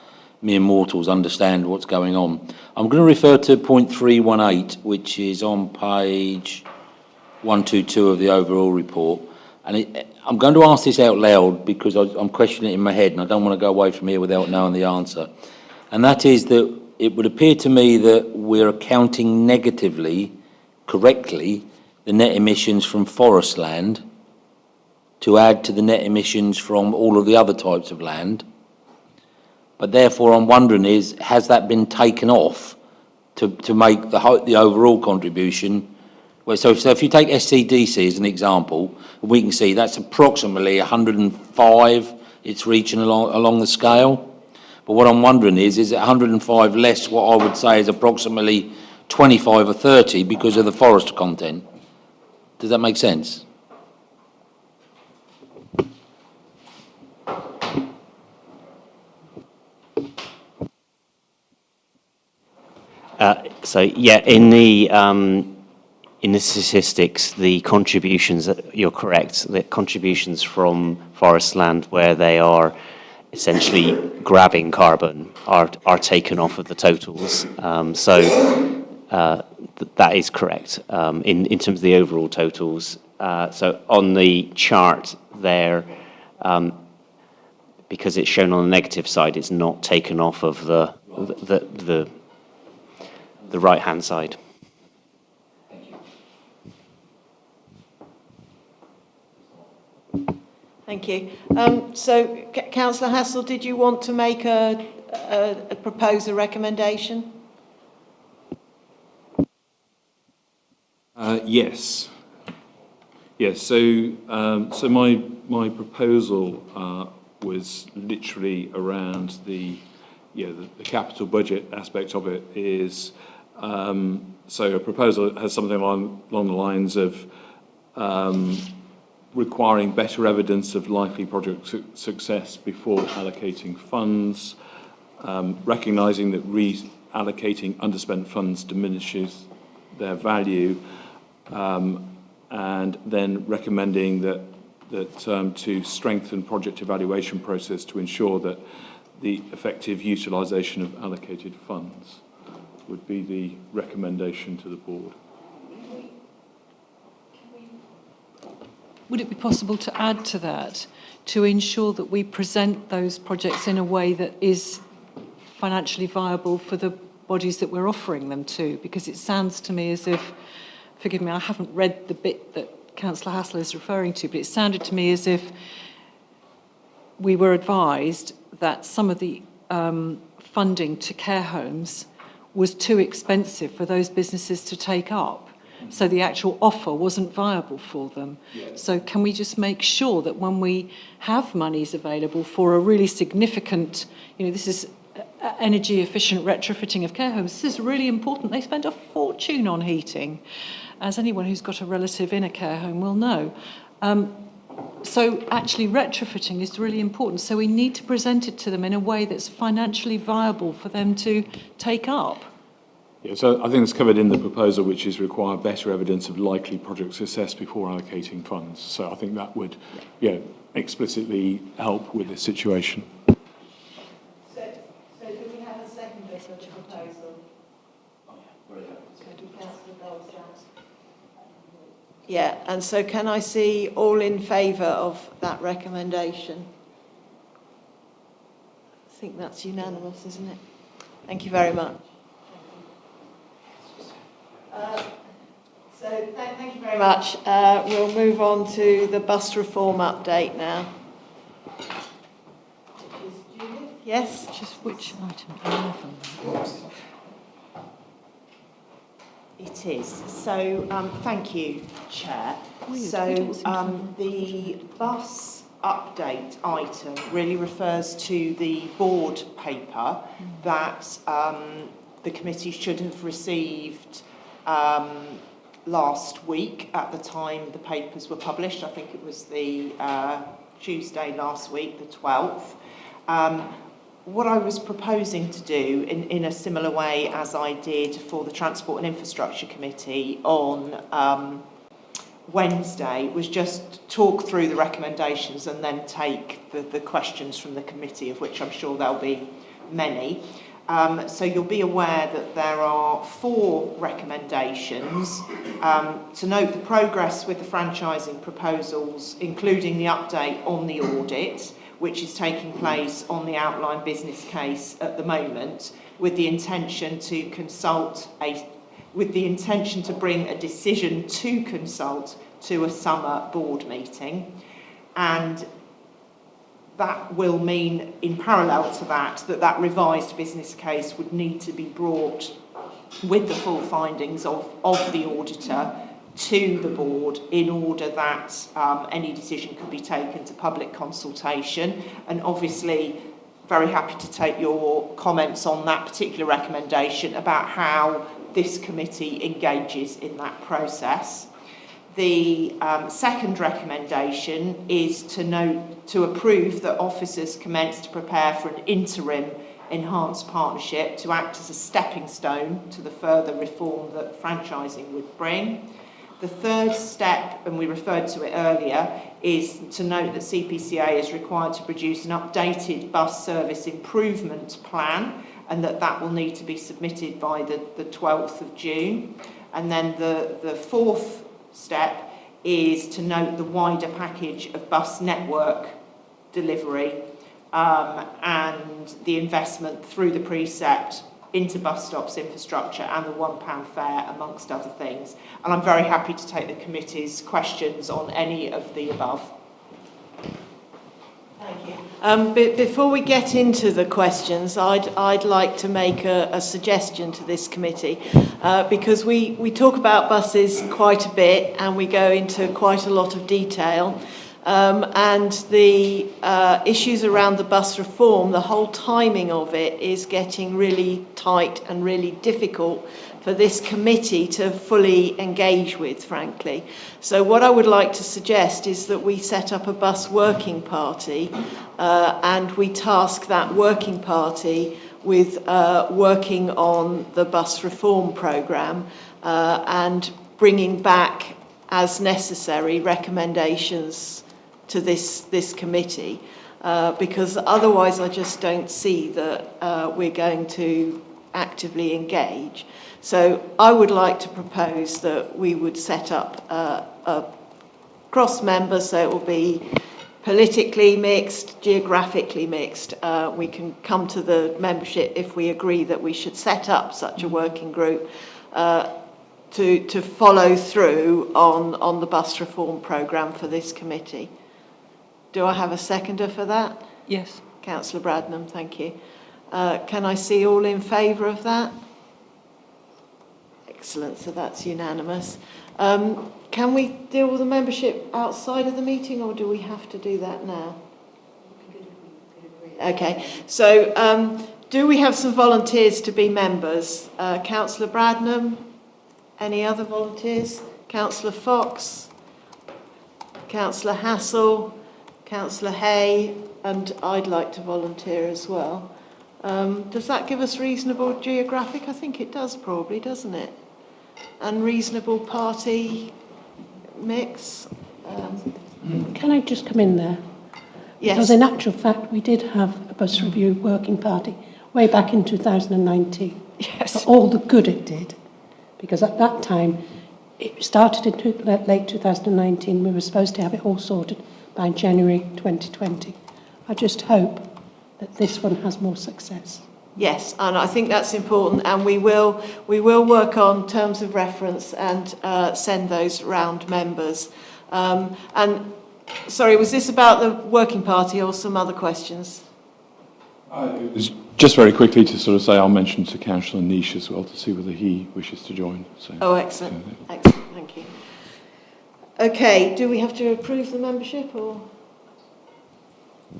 mere mortals understand what's going on. I'm going to refer to point 318, which is on page 122 of the overall report. And I'm going to ask this out loud because I'm questioning it in my head and I don't want to go away from here without knowing the answer. And that is that it would appear to me that we're accounting negatively, correctly, the net emissions from forest land to add to the net emissions from all of the other types of land. But therefore, I'm wondering has that been taken off to make the overall contribution? Well, so if you take SCDC as an example, we can see that's approximately 105 it's reaching along the scale. But what I'm wondering is it 105 less what I would say is approximately 25 or 30 because of the forest content? Does that make sense? So yeah, in the in the statistics, the contributions, you're correct, the contributions from forest land where they are essentially grabbing carbon are taken off of the totals. That is correct in terms of the overall totals. So on the chart there, because it's shown on the negative side, it's not taken off of the right-hand side. Thank you. So, Councillor Hassel, did you want to make propose a recommendation? Yes. Yes. So, so my proposal was literally around the capital budget aspect of it. Is so a proposal has something along the lines of requiring better evidence of likely project success before allocating funds, recognising that reallocating underspent funds diminishes their value, and then recommending that to strengthen project evaluation process to ensure that the effective utilisation of allocated funds would be the recommendation to the board. Would it be possible to add to that, to ensure that we present those projects in a way that is financially viable for the bodies that we're offering them to? Because it sounds to me as if, forgive me, I haven't read the bit that Councillor Hassel is referring to, but it sounded to me as if we were advised that some of the funding to care homes was too expensive for those businesses to take up. So the actual offer wasn't viable for them. Yes. So can we just make sure that when we have monies available for a really significant, this is energy efficient retrofitting of care homes, this is really important. They spend a fortune on heating, as anyone who's got a relative in a care home will know. So actually retrofitting is really important. So we need to present it to them in a way that's financially viable for them to take up. Yeah, so I think it's covered in the proposal, which is require better evidence of likely project success before allocating funds. So I think that would, explicitly help with this situation. So do we have a second for the proposal? Yeah, and so can I see all in favour of that recommendation? I think that's unanimous, isn't it? Thank you very much. Thank you very much. We'll move on to the bus reform update now. Yes? Just which item? 11. It is. So, thank you, Chair. The bus update item really refers to the board paper that the committee should have received last week at the time the papers were published. I think it was the Tuesday last week, the 12th. What I was proposing to do in a similar way as I did for the Transport and Infrastructure Committee on Wednesday was just talk through the recommendations and then take the questions from the committee, of which I'm sure there'll be many. So you'll be aware that there are 4 recommendations. To note the progress with the franchising proposals, including the update on the audit, which is taking place on the outline business case at the moment, with the intention to bring a decision to consult to a summer board meeting. And that will mean, in parallel to that revised business case would need to be brought with the full findings of the auditor to the board in order that any decision could be taken to public consultation. And obviously, very happy to take your comments on that particular recommendation about how this committee engages in that process. The second recommendation is to approve that officers commence to prepare for an interim enhanced partnership to act as a stepping stone to the further reform that franchising would bring. The third step, and we referred to it earlier, is to note that CPCA is required to produce an updated bus service improvement plan, and that will need to be submitted by the 12th of June. And then the fourth step is to note the wider package of bus network delivery and the investment through the precept into bus stops infrastructure and the £1 fare, amongst other things. And I'm very happy to take the committee's questions on any of the above. Thank you. Before we get into the questions, I'd like to make a suggestion to this committee, because we talk about buses quite a bit and we go into quite a lot of detail. And the issues around the bus reform, the whole timing of it is getting really tight and really difficult for this committee to fully engage with, frankly. So what I would like to suggest is that we set up a bus working party and we task that working party with working on the bus reform programme and bringing back, as necessary, recommendations to this committee, because otherwise I just don't see that we're going to actively engage. So I would like to propose that we would set up a cross member, so it will be politically mixed, geographically mixed. We can come to the membership if we agree that we should set up such a working group to follow through on the bus reform programme for this committee. Do I have a seconder for that? Yes. Councillor Bradnam, thank you. Can I see all in favour of that? Excellent, so that's unanimous. Can we deal with the membership outside of the meeting, or do we have to do that now? Okay, so do we have some volunteers to be members? Councillor Bradnam, any other volunteers? Councillor Fox, Councillor Hassel, Councillor Hay, and I'd like to volunteer as well. Does that give us reasonable geographic? I think it does probably, doesn't it? And reasonable party mix? Can I just come in there? Yes. Because in actual fact, we did have a bus review working party way back in 2019. Yes. For all the good it did. Because at that time, it started in late 2019. We were supposed to have it all sorted by January 2020. I just hope that this one has more success. Yes, and I think that's important, and we will work on terms of reference and send those round members. And sorry, was this about the working party or some other questions? It was just very quickly to sort of say I'll mention to Councillor Niche as well to see whether he wishes to join. So, oh, excellent. Excellent, thank you. Okay, do we have to approve the membership or?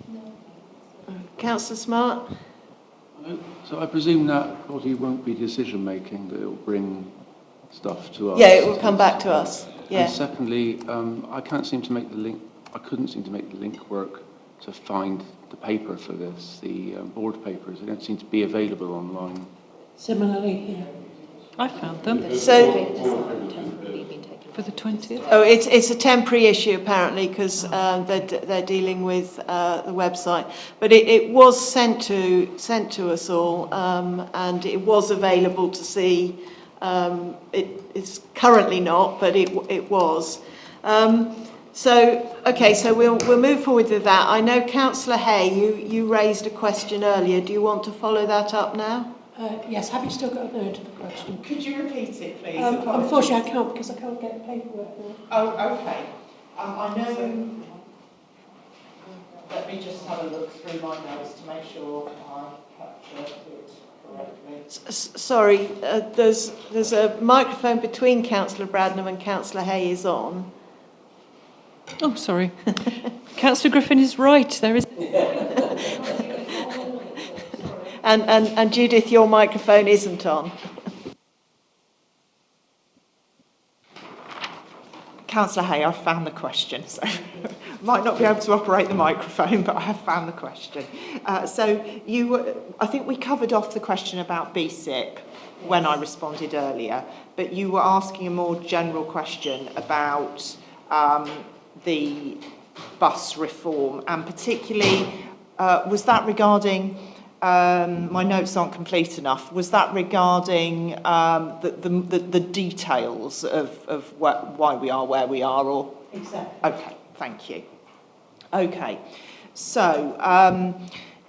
No. Councillor Smart? So I presume that body won't be decision making, that it will bring stuff to us. Yeah, it will come back to us. Yeah. And secondly, I can't seem to make the link. I couldn't seem to make the link work to find the paper for this. The board papers, they don't seem to be available online. Similarly here. I found them. So, for the 20th? Oh, it's a temporary issue apparently because they're dealing with the website, but it was sent to us all, and it was available to see. It's currently not, but it was. So okay, so we'll move forward with that. I know Councillor Hay, you raised a question earlier. Do you want to follow that up now? Yes, have you still got an answer to the question? Could you repeat it, please? Unfortunately, I can't because I can't get the paperwork now. Oh, okay. I know. Let me just have a look through my notes to make sure I capture it correctly. Sorry, there's a microphone between Councillor Bradnam and Councillor Hay is on. Oh, sorry. Councillor Griffin is right. There is. And Judith, your microphone isn't on. Councillor Hay, I found the question. So, might not be able to operate the microphone, but I have found the question. So I think we covered off the question about BSIP when I responded earlier, but you were asking a more general question about the bus reform, and particularly, was that regarding, my notes aren't complete enough, was that regarding the details of why we are where we are, or? Exactly. Okay, thank you. Okay, so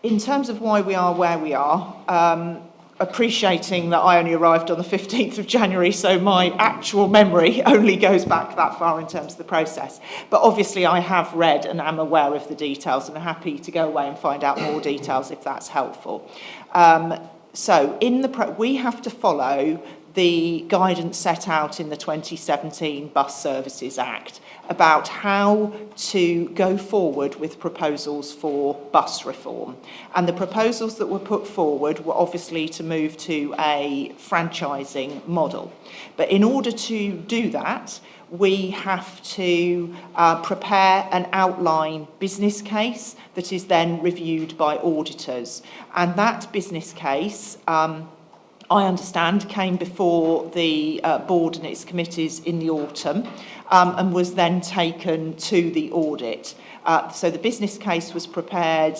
in terms of why we are where we are, appreciating that I only arrived on the 15th of January, so my actual memory only goes back that far in terms of the process. But obviously I have read and am aware of the details, and I'm happy to go away and find out more details if that's helpful. So we have to follow the guidance set out in the 2017 Bus Services Act about how to go forward with proposals for bus reform. And the proposals that were put forward were obviously to move to a franchising model. But in order to do that, we have to prepare an outline business case that is then reviewed by auditors. And that business case, I understand, came before the board and its committees in the autumn, and was then taken to the audit. So the business case was prepared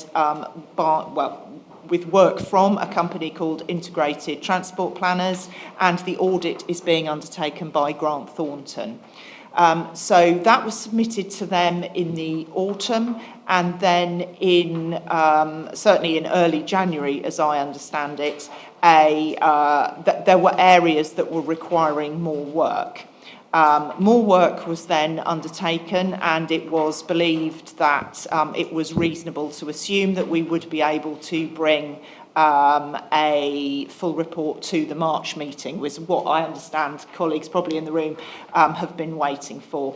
with work from a company called Integrated Transport Planners, and the audit is being undertaken by Grant Thornton. So that was submitted to them in the autumn, and then certainly in early January, as I understand it, there were areas that were requiring more work. More work was then undertaken, and it was believed that it was reasonable to assume that we would be able to bring a full report to the March meeting, was what I understand colleagues probably in the room have been waiting for.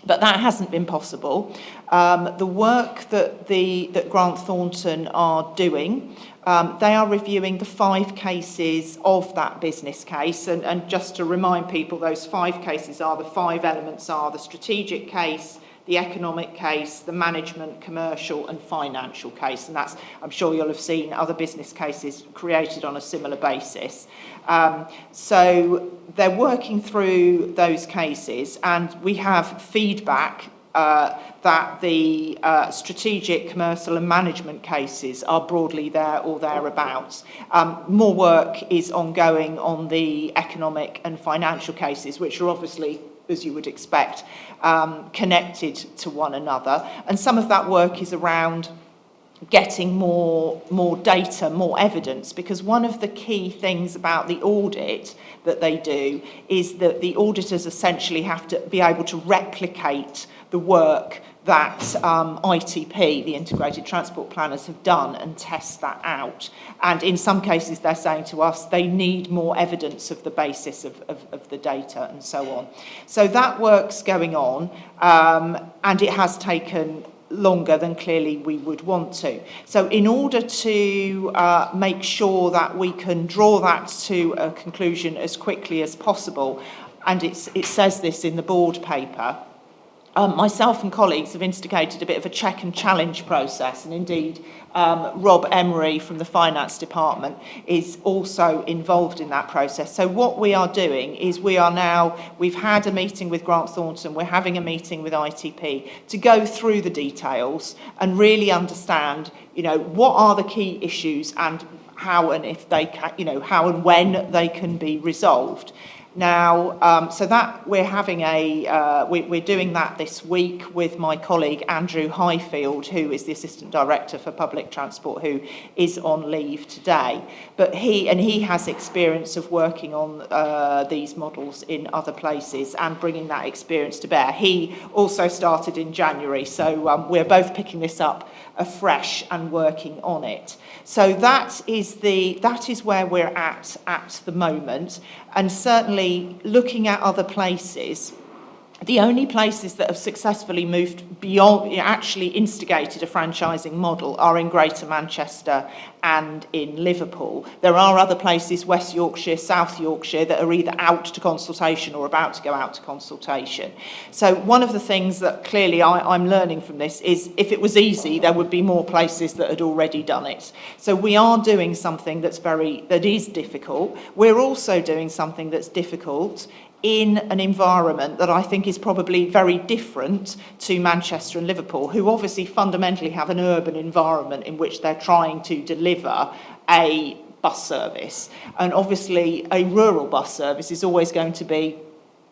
But that hasn't been possible. The work that Grant Thornton are doing, they are reviewing the 5 cases of that business case. And just to remind people, those 5 cases are, the 5 elements are the strategic case, the economic case, the management, commercial and financial case. And that's, I'm sure you'll have seen other business cases created on a similar basis. So they're working through those cases, and we have feedback that the strategic, commercial and management cases are broadly there or thereabouts. More work is ongoing on the economic and financial cases, which are obviously, as you would expect, connected to one another. And some of that work is around getting more data, more evidence, because one of the key things about the audit that they do is that the auditors essentially have to be able to replicate the work that ITP, the Integrated Transport Planners, have done and test that out. And in some cases, they're saying to us they need more evidence of the basis of the data and so on. So that work's going on, and it has taken longer than clearly we would want to. So in order to make sure that we can draw that to a conclusion as quickly as possible, and it says this in the board paper, myself and colleagues have instigated a bit of a check and challenge process, and indeed Rob Emery from the finance department is also involved in that process. So what we are doing is we've had a meeting with Grant Thornton, we're having a meeting with ITP to go through the details and really understand, what are the key issues and how and if they can, how and when they can be resolved. Now, so that we're having we're doing that this week with my colleague Andrew Highfield, who is the Assistant Director for Public Transport, who is on leave today. But he has experience of working on these models in other places and bringing that experience to bear. He also started in January, so we're both picking this up afresh and working on it. So that is where we're at the moment, and certainly looking at other places, the only places that have successfully moved beyond, actually instigated a franchising model are in Greater Manchester and in Liverpool. There are other places, West Yorkshire, South Yorkshire, that are either out to consultation or about to go out to consultation. So one of the things that clearly I'm learning from this is if it was easy, there would be more places that had already done it. So we are doing something that is difficult. We're also doing something that's difficult in an environment that I think is probably very different to Manchester and Liverpool, who obviously fundamentally have an urban environment in which they're trying to deliver a bus service. And obviously a rural bus service is always going to be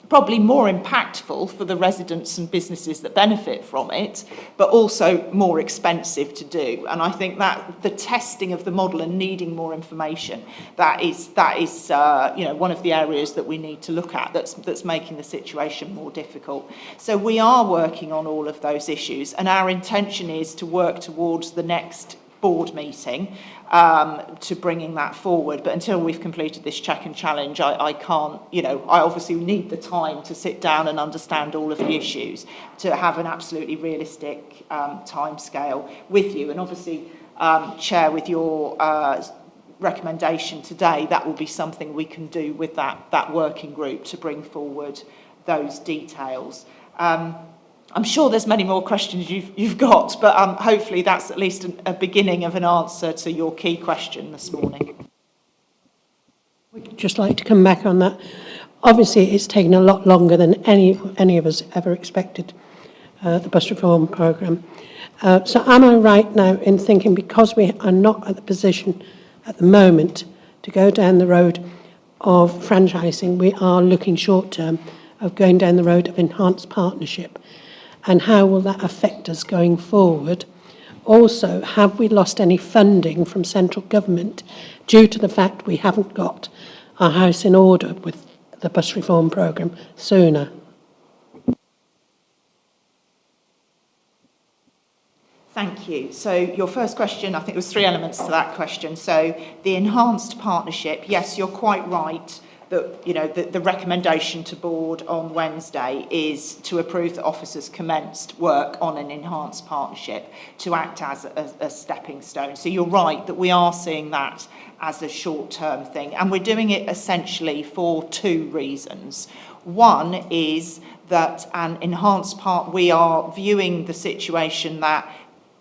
probably more impactful for the residents and businesses that benefit from it, but also more expensive to do. And I think that the testing of the model and needing more information, that is one of the areas that we need to look at that's making the situation more difficult. So we are working on all of those issues, and our intention is to work towards the next board meeting to bringing that forward. But until we've completed this check and challenge, I can't, I obviously need the time to sit down and understand all of the issues, to have an absolutely realistic timescale with you. And obviously, Chair, with your recommendation today, that will be something we can do with that working group to bring forward those details. I'm sure there's many more questions you've got, but hopefully that's at least a beginning of an answer to your key question this morning. We'd just like to come back on that. Obviously, it's taken a lot longer than any of us ever expected, the bus reform programme. So am I right now in thinking, because we are not at the position at the moment to go down the road of franchising, we are looking short term of going down the road of enhanced partnership? And how will that affect us going forward? Also, have we lost any funding from central government due to the fact we haven't got our house in order with the bus reform programme sooner? Thank you. So your first question, I think there was 3 elements to that question. So the enhanced partnership, yes, you're quite right. That, the recommendation to board on Wednesday is to approve that officers commenced work on an enhanced partnership to act as a stepping stone. So you're right that we are seeing that as a short-term thing, and we're doing it essentially for 2 reasons. One is that an enhanced we are viewing the situation that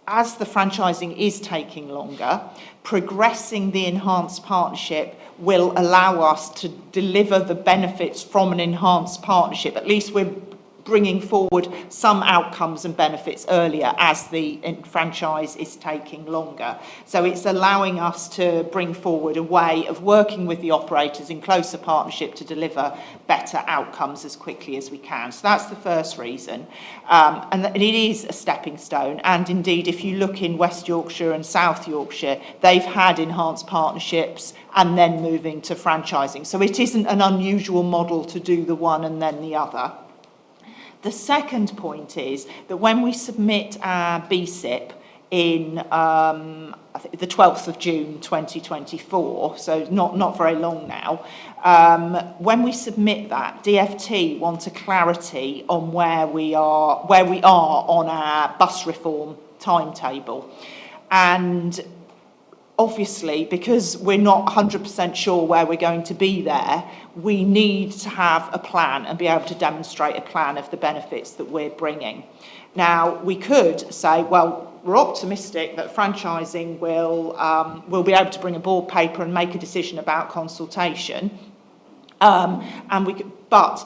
as the franchising is taking longer, progressing the enhanced partnership will allow us to deliver the benefits from an enhanced partnership. At least we're bringing forward some outcomes and benefits earlier as the franchise is taking longer. So it's allowing us to bring forward a way of working with the operators in closer partnership to deliver better outcomes as quickly as we can. So that's the first reason. And it is a stepping stone. And indeed, if you look in West Yorkshire and South Yorkshire, they've had enhanced partnerships and then moving to franchising. So it isn't an unusual model to do the one and then the other. The second point is that when we submit our BSIP in I think the 12th of June 2024, so not very long now, when we submit that, DfT want a clarity on where we are on our bus reform timetable. And obviously, because we're not 100% sure where we're going to be there, we need to have a plan and be able to demonstrate a plan of the benefits that we're bringing. Now, we could say, well, we're optimistic that franchising will be able to bring a board paper and make a decision about consultation, but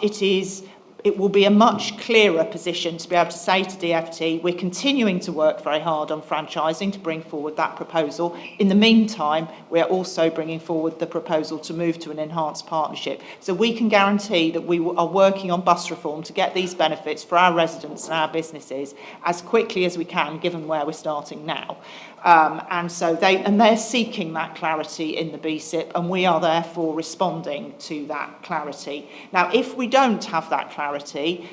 it will be a much clearer position to be able to say to DfT, we're continuing to work very hard on franchising to bring forward that proposal. In the meantime, we're also bringing forward the proposal to move to an enhanced partnership. So we can guarantee that we are working on bus reform to get these benefits for our residents and our businesses as quickly as we can, given where we're starting now. And so they're seeking that clarity in the BSIP, and we are therefore responding to that clarity. Now, if we don't have that clarity,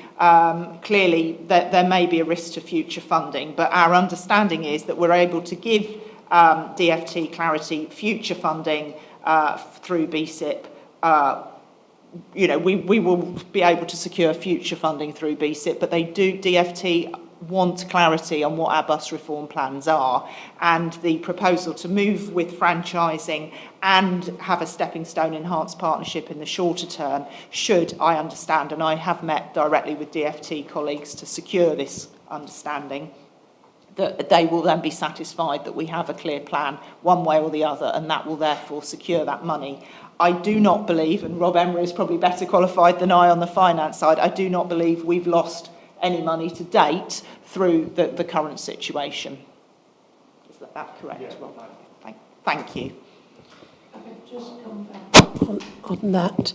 clearly there may be a risk to future funding, but our understanding is that we're able to give DfT clarity, future funding through BSIP you know, we will be able to secure future funding through BSIP, but DFT want clarity on what our bus reform plans are, and the proposal to move with franchising and have a stepping stone enhanced partnership in the shorter term should, I understand, and I have met directly with DFT colleagues to secure this understanding, that they will then be satisfied that we have a clear plan one way or the other, and that will therefore secure that money. I do not believe, and Rob Emery is probably better qualified than I on the finance side, I do not believe we've lost any money to date through the current situation. Is that correct, yeah, Rob? Thank you. Just come back on that.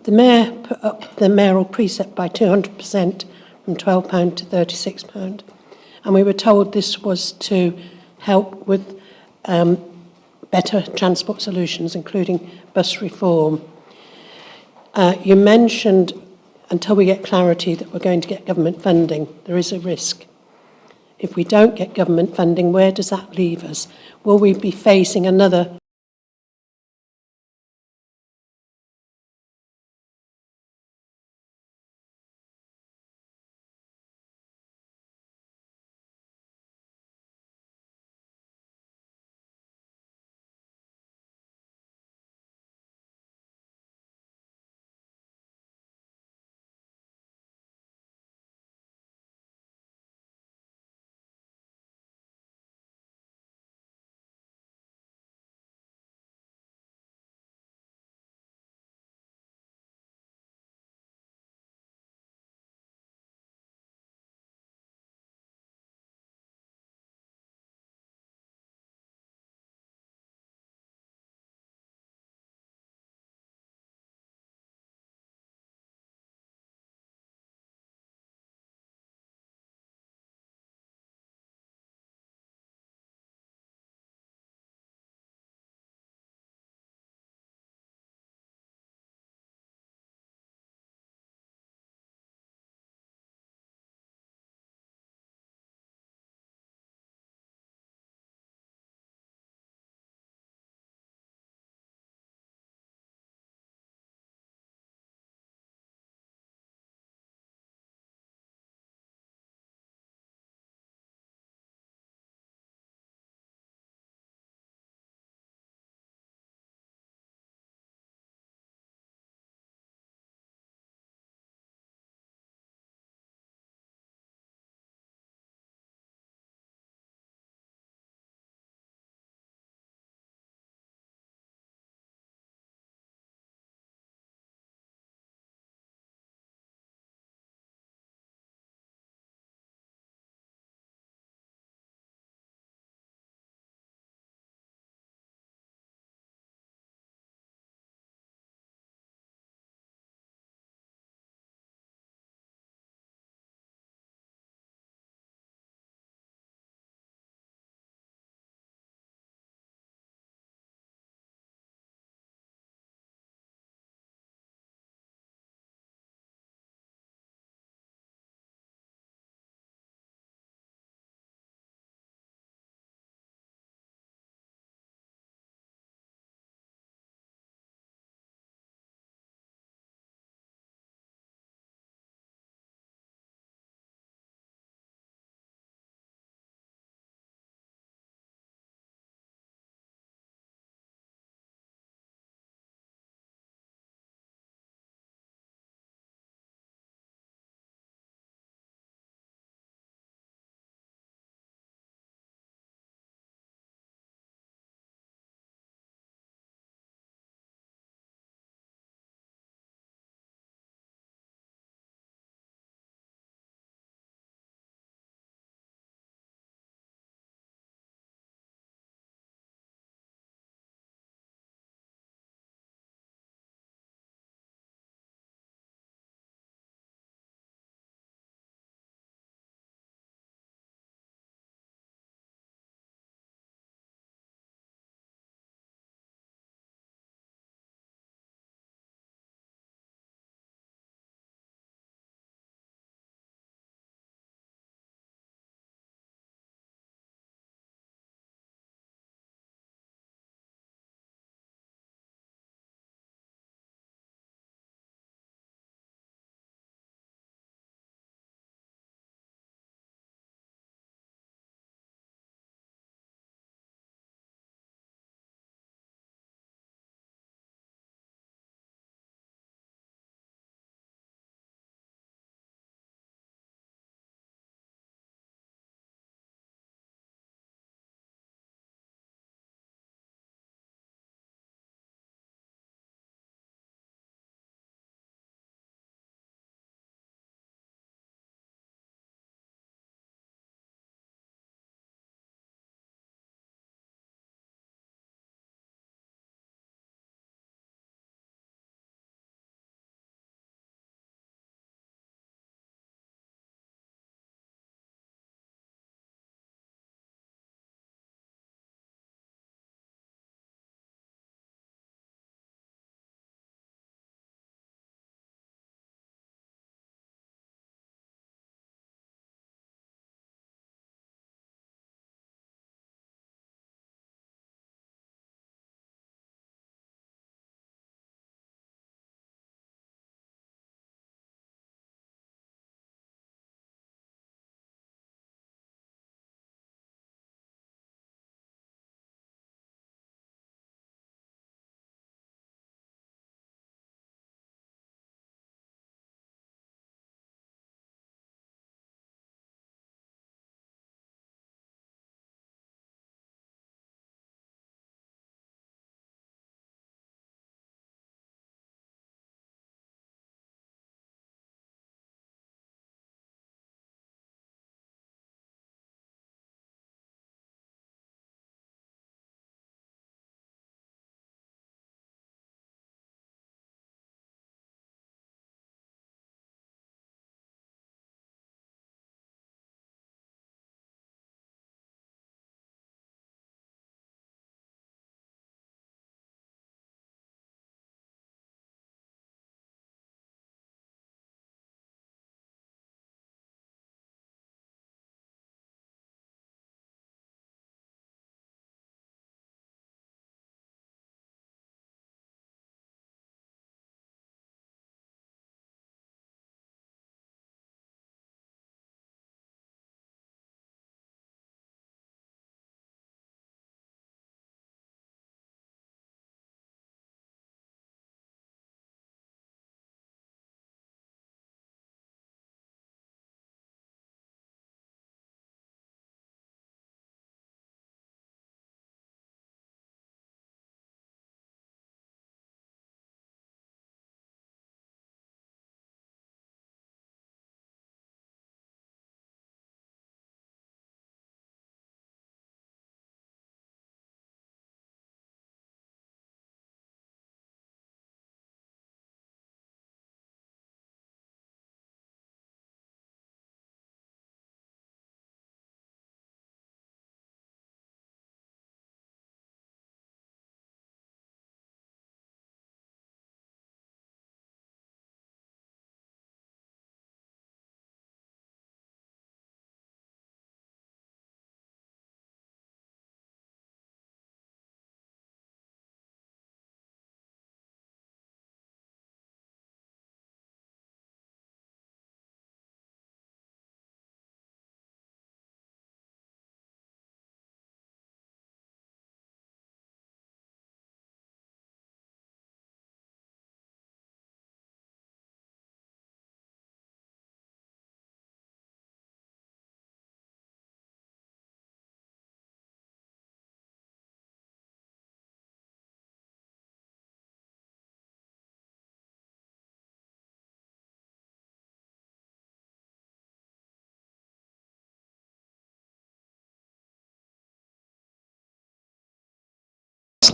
The Mayor put up the mayoral precept by 200% from £12 to £36. And we were told this was to help with better transport solutions, including bus reform. You mentioned, until we get clarity that we're going to get government funding, there is a risk. If we don't get government funding, where does that leave us? Will we be facing another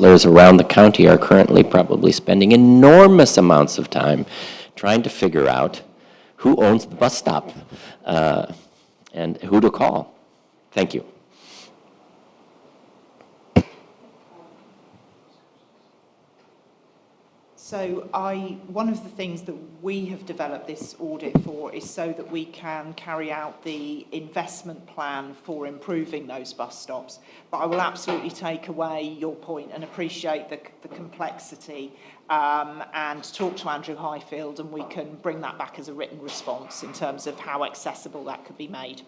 councillors around the county are currently probably spending enormous amounts of time trying to figure out who owns the bus stop and who to call. Thank you. So one of the things that we have developed this audit for is so that we can carry out the investment plan for improving those bus stops. But I will absolutely take away your point and appreciate the complexity and talk to Andrew Highfield, and we can bring that back as a written response in terms of how accessible that could be made.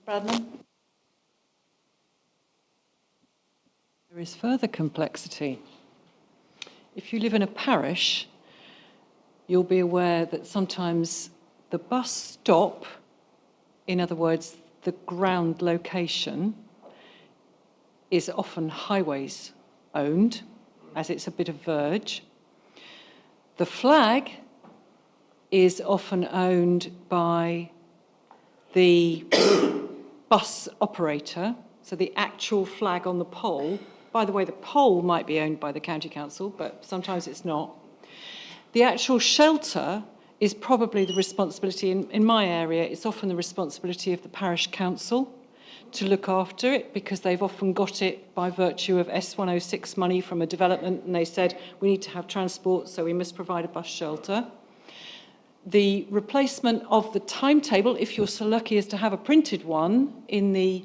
Bradman? There is further complexity. If you live in a parish, you'll be aware that sometimes the bus stop, in other words, the ground location, is often highways owned, as it's a bit of verge. The flag is often owned by the bus operator, so the actual flag on the pole. By the way, the pole might be owned by the county council, but sometimes it's not. The actual shelter is probably the responsibility, in my area, it's often the responsibility of the parish council to look after it, because they've often got it by virtue of S106 money from a development, and they said, we need to have transport, so we must provide a bus shelter. The replacement of the timetable, if you're so lucky as to have a printed one in the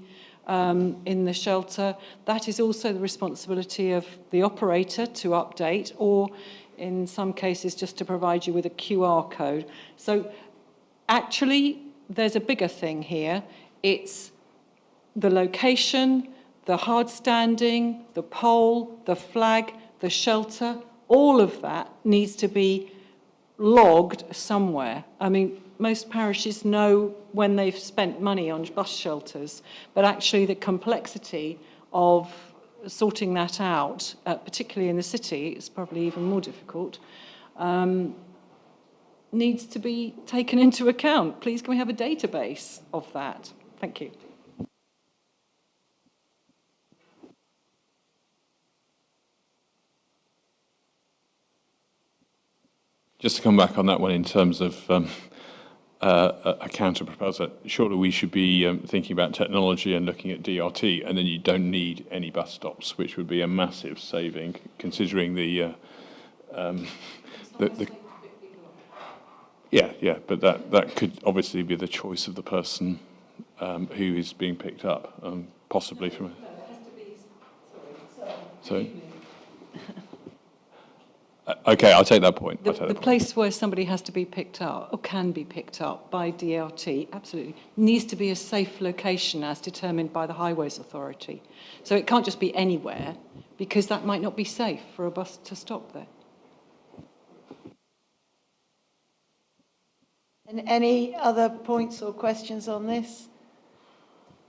shelter, that is also the responsibility of the operator to update, or in some cases just to provide you with a QR code. So actually there's a bigger thing here. It's the location, the hard standing, the pole, the flag, the shelter, all of that needs to be logged somewhere. I mean, most parishes know when they've spent money on bus shelters, but actually the complexity of sorting that out, particularly in the city, it's probably even more difficult, needs to be taken into account. Please, can we have a database of that? Thank you. Just to come back on that one in terms of a counter proposal, surely we should be thinking about technology and looking at DRT, and then you don't need any bus stops, which would be a massive saving, considering the yeah, but that could obviously be the choice of the person who is being picked up, possibly from. Sorry. Okay, I'll take that point. The place where somebody has to be picked up, or can be picked up by DLT, absolutely, needs to be a safe location as determined by the Highways Authority. So it can't just be anywhere, because that might not be safe for a bus to stop there. And any other points or questions on this?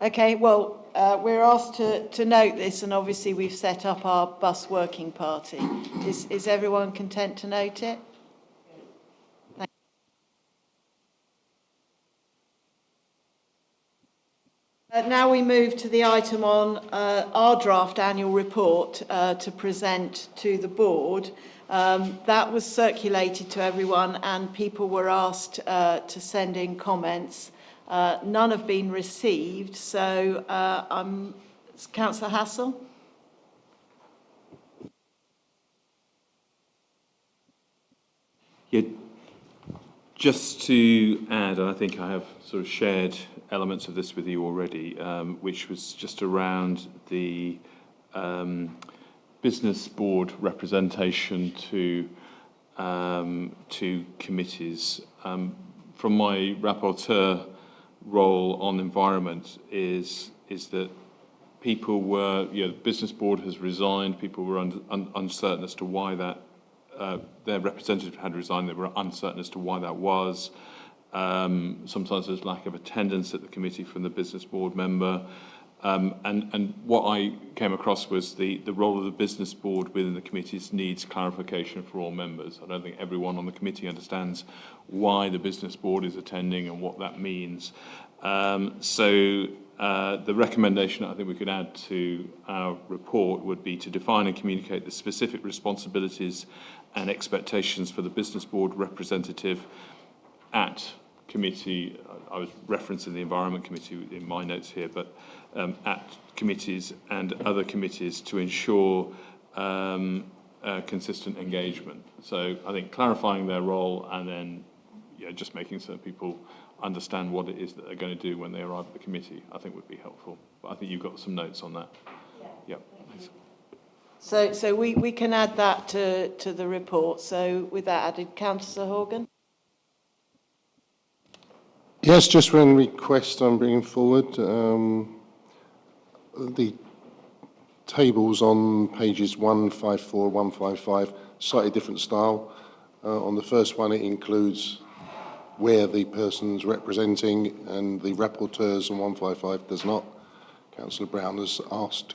Okay, well, we're asked to note this, and obviously we've set up our bus working party. Is everyone content to note it? Thank you. Now we move to the item on our draft annual report to present to the board. That was circulated to everyone, and people were asked to send in comments. None have been received, so Councillor Hassel. Yeah, just to add, and I think I have sort of shared elements of this with you already, which was just around the business board representation to committees. From my rapporteur role on environment is that people were, the business board has resigned, people were uncertain as to why that, their representative had resigned, they were uncertain as to why that was. Sometimes there's lack of attendance at the committee from the business board member. And what I came across was the role of the business board within the committees needs clarification for all members. I don't think everyone on the committee understands why the business board is attending and what that means. So The recommendation I think we could add to our report would be to define and communicate the specific responsibilities and expectations for the business board representative at committee. I was referencing the Environment Committee in my notes here, but at committees and other committees to ensure consistent engagement. So I think clarifying their role and then just making certain people understand what it is that they're going to do when they arrive at the committee, I think would be helpful. But I think you've got some notes on that. Yeah. Thanks. So we can add that to the report. So with that added, Councillor Horgan. Yes, just one request I'm bringing forward. The tables on pages 154, 155, slightly different style. On the first one, it includes where the person's representing, and the rapporteurs on 155 does not. Councillor Brown has asked,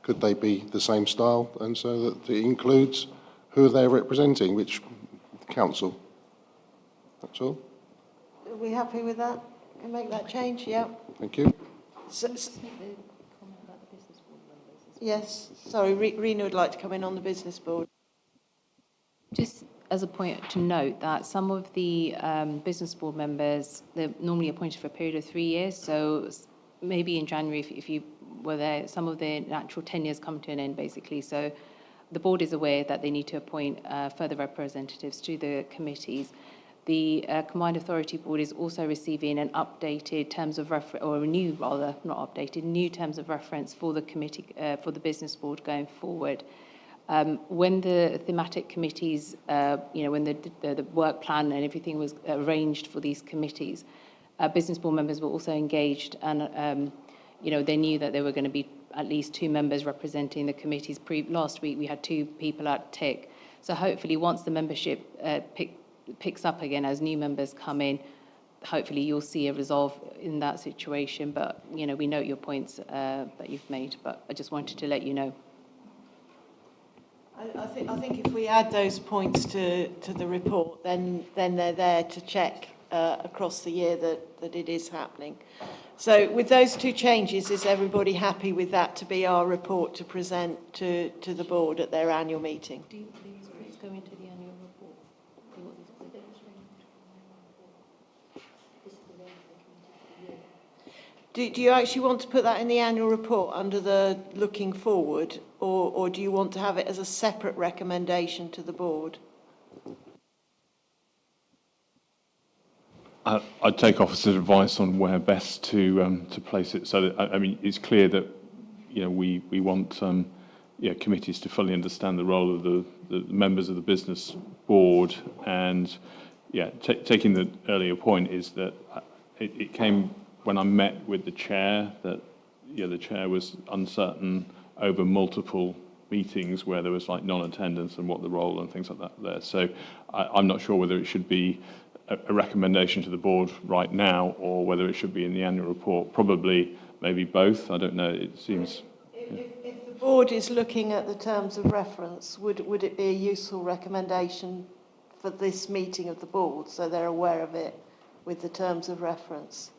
could they be the same style, and so that it includes who they're representing, which council. That's all. Are we happy with that? Can make that change? Yeah. Thank you. Yes. Sorry, Rena would like to come in on the business board. Just as a point to note that some of the business board members, they're normally appointed for a period of 3 years. So maybe in January, if you were there, some of their natural tenures come to an end, basically. So the board is aware that they need to appoint further representatives to the committees. The Combined Authority Board is also receiving an updated terms of reference, or a new, rather, not updated, new terms of reference for the committee, for the business board going forward. When the thematic committees, when the work plan and everything was arranged for these committees, business board members were also engaged, and they knew that there were going to be at least 2 members representing the committees. Last week we had 2 people at TIC, so hopefully once the membership picks up again as new members come in, hopefully you'll see a resolve in that situation. But we note your points that you've made, but I just wanted to let you know. I think if we add those points to the report, then they're there to check across the year that it is happening. So with those 2 changes, is everybody happy with that to be our report to present to the board at their annual meeting? Do these points go into the annual report? Do you actually want to put that in the annual report under the looking forward, or do you want to have it as a separate recommendation to the board? I'd take officers' advice on where best to place it. So that, I mean, it's clear that we want committees to fully understand the role of the members of the business board, and taking the earlier point is that it came when I met with the chair that the chair was uncertain over multiple meetings where there was like non-attendance and what the role and things like that there. So I'm not sure whether it should be a recommendation to the board right now or whether it should be in the annual report. Probably maybe both. I don't know. It seems. If the board is looking at the terms of reference, would it be a useful recommendation for this meeting of the board so they're aware of it with the terms of reference?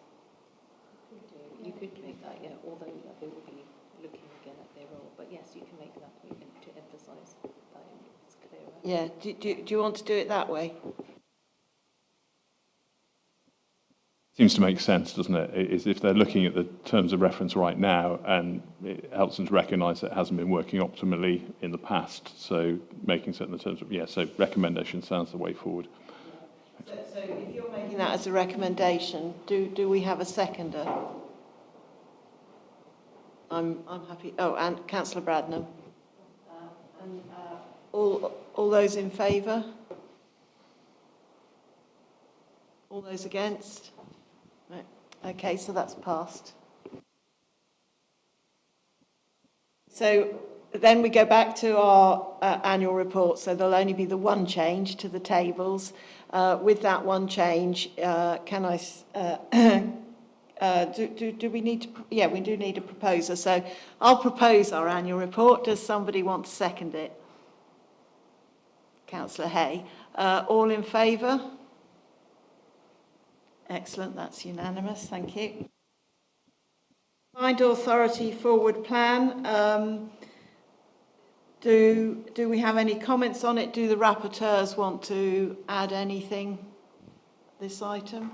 You could make that, although they will be looking again at their role. But yes, you can make that point to emphasise that it's clearer. Yeah. Do you want to do it that way? Seems to make sense, doesn't it? Is if they're looking at the terms of reference right now, and it helps them to recognise that it hasn't been working optimally in the past. So making certain the terms of so recommendation sounds the way forward. So if you're making that as a recommendation, do we have a seconder? I'm happy. Oh, and Councillor Bradnam. All those in favour? All those against? Right. Okay, so that's passed. So then we go back to our annual report. So there'll only be the one change to the tables. With that one change, can I? Do we need to? Yeah, we do need a proposer. So I'll propose our annual report. Does somebody want to second it? Councillor Hay. All in favour? Excellent. That's unanimous. Thank you. Combined Authority forward plan. Do we have any comments on it? Do the rapporteurs want to add anything to this item?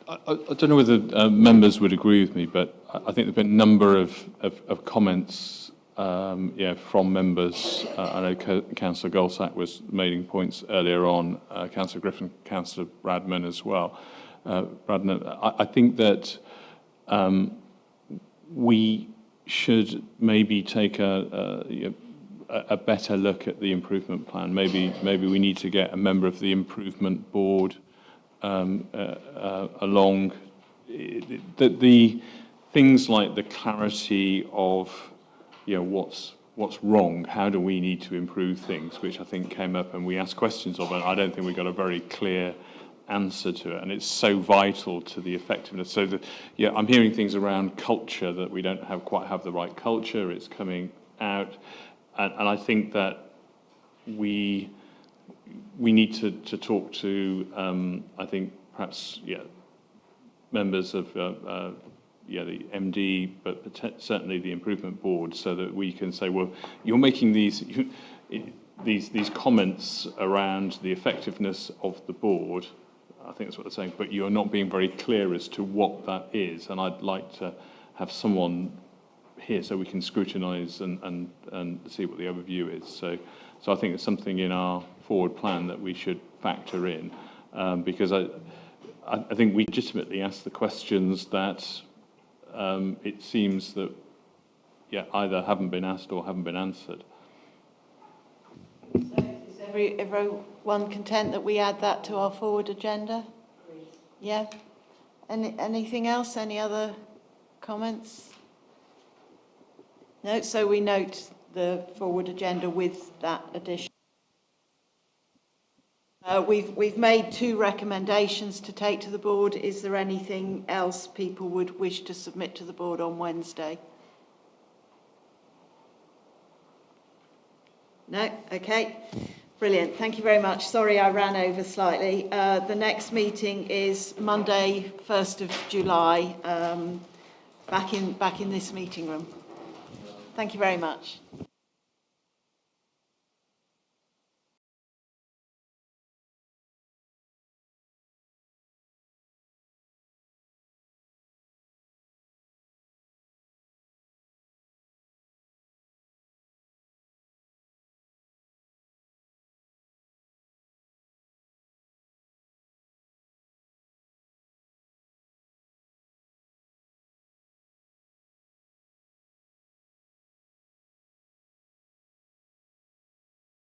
I don't know whether members would agree with me, but I think there have been a number of comments from members. I know Councillor Goldsack was making points earlier on, Councillor Griffin, Councillor Bradman as well. I think that we should maybe take a better look at the improvement plan. Maybe we need to get a member of the improvement board along. The things like the clarity of what's wrong, how do we need to improve things, which I think came up and we asked questions of, and I don't think we got a very clear answer to it, and it's so vital to the effectiveness. So I'm hearing things around culture, that we don't quite have the right culture. It's coming out, and I think that we need to talk to, I think perhaps, members of the MD, but certainly the improvement board, so that we can say, well, you're making these comments around the effectiveness of the board. I think that's what they're saying, but you're not being very clear as to what that is, and I'd like to have someone here so we can scrutinise and see what the overview is. So I think it's something in our forward plan that we should factor in, because I think we legitimately ask the questions that it seems that either haven't been asked or haven't been answered. So is everyone content that we add that to our forward agenda? Yeah. Anything else? Any other comments? No. So we note the forward agenda with that addition. We've made 2 recommendations to take to the board. Is there anything else people would wish to submit to the board on Wednesday? No? Okay. Brilliant. Thank you very much. Sorry I ran over slightly. The next meeting is Monday, 1st of July, back in this meeting room. Thank you very much.